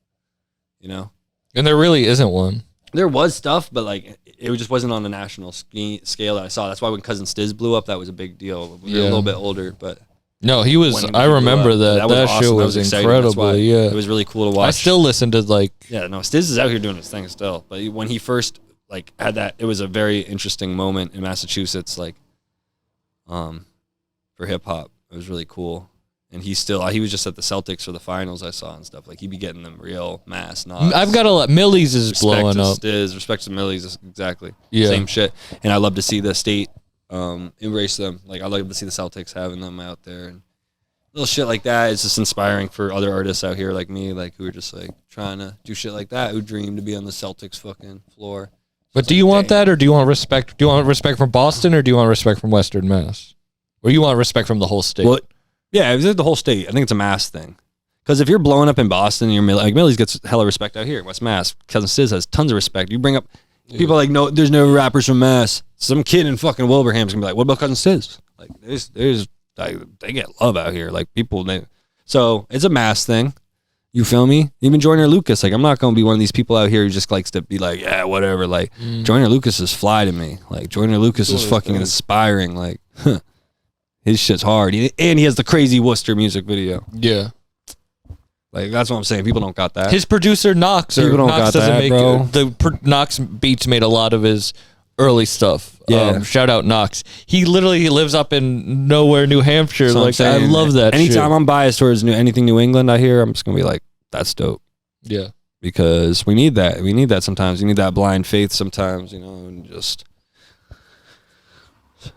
And there really isn't one. There was stuff, but like it just wasn't on the national scale that I saw. That's why when Cousin Stiz blew up, that was a big deal. We were a little bit older, but no, he was. I remember that. That awesome. shit was incredible. Yeah, it was really cool to watch. I still listen to like. Yeah, no, Stiz is out here doing his thing still. But when he first like had that, it was a very interesting moment in Massachusetts, like, for hip hop. It was really cool. And he was just at the Celtics for the finals I saw and stuff. Like, he'd be getting them real mass nods. I've got a lot. Millie's is blowing up. Respect to Millie's, exactly. Yeah. Same shit. And I love to see the state embrace them. Like, I love to see the Celtics having them out there. And little shit like that is just inspiring for other artists out here like me, like, who are just, like, trying to do shit like that, who dream to be on the Celtics fucking floor. But do you want that, or do you want respect? Do you want respect from Boston, or do you want respect from Western Mass? Or you want respect from the whole state? Well, yeah, it was the whole state. I think it's a mass thing. Because if you're blowing up in Boston, you're like Millie's gets hella respect out here. West Mass, Cousin Sis has tons of respect. You bring up people like no, there's no rappers from Mass. Some kid in fucking Wilbraham's gonna be like, what about Cousin Sis? Like there's like, they get love out here. Like people, so it's a Mass thing. You feel me? Even Joyner Lucas, like I'm not gonna be one of these people out here who just likes to be like, yeah, whatever. Like Joyner Lucas is fly to me. Like Joyner Lucas is fucking inspiring. Like his shit's hard, and he has the crazy Worcester music video. Yeah. Like that's what I'm saying. People don't got that. His producer Knox, People don't got doesn't that, make bro. Knox Beats made a lot of his early stuff. Yeah. Shout out Knox. He literally lives up in nowhere, New Hampshire. So I'm like saying, I love that. Anytime shit. I'm biased towards anything New England I hear, I'm just gonna be like, that's dope. Yeah. Because we need that. We need that sometimes. You need that blind faith sometimes, and just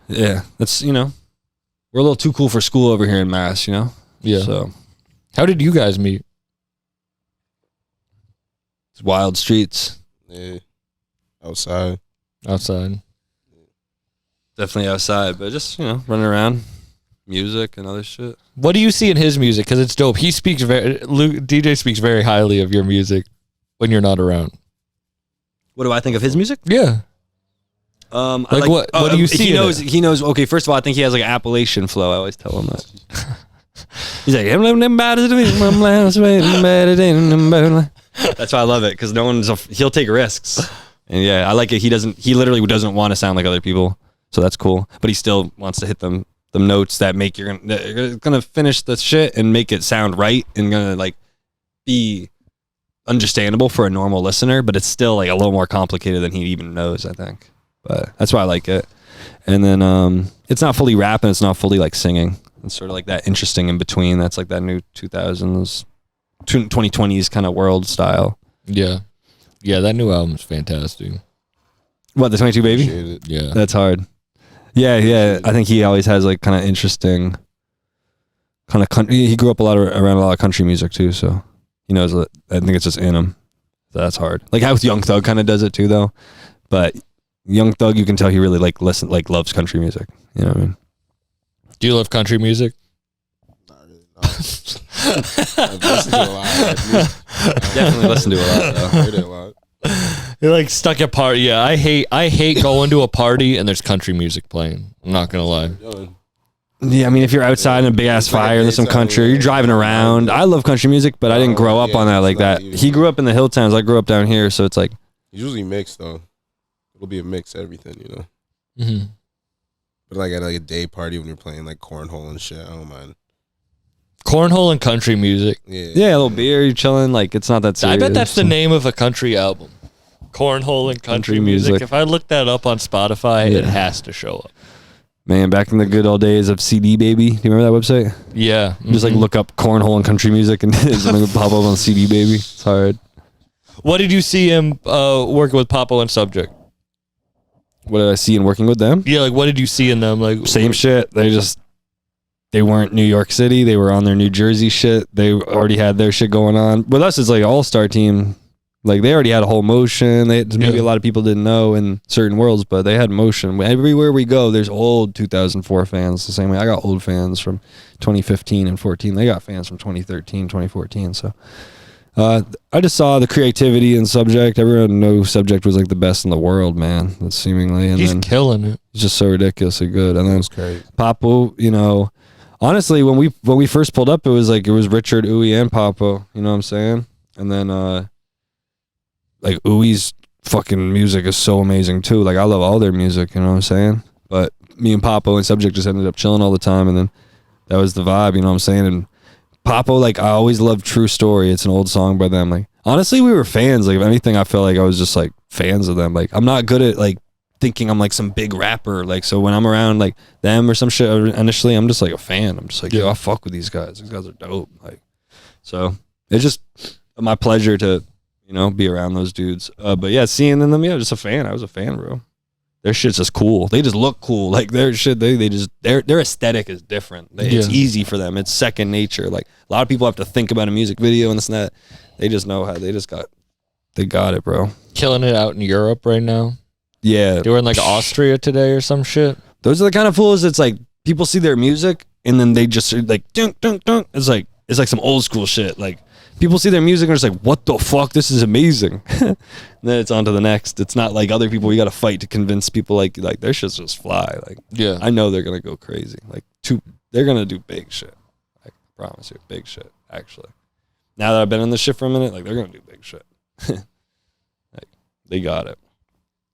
that's we're a little too cool for school over here in Mass, Yeah. So How did you guys meet? it's wild streets. Yeah. Outside. Outside. Definitely outside, but just, running around. Music and other shit. What do you see in his music? Because it's dope. He speaks DJ speaks very highly of your music when you're not around. What do I think of his music? Yeah. What do you see? He knows. Okay, first of all, I think he has like an Appalachian flow. I always tell him that. He's like, that's why I love it, because he'll take risks. And yeah, I like it. He literally doesn't want to sound like other people. So that's cool. But he still wants to hit them notes that make you're gonna finish the shit and make it sound right and gonna like be understandable for a normal listener, but it's still like a little more complicated than he even knows, I think. But that's why I like it. And then it's not fully rap and it's not fully like singing. It's sort of like that interesting in between. That's like that new 2000s, 2020s kind of world style. Yeah. Yeah, that new album's fantastic. What, the 22 Baby? Yeah. That's hard. Yeah. I think he always has like kind of interesting kind of country. He grew up around a lot of country music too, so he knows that. I think it's just in him. So that's hard. Like how Young Thug kind of does it too, though. But Young Thug, you can tell he really loves country music. You know what I mean? Do you love country music? Not really. No. I've listened to a lot. Definitely listen to a lot, though. Heard it a lot. You're like stuck at party. Yeah, I hate going to a party and there's country music playing. I'm not gonna lie. Yeah, I mean, if you're outside in a big ass fire and there's some country, you're driving around. I love country music, but I didn't grow up on that like that. He grew up in the hill towns. I grew up down here, so it's like Usually mixed though. It'll be a mix of everything, Mm-hmm. But like at like a day party when you're playing like cornhole and shit, I don't mind. Cornhole and country music. yeah, a little beer, you're chilling. Like it's not that serious. I bet that's the name of a country album. Cornhole and country music. If I look that up on Spotify, it has to show up. Man, back in the good old days of CD Baby. Do you remember that website? Yeah. Just like look up cornhole and country music and something would pop up on CD Baby. It's hard. What did you see him working with Papo and Subject? What did I see in working with them? Yeah, like what did you see in them? Like Same shit. They weren't New York City. They were on their New Jersey shit. They already had their shit going on. With us, it's like an all-star team. Like they already had a whole motion. Maybe a lot of people didn't know in certain worlds, but they had motion. Everywhere we go, there's old 2004 fans. The same way I got old fans from 2015 and 14. They got fans from 2013, 2014. So I just saw the creativity in Subject. Everyone knew Subject was like the best in the world, man. That's seemingly. And he's then killing it. he's just so ridiculously good. And then That's great. Papo, honestly, when we first pulled up, it was Richard, Uwe, and Papo. You know what I'm saying? And then like Uwe's fucking music is so amazing too. Like I love all their music. You know what I'm saying? But me and Papo and Subject just ended up chilling all the time, and then that was the vibe. You know what I'm saying? And Papo, like I always loved True Story. It's an old song by them. Like honestly, we were fans. Like if anything, I felt like I was just like fans of them. Like I'm not good at like thinking I'm like some big rapper. Like so when I'm around like them or some shit initially, I'm just like a fan. I'm just like, yo, I fuck with these guys. These guys are dope. Like so it's just my pleasure to be around those dudes. But yeah, seeing them, just a fan. I was a fan, bro. Their shit's just cool. They just look cool. Like their shit, their aesthetic is different. It's easy for them. It's second nature. Like a lot of people have to think about a music video and this and that. They just know how. They got it, bro. Killing it out in Europe right now. Yeah, They were in like Austria today or some shit. those are the kind of fools. It's like people see their music and then they just are like dunk dunk dunk. It's like it's like some old school shit. Like people see their music and it's like, what the fuck? This is amazing. And then it's on to the next. It's not like other people you got to fight to convince people like their shit's just fly. Like, Yeah. I know they're going to go crazy. Like they're going to do big shit. I promise you, big shit, actually. Now that I've been in this shit for a minute, like they're going to do big shit. Like they got it.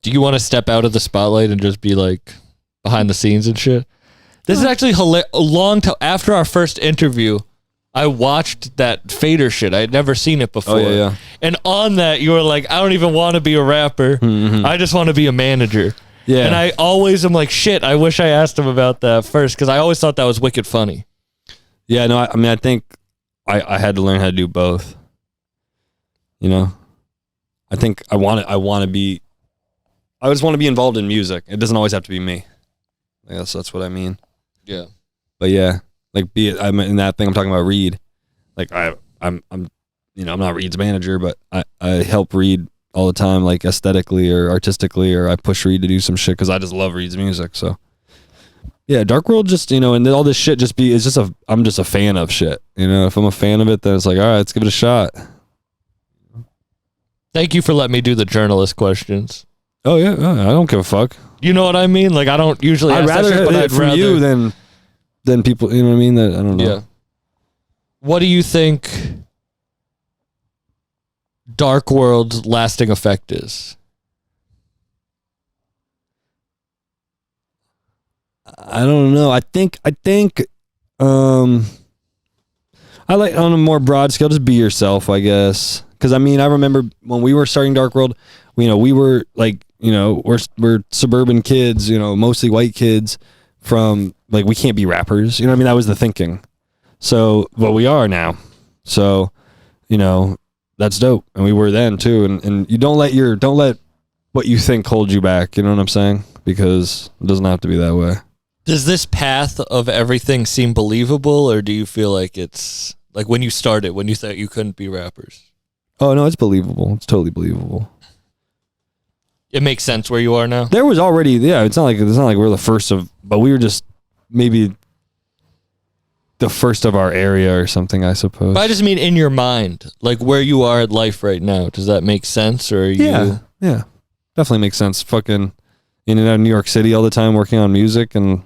Do you want to step out of the spotlight and just be like behind the scenes and shit? This is actually a long time after our first interview. I watched that Fader shit. I had never seen it before. Oh, yeah. And on that, you were like, I don't even want to be a rapper. I just want to be a manager. Yeah. And I always am like, shit, I wish I asked him about that first because I always thought that was wicked funny. Yeah, no, I mean, I think I had to learn how to do both. You know? I think I just want to be involved in music. It doesn't always have to be me. I guess that's what I mean. Yeah. But yeah, like I'm in that thing I'm talking about Reed. Like I'm not Reed's manager, but I help Reed all the time, like aesthetically or artistically, or I push Reed to do some shit because I just love Reed's music. So yeah, Dark World just, and all this shit I'm just a fan of shit. If I'm a fan of it, then it's like, all right, let's give it a shot. Thank you for letting me do the journalist questions. Oh yeah, I don't give a fuck. You know what I mean? Like I don't usually I'd ask that rather shit, but hear I'd it from rather you than people, you know what I mean? That I don't know. Yeah. What do you think Dark World's lasting effect is? I don't know. I think I like on a more broad scale, just be yourself, I guess. Because I mean, I remember when we were starting Dark World, we were like, we're suburban kids, mostly white kids from like, we can't be rappers. You know what I mean? That was the thinking. So, well, we are now. So, that's dope. And we were then too. And you don't let what you think hold you back. You know what I'm saying? Because it doesn't have to be that way. Does this path of everything seem believable, or do you feel like it's like when you started, when you thought you couldn't be rappers? Oh no, it's believable. It's totally believable. It makes sense where you are now. There was already, yeah. It's not like we're the first of, but we were just maybe the first of our area or something, I suppose. But I just mean in your mind, like where you are in life right now. Does that make sense, or are you? Yeah, definitely makes sense. Fucking in and out of New York City all the time, working on music and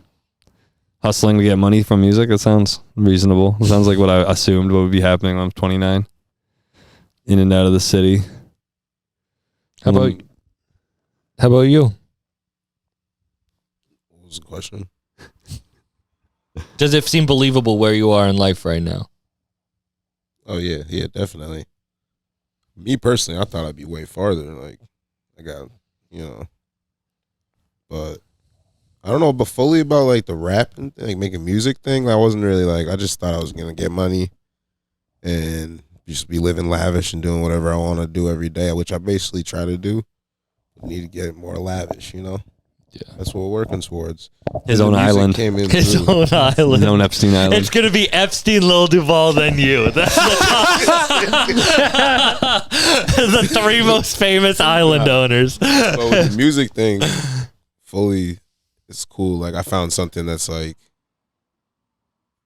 hustling to get money from music. It sounds reasonable. It sounds like what I assumed what would be happening when I'm 29. In and out of the city. How about you? What was the question? Does it seem believable where you are in life right now? Oh yeah, definitely. Me personally, I thought I'd be way farther. Like I got, but I don't know, but fully about like the rap and like making music thing. I wasn't really like, I just thought I was gonna get money and just be living lavish and doing whatever I want to do every day, which I basically try to do. I need to get more lavish, Yeah, that's what we're working towards. His own island. His own island. His own Epstein Island. It's gonna be Epstein, Lil Duval, then you. That's the three most famous island owners. But with the music thing, fully, it's cool. Like I found something that's like,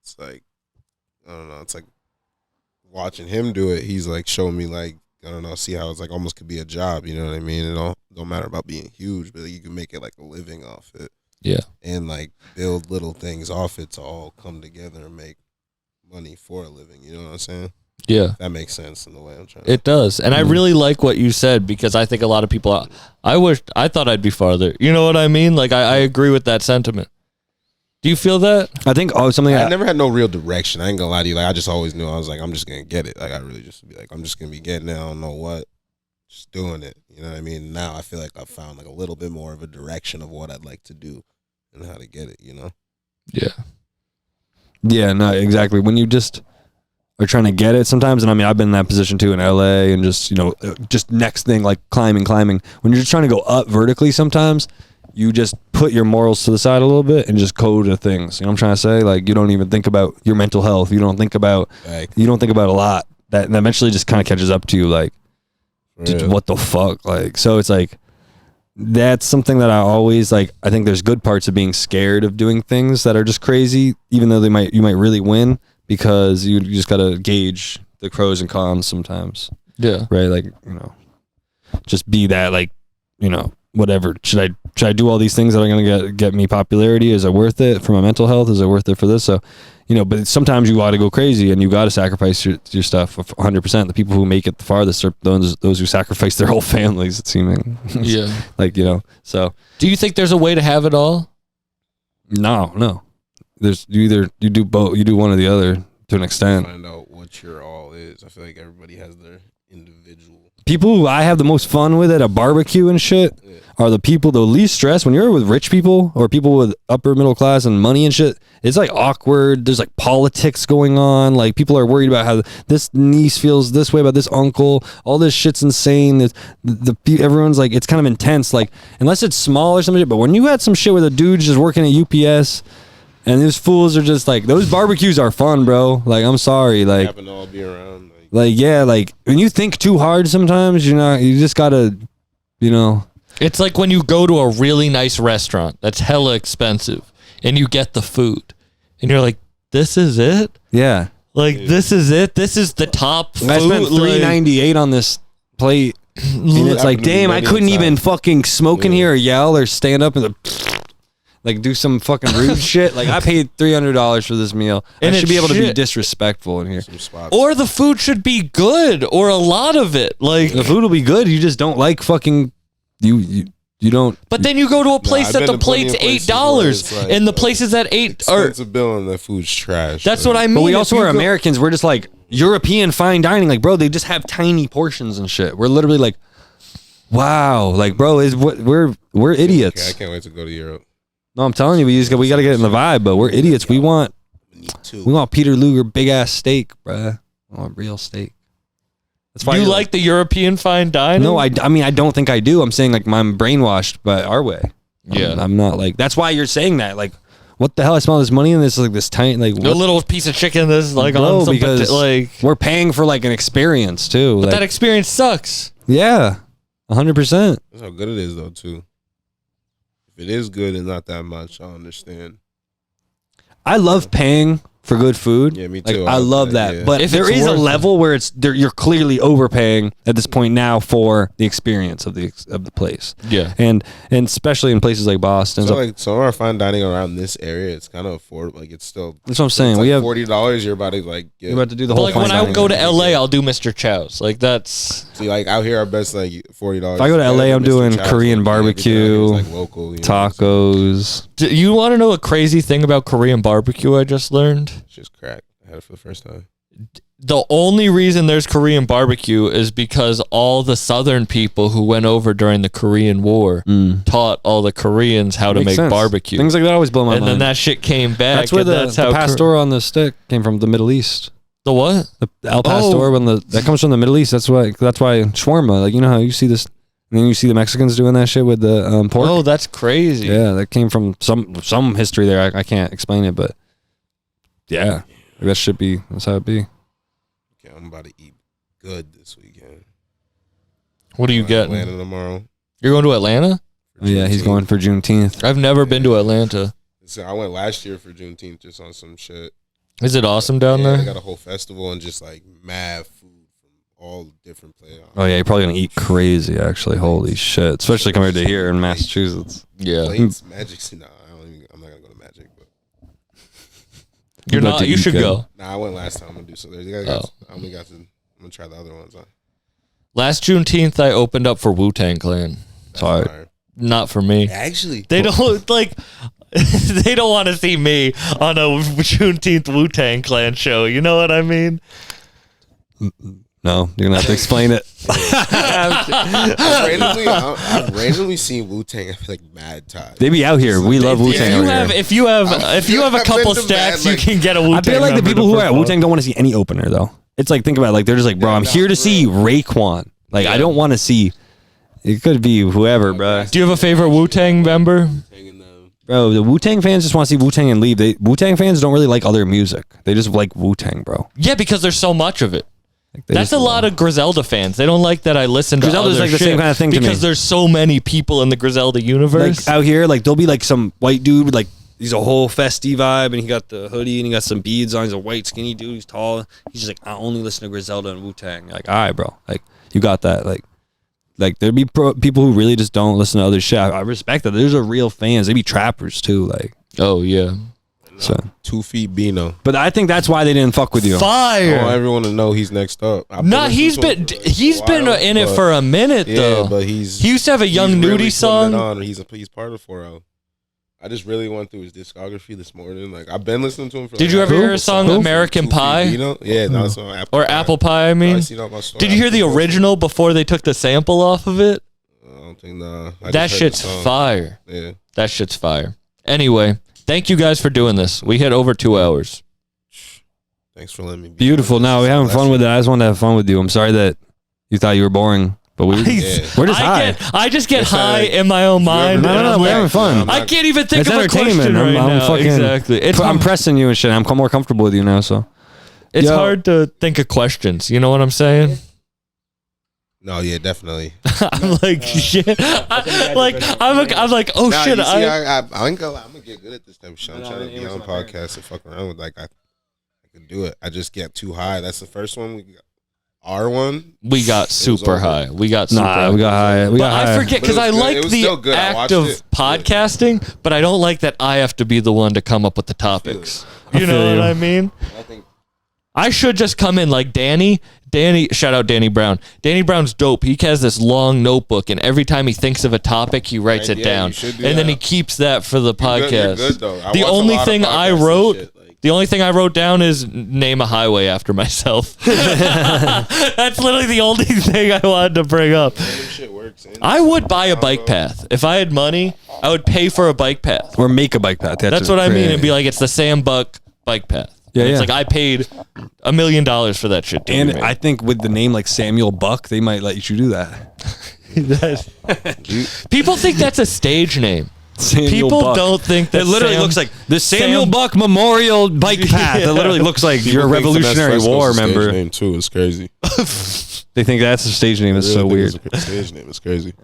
it's like, I don't know. It's like watching him do it. He's like showing me like, I don't know, see how it's like almost could be a job. You know what I mean? It don't matter about being huge, but you can make it like a living off it. Yeah. And like build little things off it to all come together and make money for a living. You know what I'm saying? Yeah. That makes sense in the way I'm trying. It does. And I really like what you said because I think a lot of people, I thought I'd be farther. You know what I mean? Like I agree with that sentiment. Do you feel that? I think something I never had no real direction. I ain't gonna lie to you. Like I just always knew I was like, I'm just gonna get it. Like I really just be like, I'm just gonna be getting it. I don't know what. Just doing it. You know what I mean? Now I feel like I've found like a little bit more of a direction of what I'd like to do and how to get it, Yeah. Yeah, no, exactly. When you just are trying to get it sometimes, and I mean, I've been in that position too in LA and just, just next thing, like climbing. When you're just trying to go up vertically sometimes, you just put your morals to the side a little bit and just go to things. You know what I'm trying to say? Like you don't even think about your mental health. You don't think about a lot. That eventually just kind of catches up to you. Like, dude, what the fuck? Like, so it's like, that's something that I always like. I think there's good parts of being scared of doing things that are just crazy, even though you might really win. because you just gotta gauge the pros and cons sometimes. Yeah. Right. Like, just be that, like, whatever. Should I do all these things that are gonna get me popularity? Is it worth it for my mental health? Is it worth it for this? So, but sometimes you got to go crazy and you got to sacrifice your stuff 100%. The people who make it the farthest are those who sacrifice their whole families, it seeming. Yeah. Like, so. Do you think there's a way to have it all? No. There's you do both. You do one or the other to an extent. Find out what your all is. I feel like everybody has their individual. People who I have the most fun with at a barbecue and shit are the people the least stressed. When you're with rich people or people with upper middle class and money and shit, it's like awkward. There's like politics going on. Like people are worried about how this niece feels this way about this uncle. All this shit's insane. Everyone's like, it's kind of intense. Like unless it's small or something. But when you had some shit with a dude just working at UPS and these fools are just like, those barbecues are fun, bro. Like I'm sorry. Like happen to all be around. Like when you think too hard sometimes, you just gotta, It's like when you go to a really nice restaurant that's hella expensive and you get the food and you're like, this is it? Yeah. Like, this is it? This is the top food? I spent $3.98 on this plate. And it's like, damn, I couldn't even fucking smoke in here or yell or stand up and like do some fucking rude shit. Like I paid $300 for this meal. And I should be able to be disrespectful in here. Or the food should be good, or a lot of it. Like the food will be good. You just don't like fucking you don't. But then you go to a place that the plate's $8, and the places at $8 are expensive bill and the food's trash. That's what I mean. But we also are Americans. We're just like European fine dining. Like, bro, they just have tiny portions and shit. We're literally like, wow, like, bro, we're idiots. Okay, I can't wait to go to Europe. No, I'm telling you, we got to get in the vibe. But we're idiots. We want Peter Luger big ass steak, bruh. I want real steak. That's why you like the European fine dining? No, I mean, I don't think I do. I'm saying like I'm brainwashed by our way. Yeah, I'm not like. That's why you're saying that. Like, what the hell? I smell this money in this like this tiny like a little piece of chicken. This like bro, on some because like we're paying for like an experience too. But like, that experience sucks. Yeah, 100%. That's how good it is though too. If it is good and not that much, I understand. I love paying for good food. Yeah, me too. Like, I love that. Yeah. But if there is a level where you're clearly overpaying at this point now for the experience of the place. Yeah. And especially in places like Boston. So like some of our fine dining around this area, it's kind of affordable. Like it's still. That's what I'm saying. We have $40. You're about to you're about to do the but whole. Like when I go to LA, I'll do Mr. Chow's. Like that's. See, like out here, our best like $40. If I go to LA, I'm doing Korean barbecue, like local, tacos. Do you want to know a crazy thing about Korean barbecue I just learned? It's just crack. I had it for the first time. The only reason there's Korean barbecue is because all the Southern people who went over during the Korean War taught all the Koreans how to make barbecue. Things like that always blow my mind. And then that shit came back. That's where the pastor on the stick came from, the Middle East. The what? The El Pastor, that comes from the Middle East. That's why shawarma. Like, you know how you see this, and then you see the Mexicans doing that shit with the pork. Oh, that's crazy. Yeah, that came from some history there. I can't explain it, but yeah, that should be. That's how it be. Okay, I'm about to eat good this weekend. What are you getting? Atlanta tomorrow. You're going to Atlanta? Oh, yeah, he's going for Juneteenth. I've never been to Atlanta. So I went last year for Juneteenth just on some shit. Is it awesome down They there? got a whole festival and just like mad food from all different places. Oh yeah, you're probably gonna eat crazy. Actually, holy shit! Especially compared to here in Massachusetts. Yeah, Magic. Nah, I'm not gonna go to Magic, but you're not. You should go. Nah, I went last time. I'm gonna do so. I'm gonna try the other ones. Last Juneteenth, I opened up for Wu-Tang Clan. Sorry, not for me. Actually, they don't like. They don't want to see me on a Juneteenth Wu-Tang Clan show. You know what I mean? No, you're gonna have to explain it. I've randomly seen Wu-Tang at like mad times. They be out here. We love Wu-Tang. If you have a couple stacks, you can get a Wu-Tang. I feel like the people who are at Wu-Tang don't want to see any opener though. It's like, think about it, like they're just like, bro, I'm here to see Raekwon. Like I don't want to see. It could be whoever, bro. Do you have a favorite Wu-Tang member? Bro, the Wu-Tang fans just want to see Wu-Tang and leave. Wu-Tang fans don't really like other music. They just like Wu-Tang, bro. Yeah, because there's so much of it. Like that's a lot of Griselda fans. They don't like that I listen to Griselda's other like the shit same kind of thing to me. because there's so many people in the Griselda universe. Like out here, like there'll be like some white dude with like he's a whole festy vibe, and he got the hoodie and he got some beads on. He's a white skinny dude. He's tall. He's just like, I only listen to Griselda and Wu-Tang. Like, all right, bro. Like, you got that. Like there'd be people who really just don't listen to other shit. I respect that. There's a real fans. They be trappers too. Like, oh yeah. So 2 feet Bino. but I think that's why they didn't fuck with you. I Fire. want everyone to know he's next up. No, he's been in it for a minute though. Yeah, but he used to have a Young Nudie song. He's part of 4L. I just really went through his discography this morning. Like, I've been listening to him for. Did you ever hear a song American Pie? Yeah, that was on Apple Or Apple Pie, I mean. Did you hear the original before they took the sample off of it? I don't think no. That shit's fire. Yeah. That shit's fire. Anyway, thank you guys for doing this. We hit over 2 hours. Thanks for letting me be. Beautiful. No, we're having fun with it. I just wanted to have fun with you. I'm sorry that you thought you were boring, but we're just high. I just get high in my own mind. No, we're having fun. I can't even think It's of a question entertainment. right now. fucking, Exactly. I'm pressing you and shit. I'm more comfortable with you now, so. It's hard to think of questions. You know what I'm saying? No, yeah, definitely. I'm like shit. I'm like, oh Nah, shit. you see, I'm gonna get good at this type of shit. I'm trying to be on podcasts and fuck around with I can do it. I just get too high. That's the first one we got. Our one, we got super high. We got super high. We got high. But I forget because I like the act of podcasting, but I don't like that I have to be the one to come up with the topics. You know what I mean? I should just come in like Danny, shout out Danny Brown. Danny Brown's dope. He has this long notebook, and every time he thinks of a topic, he writes it down. Then he keeps that for the podcast. You're good, though. The only thing I wrote... The only thing I wrote down is name a highway after myself. That's literally the only thing I wanted to bring up. I would buy a bike path. If I had money, I would pay for a bike path. Or make a bike path. That's what I mean. It'd be like, it's the Sam Buck bike path. Yeah, It's like, I paid $1 million for that shit. And I think with the name like Samuel Buck, they might let you do that. People think that's a stage name. Samuel People Buck. Don't think that it literally looks like the Samuel Buck Memorial Bike Path. It literally looks like you're a Revolutionary War member. Name too is crazy. They think that's a stage name. It's so weird. Stage name is crazy.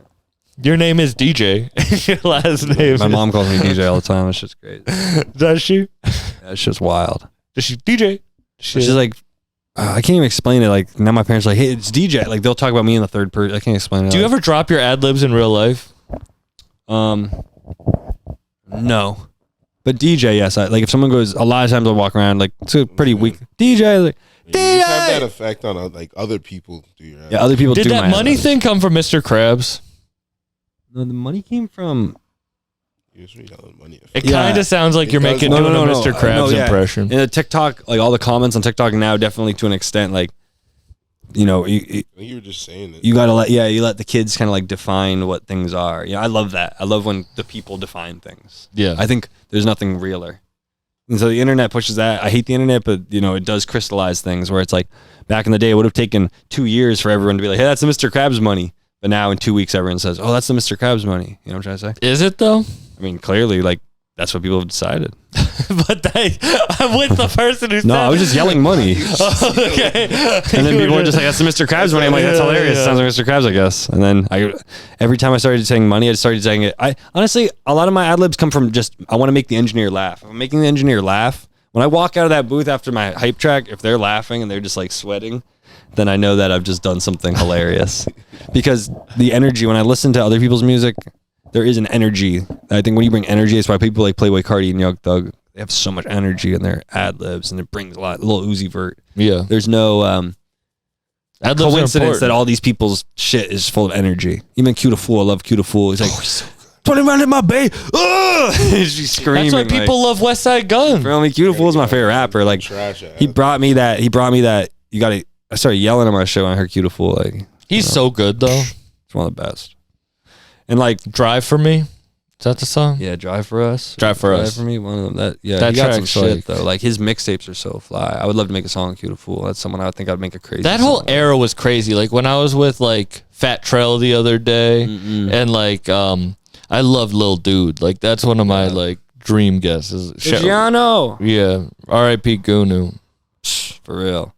Your name is DJ. Your last name. My mom calls me DJ all the time. It's just great. Does she? It's just wild. Does she DJ? She's like, I can't even explain it. Like now, my parents are like, hey, it's DJ. Like they'll talk about me in the third person. I can't explain it. Do you ever drop your ad-libs in real life? No, but DJ, yes. Like if someone goes, a lot of times I'll walk around like it's a pretty weak DJ. Like, You just have that effect on like other people. Yeah, other people. Did do that my money ad-libs. thing come from Mr. Krabs? No, the money came from. It kind of sounds like you're doing a Mr. Krabs impression. In the TikTok, like all the comments on TikTok now, definitely to an extent, like, you know, you were just saying it. You gotta let the kids kind of like define what things are. Yeah, I love that. I love when the people define things. Yeah, I think there's nothing realer. And so the internet pushes that. I hate the internet, but you know, it does crystallize things where it's like back in the day, it would have taken 2 years for everyone to be like, hey, that's the Mr. Krabs money. But now in 2 weeks, everyone says, oh, that's the Mr. Krabs money. You know what I'm trying to say? Is it though? I mean, clearly, like, that's what people have decided. But I'm with the person who said... No, I was just yelling money. Okay. And then people were just like, that's the Mr. Krabs money. I'm like, that's hilarious. Yeah. Sounds like Mr. Krabs, I guess. And then every time I started saying money, I started saying it. Honestly, a lot of my ad-libs come from just, I want to make the engineer laugh. If I'm making the engineer laugh, when I walk out of that booth after my hype track, if they're laughing and they're just like sweating, then I know that I've just done something hilarious. Because the energy, when I listen to other people's music, there is an energy. I think when you bring energy, it's why people like Playboi Carti and Young Thug, they have so much energy in their ad-libs, and it brings a lot. Lil Uzi Vert. Yeah. There's no coincidence that all these people's shit is full of energy. Even Cue the Fool, I love Cue the Fool. He's like, 20 round in my bay. She's screaming. That's why people love West Side Gun. For me, Cue the Fool is my favorite rapper. Like, he brought me that. You gotta. I started yelling at my show when I heard Cue the Fool. Like, he's so good though. It's one of the best. And like, Drive for Me. Is that the song? Yeah, Drive for Us. Drive for Us. For Me. One of them. That he got some track's shit like- though. Like his mixtapes are so fly. I would love to make a song with Cue the Fool. That's someone I think I'd make a crazy. That song whole with. era was crazy. Like when I was with like Fat Trell the other day, and like I love Lil Dude. Like that's one of my like dream guesses. Giano. Yeah. R.I.P. Gunu. For real.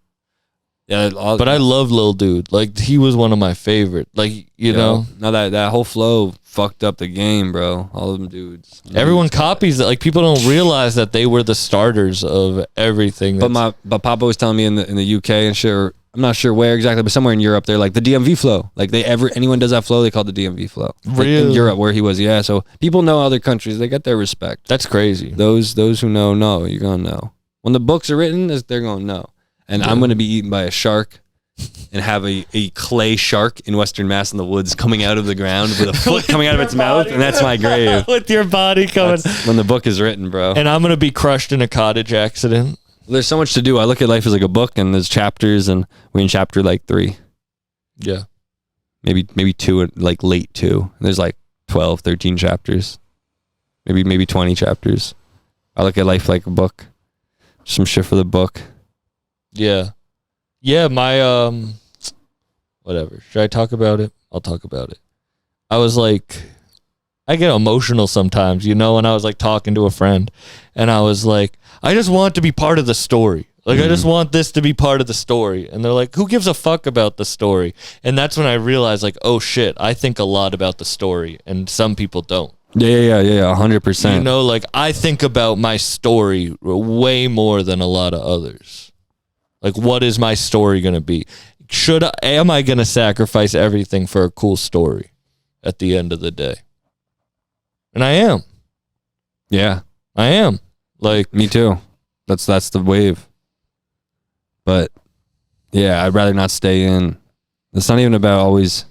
Yeah, but I love Lil Dude. Like, he was one of my favorite. Like, you know. Now that whole flow fucked up the game, bro. All of them dudes. Everyone copies it. Like, people don't realize that they were the starters of everything. But Papa was telling me in the UK and shit, or I'm not sure where exactly, but somewhere in Europe, they're like the DMV flow. Like anyone does that flow, they call it the DMV flow. Really? Like in Europe, where he was, yeah. So people know other countries, they get their respect. That's crazy. Those who know, you're gonna know. When the books are written, they're gonna know. And I'm gonna be eaten by a shark and have a clay shark in Western Mass in the woods coming out of the ground with a foot coming out of its mouth, and that's my grave. With your body coming. That's when the book is written, bro. And I'm gonna be crushed in a cottage accident. There's so much to do. I look at life as like a book, and there's chapters, and we're in chapter like 3. Yeah. Maybe 2, like late 2. And there's like 12, 13 chapters. Maybe 20 chapters. I look at life like a book. Some shit for the book. Yeah. Yeah, my whatever. Should I talk about it? I'll talk about it. I was like, I get emotional sometimes, you know, and I was like talking to a friend, and I was like, I just want to be part of the story. Like, I just want this to be part of the story. And they're like, who gives a fuck about the story? And that's when I realized, like, oh shit, I think a lot about the story, and some people don't. Yeah, 100%. You know, like, I think about my story way more than a lot of others. Like, what is my story going to be? Am I going to sacrifice everything for a cool story at the end of the day? And I am. Yeah. I am. Like, me too. That's the wave. But yeah, I'd rather not stay in. It's not even about always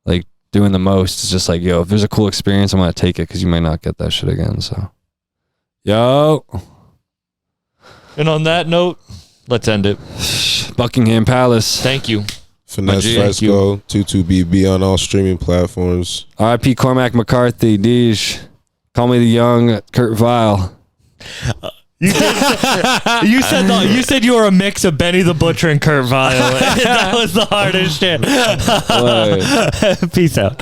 like doing the most. It's just like, yo, if there's a cool experience, I'm gonna take it because you might not get that shit again. So, yo. And on that note, let's end it. Buckingham Palace. Thank you. Finesse Fresco, 22BB on all streaming platforms. R.I.P. Cormac McCarthy, Deej. Call me the young Kurt Vile. You said you were a mix of Benny the Butcher and Kurt Vile. That was the hardest shit. Peace out.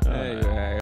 Yeah.